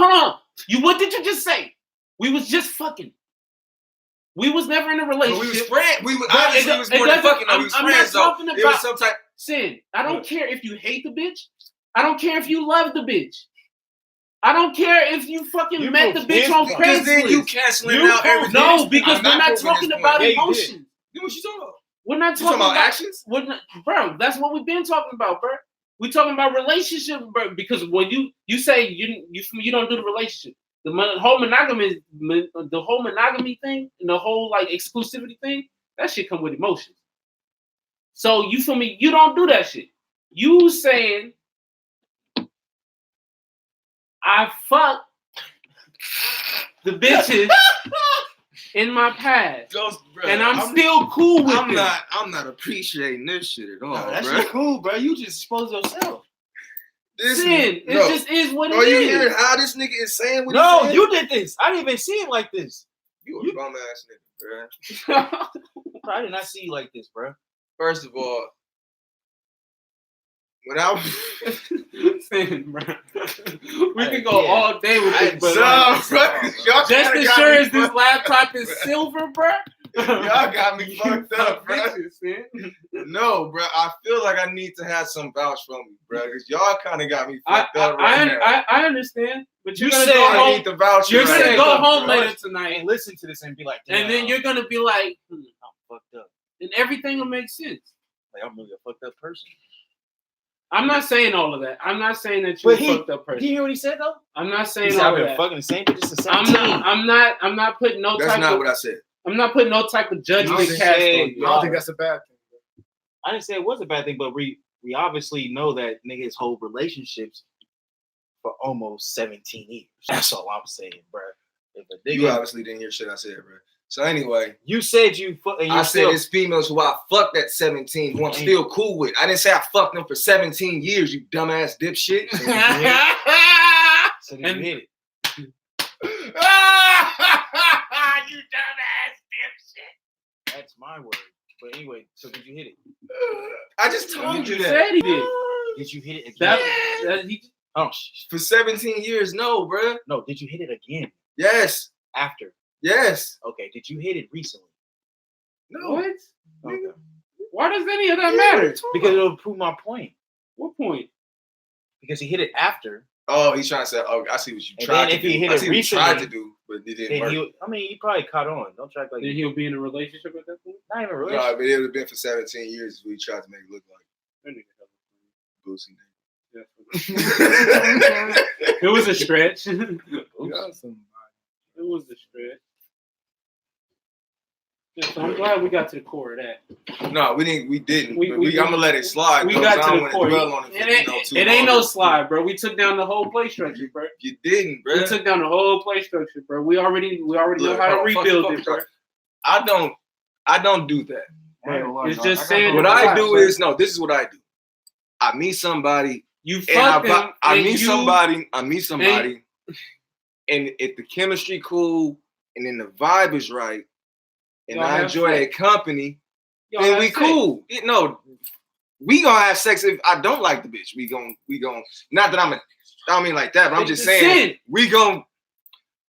on. What did you just say? We was just fucking. We was never in a But we was relationship. friends. We was But obviously it it was more than doesn't- fucking. Though. We was I'm not friends though. talking It was about- some type. Sin, I don't What? care if you hate the bitch. I don't care if you love the bitch. I don't care if you fucking You met the proved bitch on Because then you Craigslist. canceling You out proved- everything. No, because I'm we're not proving this talking point. about Yeah, you did. emotions. Then what you talking about? We're not You talking talking about actions? We're not, bro, that's what we've been talking about, bro. We're talking about relationships, bro. Because when you say you don't do the relationship, the whole monogamy thing, and the whole like exclusivity thing, that shit come with emotions. So you feel me? You don't do that shit. You saying I fuck the bitches in my past, and I'm still cool with them. I'm not appreciating this shit at all, Nah, that bro. shit cool, bro. You just expose yourself. This Sin. It no. just is what it Are you is. hearing how this nigga is saying what No, he's saying? you did this. I didn't even see it like this. You a bum ass nigga, bro. Bro, I did not see you like this, bro. First of all, when I Sin, bro. We can go Yeah. all day with this, but Nah, bro, y'all just kinda as got sure me as this fucked- laptop is silver, bro. Y'all got me fucked up, bro. Bitches, Sin. No, bro. I feel like I need to have some vouch from me, bro, because y'all kind of got me I, fucked up right now. I understand, but you're You gonna said go I home. need the voucher. You're right gonna now, go home bro. later tonight, And listen to this and be like, damn, and then you're gonna be like, I'm fucked up. and everything will make sense. Like I'm really a fucked up person. I'm not saying all of that. I'm not saying that you're But a fucked up Did you person. hear what he said though? I'm not He saying said all I've of been that. fucking the same bitches since I'm 17. not putting no That's type not of. what I said. I'm not putting no type of judgment You cast said- on I you. don't think that's a bad thing. I didn't say it was a bad thing, but we obviously know that niggas hold relationships for almost 17 years. That's all I'm saying, bro. If a You nigga, obviously didn't hear shit I said, bro. So anyway, you said you fuck, and I you said still, it's females who I fucked at 17 who I'm still cool with. I didn't say I fucked them for 17 years, you dumbass dipshit. so did And- you hit it. You dumbass dipshit. That's my word. But anyway, so did you hit it? I just told you that. Said he did. Did you hit it again? He, Oh, For 17 years, no, bro. no, did you hit it again Yes. after? Yes. Okay, did you hit it recently? No. what? Okay. Why does any of that matter? Because it'll prove my point. What point? Because he hit it after, Oh, he's trying to say, oh, I see what you And tried then to if do. he hit I it see what you tried to recently, do, but it didn't then work. he probably caught on. Don't try to like Then he'll be in a relationship at that point? not even a No, relationship. but it would have been for 17 years is what he tried to make it look like. That nigga Boosie. It was a stretch. It You got some. was a stretch. Yeah, so I'm glad we got to the core of that. No, we didn't. We didn't. We- but we- I'm gonna let it slide. We though, got 'cause to I the don't want core. to dwell on it. For, It ain't no slide, bro. We took down the whole play structure, bro. You didn't, bro. We took down the whole play structure, bro. We already know how to hold on, rebuild fuck, it, bro. I don't do that. It's just saying. What I do is this is what I do. I meet somebody, you and fuck them. I and meet you- somebody, and if the chemistry cool, and then the vibe is right, and Y'all I have enjoy sex. their company, y'all then have we sex. cool. We gonna have sex if I don't like the bitch. We gon' not that I don't mean like that, but I'm It's just a saying sin. we gon'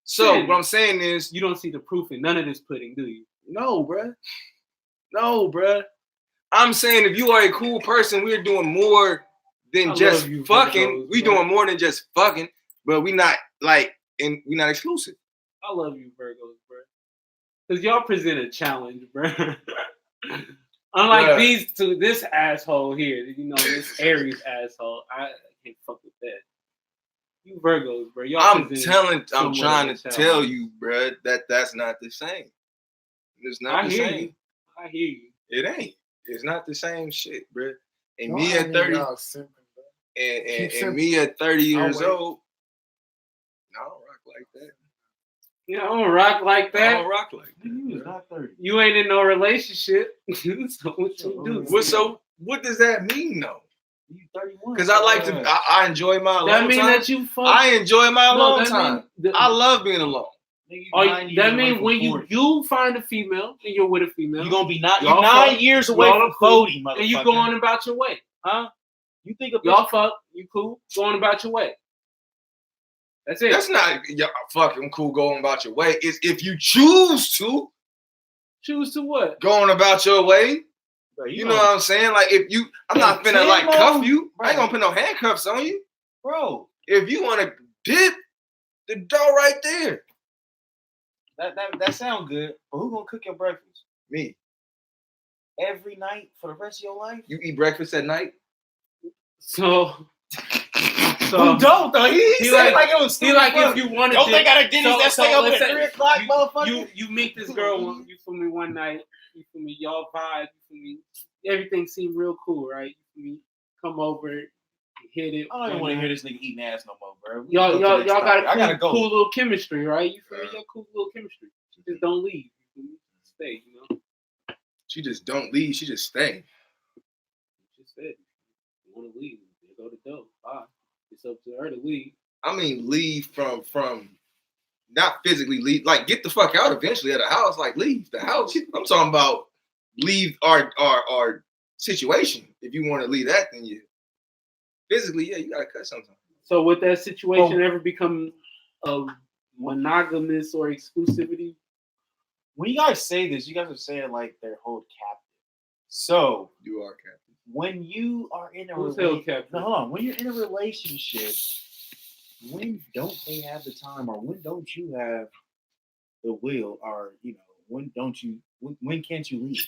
so Sin. what I'm saying is You don't see the proof in none of this pudding, do you? no, bruh. I'm saying if you are a cool person, we're doing more than I just love you, fucking. Virgos, We bro. doing more than just fucking, but we not we're not exclusive. I love you, Virgos, bro. Because y'all present a challenge, bro. Unlike Bruh. these two, this asshole here, this Aries asshole, I can't fuck with that. You Virgos, bro. Y'all I'm present trying somewhat of to a tell challenge. you, bruh, that's not the same. It's not I the hear same. you. I hear you. It ain't. It's not the same shit, bruh. And Don't me act at like 30, y'all simping, bro. and Keep me at 30 years wait. old, I don't rock like that. You don't rock like I that. don't rock like that. You is bruh. not 30. You ain't in no relationship. So what you do? What does that mean though? You 31. Because I like to, I enjoy my alone That mean time. that you fuck. I enjoy my No, alone that time. mean I love being alone. that mean when you find a female and you're with a female, You're gonna be you're Y'all 9 fuck. years away Y'all from cool. 40, motherfucker. and you going about your way, huh? You think of y'all fuck, you cool, going about your way. That's it. That's not fucking cool going about your way. It's if you choose to Choose to what? going about your way. bro, You know what I'm saying? Like if you, I'm not finna like cuff you. I ain't gonna put no handcuffs on you. bro. If you want to dip, the door right there. That sound good, but who gonna cook your breakfast Me. every night for the rest of your life? You eat breakfast at night? So Who don't though? He like- like it was he like if you want to. Don't they got a Denny's that stay open at 3 o'clock, motherfucker? You meet this girl, you feel me, one night, you feel me, y'all vibe, you feel me, everything seemed real cool, right? You feel me, come over, hit it. I don't even want to hear this nigga eating ass no more, bro. Y'all got I gotta a go. cool little chemistry, right? You feel me? Y'all cool little chemistry. Just don't leave. You feel me? Stay, you know. She just don't leave. She just stay. Just said, you want to leave? There go the door. Bye. It's up to her to leave. I mean, leave from not physically leave. Like get the fuck out eventually at the house. Like leave the house. I'm talking about leave our situation. If you want to leave that, then you physically, yeah, you gotta cut something. So would that situation ever become a monogamous or exclusivity? When you guys say this, you guys are saying like they're held captive. So You are captain. when you are in a Who's held captive? no, hold on. When you're in a relationship, when don't they have the time, or when don't you have the will, or when don't you? When can't you leave?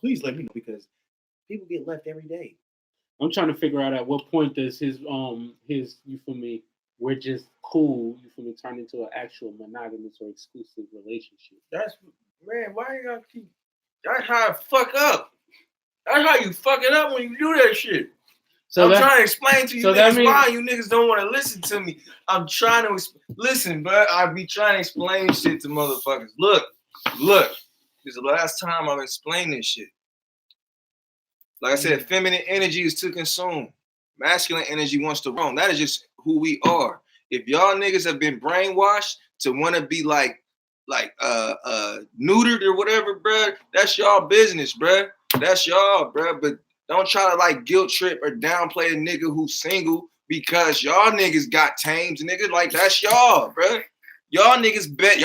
Please let me know, because people get left every day. I'm trying to figure out at what point does his you feel me, we're just cool, you feel me, turn into an actual monogamous or exclusive relationship. That's man. Why you gotta keep? That's how I fuck up. That's how you fuck it up when you do that shit. So I'm that, trying to explain to you so that niggas means- why you niggas don't want to listen to me. I'm trying to listen, but I be trying to explain shit to motherfuckers. Look. This is the last time I'm explaining this shit. Like I said, feminine energy is to consume. Masculine energy wants to roam. That is just who we are. If y'all niggas have been brainwashed to want to be like neutered or whatever, bruh, that's y'all business, bruh. That's y'all, bruh. But don't try to like guilt trip or downplay a nigga who's single because y'all niggas got tamed, nigga. Like that's y'all, bruh. Y'all niggas bit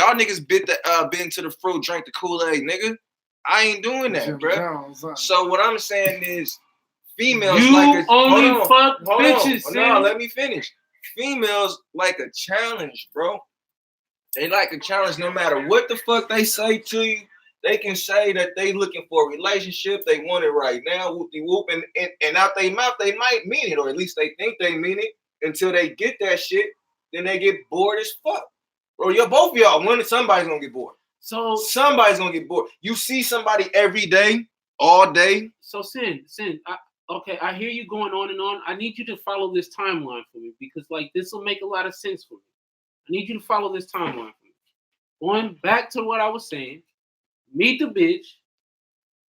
the been to the fruit, drank the Kool-Aid, nigga. I ain't doing that, bruh. So what I'm saying is, females you like only fuck bitches. No, let me finish. Females like a challenge, bro. They like a challenge no matter what the fuck they say to you. They can say that they looking for a relationship. They want it right now. Whoop-de-whoop. And out their mouth, they might mean it, or at least they think they mean it until they get that shit. Then they get bored as fuck. Bro, both of y'all, somebody's gonna get bored. So Somebody's gonna get bored. You see somebody every day, all day. So Sin, okay, I hear you going on and on. I need you to follow this timeline for me because like this will make a lot of sense for me. I need you to follow this timeline for me. Going back to what I was saying, meet the bitch.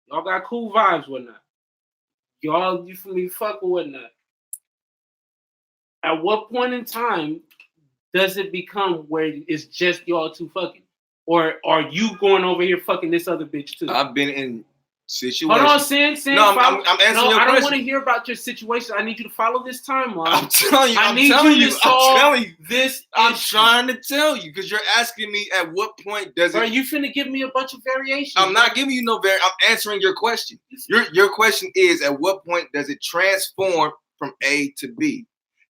Y'all got cool vibes, whatnot. Y'all, you feel me, fuck or whatnot. At what point in time does it become where it's just y'all two fucking? Or are you going over here fucking this other bitch too? I've been in situations. Hold on, Sin. No, I'm answering your I don't question. want to hear about your situation. I need you to follow this timeline. I'm telling you. I I'm need telling you you. to solve I'm telling you. this I'm issue. trying to tell you because you're asking me at what point does Bro, it. you finna give me a bunch of variations. I'm not giving you no I'm answering your question. Your question is at what point does it transform from A to B?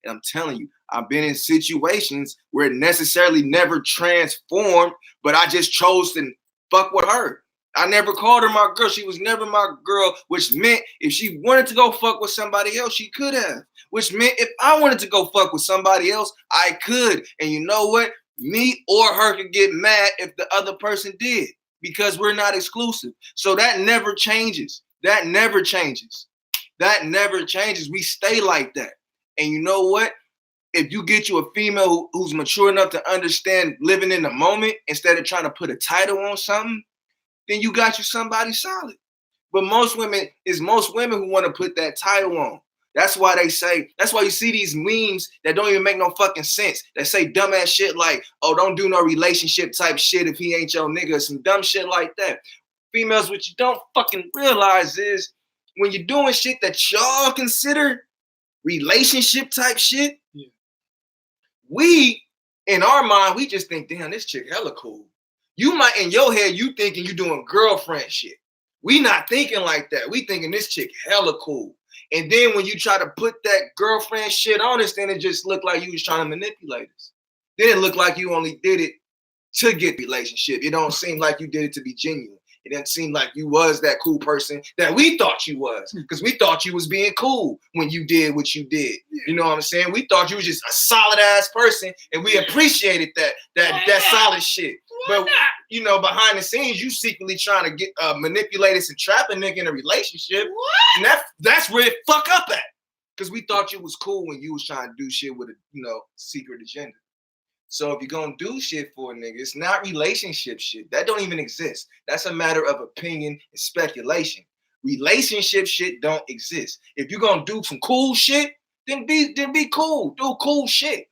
And I'm telling you, I've been in situations where it necessarily never transformed, but I just chose to fuck with her. I never called her my girl. She was never my girl, which meant if she wanted to go fuck with somebody else, she could have. Which meant if I wanted to go fuck with somebody else, I could. And you know what? Me or her could get mad if the other person did because we're not exclusive. So that never changes. That never changes. That never changes. We stay like that. And you know what? If you get you a female who's mature enough to understand living in the moment instead of trying to put a title on something, then you got you somebody solid. But most women who want to put that title on. That's why you see these memes that don't even make no fucking sense. That say dumbass shit like, oh, don't do no relationship type shit if he ain't your nigga, some dumb shit like that. Females, what you don't fucking realize is when you're doing shit that y'all consider relationship type shit, we, in our mind, we just think, damn, this chick hella cool. You might, in your head, you thinking you doing girlfriend shit. We not thinking like that. We thinking this chick hella cool. And then when you try to put that girlfriend shit on us, then it just looked like you was trying to manipulate us. Then it looked like you only did it to get the relationship. It don't seem like you did it to be genuine. It didn't seem like you was that cool person that we thought you was. Because we thought you was being cool when you did what you did. You know what I'm saying? We thought you was just a solid ass person and we appreciated that solid shit. But you know, behind the scenes, you secretly trying to get manipulate us and trap a nigga in a relationship. And that's where it fuck up at. Because we thought you was cool when you was trying to do shit with a secret agenda. So if you're gonna do shit for a nigga, it's not relationship shit. That don't even exist. That's a matter of opinion and speculation. Relationship shit don't exist. If you're gonna do some cool shit, then be cool. Do cool shit.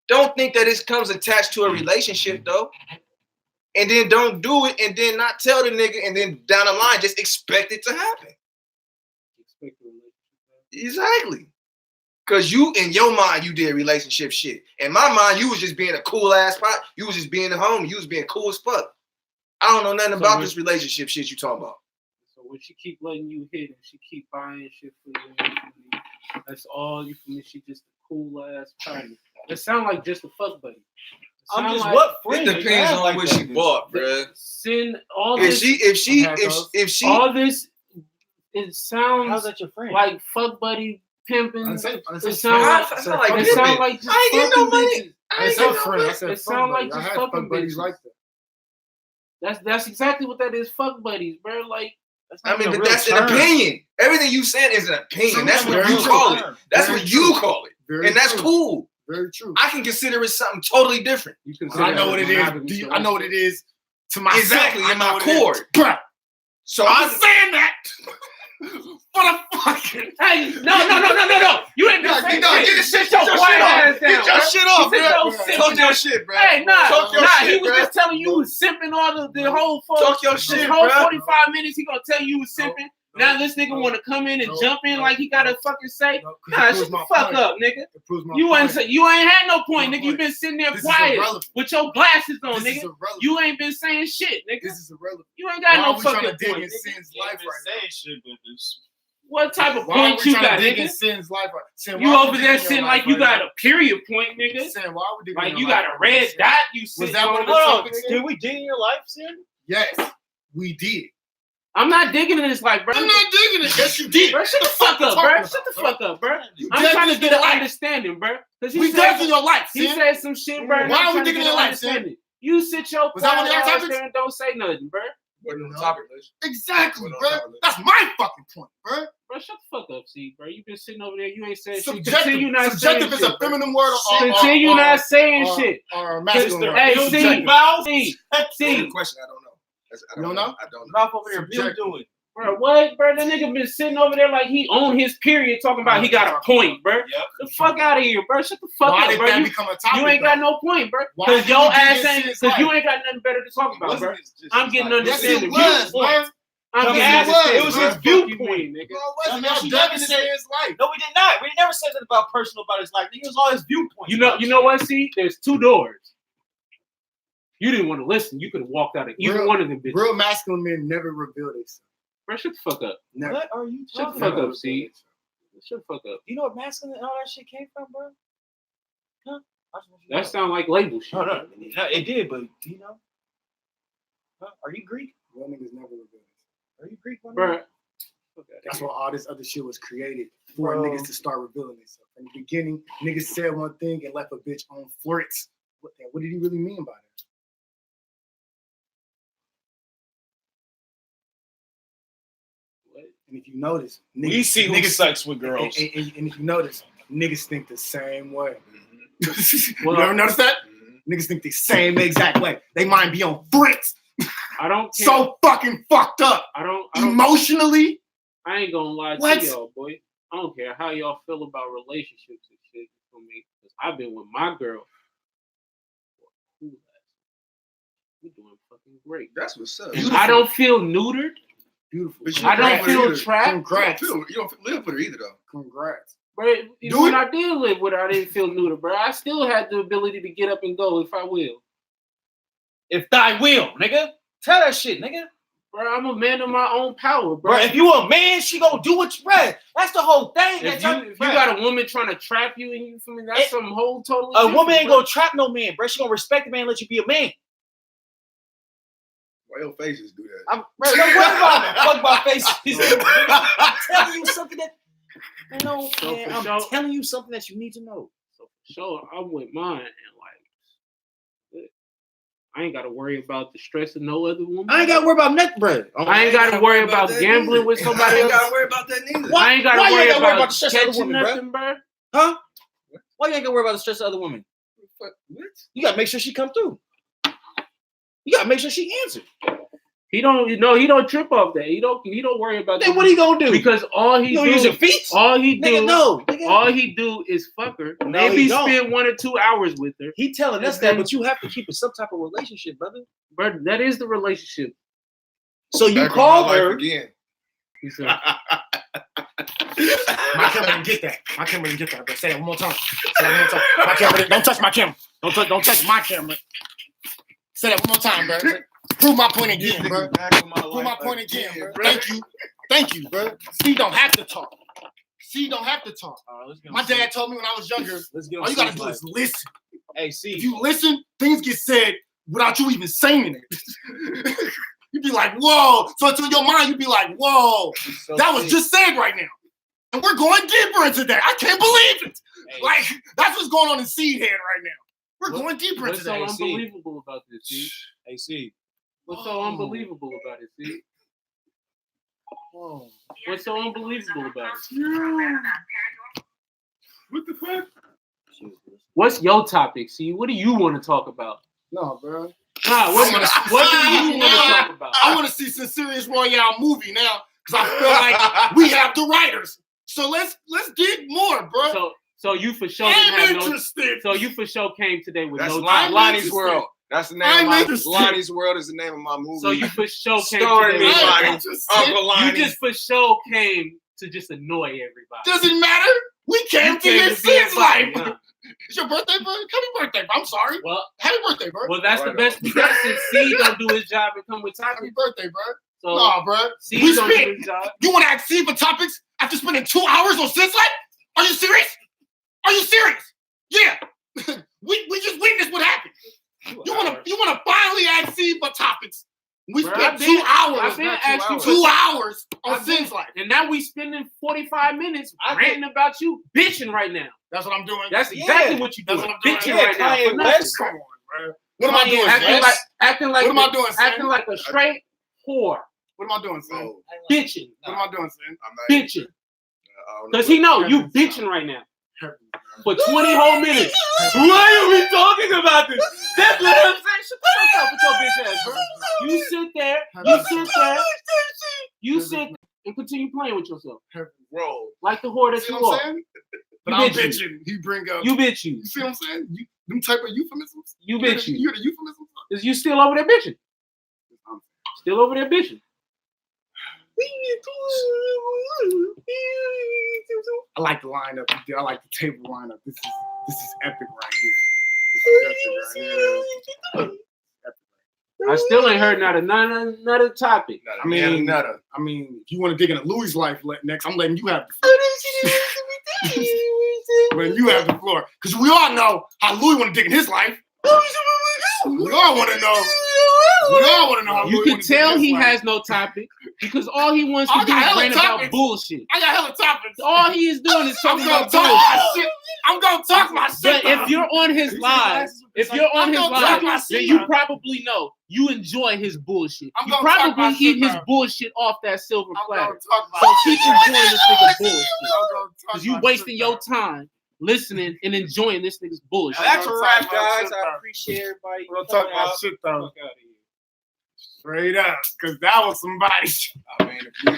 Don't think that it comes attached to a relationship though. And then don't do it and then not tell the nigga and then down the line just expect it to happen. Exactly. Because you, in your mind, you did relationship shit. In my mind, you was just being a cool ass pot. You was just being a homie. You was being cool as fuck. I don't know nothing about this relationship shit you talking about. So when she keep letting you hit and she keep buying shit for you, that's all you feel me? She just a cool ass partner. It sound like just a fuck buddy. I'm just like, what friend? It depends on like what that. she bought, bruh. Send all If this. she all this, it sounds How's that your friend? like fuck buddy pimping. I It said sounds like it pimping. sound like just I ain't getting no fucking money. bitches. I said friend. I said It fuck sound like buddy. I just had fucking fuck buddies bitches. like that. That's exactly what that is. Fuck buddies, bro. Like I mean, but that's an opinion. Everything you said is an opinion. That's what you Very call true. it. That's Very what you call it. Very And that's true. cool. Very true. I can consider it something totally different. you can. I know what it is. I know what it is to myself. Exactly, I in know my what it core. is. Bruh, So I'm I'm saying that for the fucking. Hey, no. You ain't Nah, saying get shit. this shit- Sit your get your quiet shit off. ass down. Get your bro. shit off, Sit bro. your Talk simping your ass- shit, bro. Hey, Talk your he shit, was bro. just telling you he was simping all the whole Talk your this shit, whole bro. 45 minutes. He gonna tell you he was simping. Now this nigga want to come in and jump in like he got to fucking say. Nah, shut the fuck up, nigga. You ain't had no point, nigga. You been sitting there quiet with your glasses on, nigga. You ain't been saying shit, nigga. This is irrelevant. You ain't got Why no are we trying fucking to dig point. in Nigga. Sin's life right now? What type of Why are point we you trying got, to dig nigga? in Sin's life right? Sin, You why are we over digging there in your sitting life like you right got now? a period point, nigga. Sin, why are we digging in Like your you life got a right red now? dot. You Was sitting that one of the on. topics? Did we dig in your life, Sin? Yes, we did. I'm not digging in this life, bro. I'm not digging it. Yes, you did. Bro, shut the fuck up, bro. Shut the fuck up, bro. I'm trying to get an understanding, bro. Because We dead in your life, he Sin. said some shit, bro. Why are we I'm trying to digging get in your an life, Sin? understanding. You sit your Was that one of your ass topics? there and don't say nothing, bro. Wasn't on the topic list. Exactly, Well, bro. no, That's my fucking point, bro. Bro, shut the fuck up, see, bro. You been sitting over there. You ain't saying shit. Subjective. Continue not Subjective saying is a shit, bro. feminine word. Continue not saying or- shit. Or masculine word. Hey, It's see, subjective. see, Good question. I don't know. I You don't know? I don't know. Mouth over there, Bill Subjective. doing. bro. What, bro? That nigga been sitting over there like he on his period, talking about he got a point, bro. Yep. The fuck out of here, bro. Shut the fuck Why up, did bro. that You, become a topic? you ain't got no point, bro. Why Because did your you dig ass into ain't. his Because you life? ain't got nothing better to talk about, bro. I'm getting Yes, understanding. it was, bro. I'm No, getting man, understanding. it was bro. his Fuck you viewpoint. mean, nigga. Bro, No, wasn't man, y'all she dug never into said- his life? No, we did not. We never said that about personal about his life. It was all his viewpoint. You know what? See, there's two doors. You didn't want to listen. You could have walked out of either Real- one of them bitches. Real masculine men never reveal themselves. Bro, shut the fuck up. Never. What are you Shut talking the fuck about? up, see. Shut the fuck up. You know what masculine and all that shit came from, bro? Huh? I just want you to That know. sound like label shit. No, it did, but you know. Huh? Are you Greek? Real niggas never reveal themselves. Are you Greek, my Bro. nigga? That's why all this other shit was created for Bro. niggas to start revealing themselves. In the beginning, niggas said one thing and left a bitch on flirts. What did he really mean by that? What? And if you notice, niggas, We see who sex with girls. And if you notice, niggas think the same way. Well- you ever notice that? Niggas think the same exact way. They mind be on fritz. I don't care. So fucking fucked up. I don't Emotionally. I ain't gonna lie What? to y'all, boy. I don't care how y'all feel about relationships and shit for me. Because I've been with my girl. We're doing fucking great. That's what's up. And I don't feel neutered. Beautiful. But you I don't don't feel either. trapped. Congrats. You don't live with her either, though. Congrats. But Do when it. I did live with her, I didn't feel neutered, bro. I still had the ability to get up and go if I will. If thy will, nigga. Tell that shit, nigga. Bro, I'm a man of my own power, bro. Bro, if you a man, she gonna do what you read. That's the whole thing. If that you, if bruh. you got a woman trying to trap you and you feel me, that's It- some whole totally a different, woman ain't bro. gonna trap no man, bro. She gonna respect the man and let you be a man. Why your faces do that? I'm, bro, don't worry about it. Fuck my face. I'm telling you something that you know, So man, for I'm sure- telling you something that you need to know. So for sure, I'm with mine, and like, I ain't got to worry about the stress of no other woman. I ain't gotta worry about nothing, bro. I ain't got to worry about gambling with somebody I ain't else. gotta worry about that neither. What? I ain't got Why to you worry ain't gotta worry about about the stress of other catching women, bruh? nothing, bro. Huh? Why you ain't gonna worry about the stress of other women? What? You gotta make sure she come through. You gotta make sure she answered. He don't trip off that. He don't worry about Then that. what he gonna do? Because all he You gonna use your do, feet? all he Nigga, do, no. Nigga. all he do is fuck her. No, Maybe he don't. spend 1 or 2 hours with her. He telling us And then- that, but you have to keep some type of relationship, brother. Bro, that is the relationship. So you Back on call my life her. again. He said, My camera didn't get that. My camera didn't get that. But say it one more time. Say it one more time. My camera didn't, don't touch my camera. Don't touch my camera. Say that one more time, bro. Prove my point again, bro. Back on my Prove my life point again, bro. bro. Thank you, bro. Steve don't have to talk. Steve don't have to talk. Let's get on My Steve's- dad told me when I was younger, Let's get on all you gotta Steve's do life. is listen. Hey, see. If you listen, things get said without you even saying it. You'd be like, whoa. So to your mind, you'd be like, whoa. That was just said right now. And we're going deeper into that. I can't believe it. Like, that's what's going on in Seed Head right now. We're going deeper what's into so that. unbelievable about this, see? Hey, see. What's so unbelievable about it, see? Whoa. What's so unbelievable about it? What the fuck? What's your topic, see? What do you want to talk about? No, bro. Nah, what do you want to talk about? I want to see some serious Royale movie now because I feel like we have the writers. So let's dig more, bro. So you for sure didn't I'm have no. interested. So you for sure came today with That's no I'm topic. Lonnie's interested. World. That's the name I'm of my interested. Lonnie's World is the name of my movie. So you for sure came Starring today me, with Lonnie. I'm interested. Uncle You Lonnie. just for sure came to just annoy everybody. Doesn't matter. We came You to your be Sid's a life. buddy, huh? It's your birthday, bro. Happy birthday, bro. I'm sorry. Well, Happy birthday, bro. that's Right the best on. we got since C don't do his job and come with Happy topics. birthday, bro. So Nah, bro. C We don't do spent. his job. You want to ask Steve for topics after spending 2 hours on Sid's life? Are you serious? Are you serious? Yeah. we just witnessed what happened. You want to finally ask Steve for topics We Bro, spent I've been- 2 hours. I've been not asking 2 hours on I've been- Sin's life. And now we spending 45 minutes I ranting about you bitching right now. That's what I'm doing. That's exactly what you That's doing. what I'm doing. Bitching Yeah, right now. Kanye for nothing. West. Come on, bro. What am I doing, Acting Sin? like What am I doing, Sin? acting like a straight whore. What am I doing, Sin? Oh, Bitching. What am I doing, Sin? I'm not Bitching. I don't know Because he know what- you bitching right now. For 20 whole minutes. Why are we talking about this? That's what I'm saying. Shut the fuck up with your bitch ass, bro. You sit there and continue playing with yourself. Bro, Like the whore that See you what I'm are. saying? But You I'm bitching. bitching. He bring up. You bitch you. You see what I'm saying? Them type of euphemisms. You hear bitch the- you. You hear the euphemisms? Is you still over there bitching? Still over there bitching. I like the lineup. I like the table lineup. This is epic right here. This is epic right here. I still ain't heard not another topic. I mean, nutter. I mean, if you want to dig into Louis' life next, I'm letting you have the floor. When you have the floor, because we all know how Louis want to dig in his life. We all want to know. We all want to know how You Louis can wanna dig in tell his he life. has no topic because all he wants to I do got is hella rant about topics. bullshit. I got hella topics. All he is doing is I'm talking gonna about talk bullshit. my shit. I'm gonna talk my shit. But if you're on his live, I'm gonna talk my then shit, you bro. probably know you enjoy his bullshit. I'm You gonna talk my probably shit, eat his bro. bullshit off that silver I'm platter. gonna talk my So shit. keep enjoying this nigga's bullshit. I'm gonna talk Because you my wasting shit, your bro. time listening and enjoying this nigga's bullshit. That's a I'm wrap, gonna talk my guys. shit, I bro. appreciate everybody. I'm gonna talk coming my out. shit though. Straight up, because that was somebody. I mean, I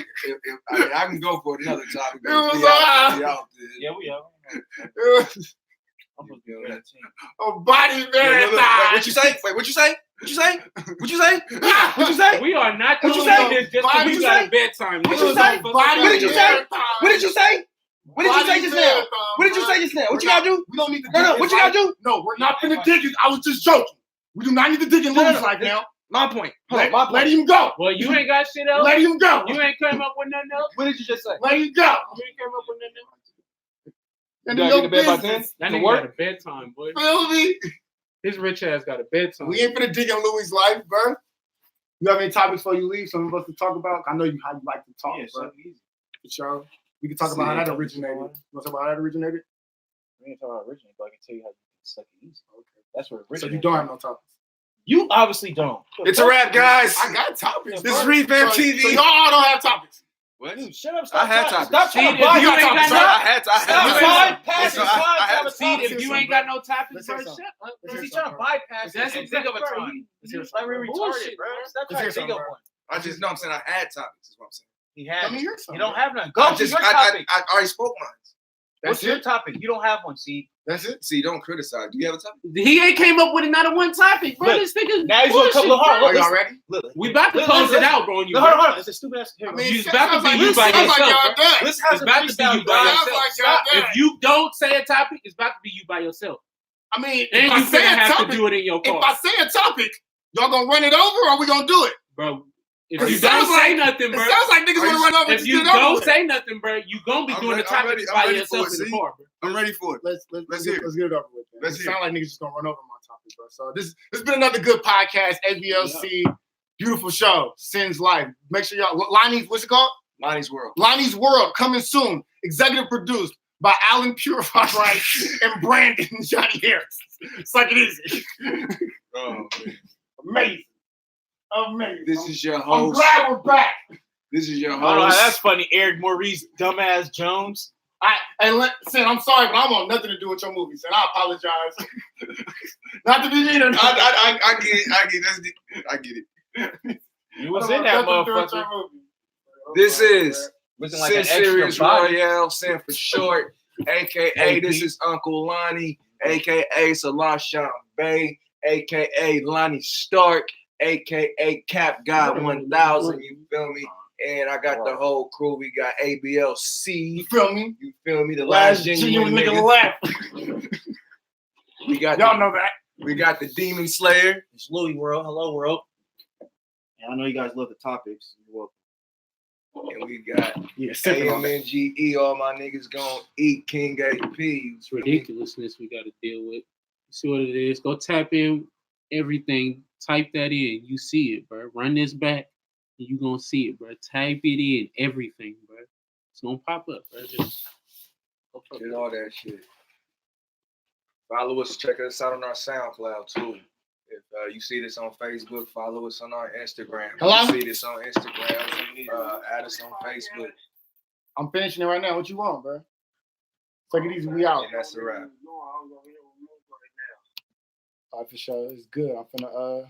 mean, I can go for another topic. It was all- out there. Yeah, we are. It was I'm gonna be on that team. a body Wait, marathon. what you say? Wait, what you say? What you say? What you say? What you say? We are not What you doing say? this just Why because you we got say? a bedtime. What Nigga. you say? Body What did you say? marathon. What did you say? What did you say Body just now? marathon, What did you bro. say just now? What you We're gotta not- do? We don't need to No, dig no, in what you his gotta life. do? No, we're not finna dig it. I was just joking. We do not need to dig in No, no, Louis' no. life now. My point. Hold on, Let, my let point. him go. Well, you ain't got shit else. Let him go. You ain't come up with nothing else. What did you just say? Let him go. You ain't come up with nothing else. And You in gotta your get to bed by business. 10? That To nigga work? got a bedtime, boy. Feel me? His rich ass got a bedtime. We ain't finna dig in Louis' life, bro. You have any topics before you leave? Some of us to talk about. I know you how you like to talk, Yeah, bro. so easy. For sure. We can talk about how that originated. You want to talk about how that originated? We ain't talking about originally, but I can tell you how you can suck it easy. Okay. That's where So originally. you don't have no topics. You obviously don't. It's a wrap, guys. I got topics. This is bro. Revamp So TV. y'all all don't have topics. What? Dude, shut up. I Stop had trying- topics. Stop trying See, to if you bypass. ain't got So no- I had to. Stop You bypassing. So I had to See, if you ain't got no topics, Let's bro, hear shut something. up. Let's Is hear he trying to something, bypass That's it? exactly Think of a bro. time. Let's hear It's like we're something, retarded, Bullshit, bro. bro. Stop Let's trying hear to think of something, one. I just know I'm saying I had topics. Is what I'm saying. He Let has. me it. hear something. You don't have none. I Go to just your I topic. already spoke mine. That's What's your it. topic? You don't have one, see. That's it. See, don't criticize. Do you have a topic? He ain't came up with another one topic, bro. Look, This nigga now he's gonna bullshit, come- look, hold bro. on, Are y'all ready? Look, We about to Listen, close it listen. out, bro. on you, No, bro. hold on. It's a stupid ass. Here, I we mean, go. You was about to sounds be like you this- by sounds like yourself, y'all bro. done. Let's have It's some about to be freestyle you by dialogue. Sounds yourself. like y'all If done. you don't say a topic, it's about to be you by yourself. I mean, And if I you say finna a have to topic, do it in your if car, I say a topic, y'all gonna run it over or we gonna do it? bro. If It you sounds don't say like- nothing, It bro. sounds like niggas Are wanna you- run over If and you get it over don't with. say nothing, bro, you gonna be I'm doing ready- the topics I'm ready by for yourself it, in the see? car, bro. I'm ready for it. Let's hear it. let's get it over with. Let's It hear sound like niggas just gonna run over my topic, bro. So this has been another good podcast, ABLC. Beautiful show, Sin's Life. Make sure y'all Lonnie's, what's it called? Lonnie's World. Lonnie's World coming soon. Executive produced by Alan Purify Right and Brandon Johnny Harris. It's like it easy. Oh, man. Amazing. Amazing. This is your I'm host. glad we're back. This is your Oh, host. that's funny. Eric Maurice, dumbass Jones. Sin, I'm sorry, but I want nothing to do with your movie, Sin. I apologize. Not to be mean or nothing. I get it. I get it. You I was don't in want that nothing to do with motherfucker. your movie. This is Was in like Sin an extra Serious body. Royale, Sin for short, aka this is Uncle Lonnie, aka Salah Bay, aka Lonnie Stark, aka Cap God 1000. You feel me? And I got the whole crew. We got ABLC. You feel me? You feel me? The Last last genuine genuine nigga nigga. left. We got Y'all know that. we got the Demon Slayer. It's Louis World. Hello, world. And I know you guys love the topics. You're welcome. And we got Yeah, sipping on that. AMNGE. All my niggas gonna eat King AP. It's ridiculousness we got to deal with. See what it is. Go tap in everything Type that in. You see it, bro. Run this back, and you gonna see it, bro. Type it in. Everything, bro. It's gonna pop up, bro. Just go fuck Get it. all that shit. Follow us. Check us out on our SoundCloud too. If you see this on Facebook, follow us on our Instagram. If Hello? you see this on Instagram, add us on Facebook. I'm finishing it right now. What you want, bro? Take it easy. We out. And that's a wrap. All right, for sure. It's good. I'm finna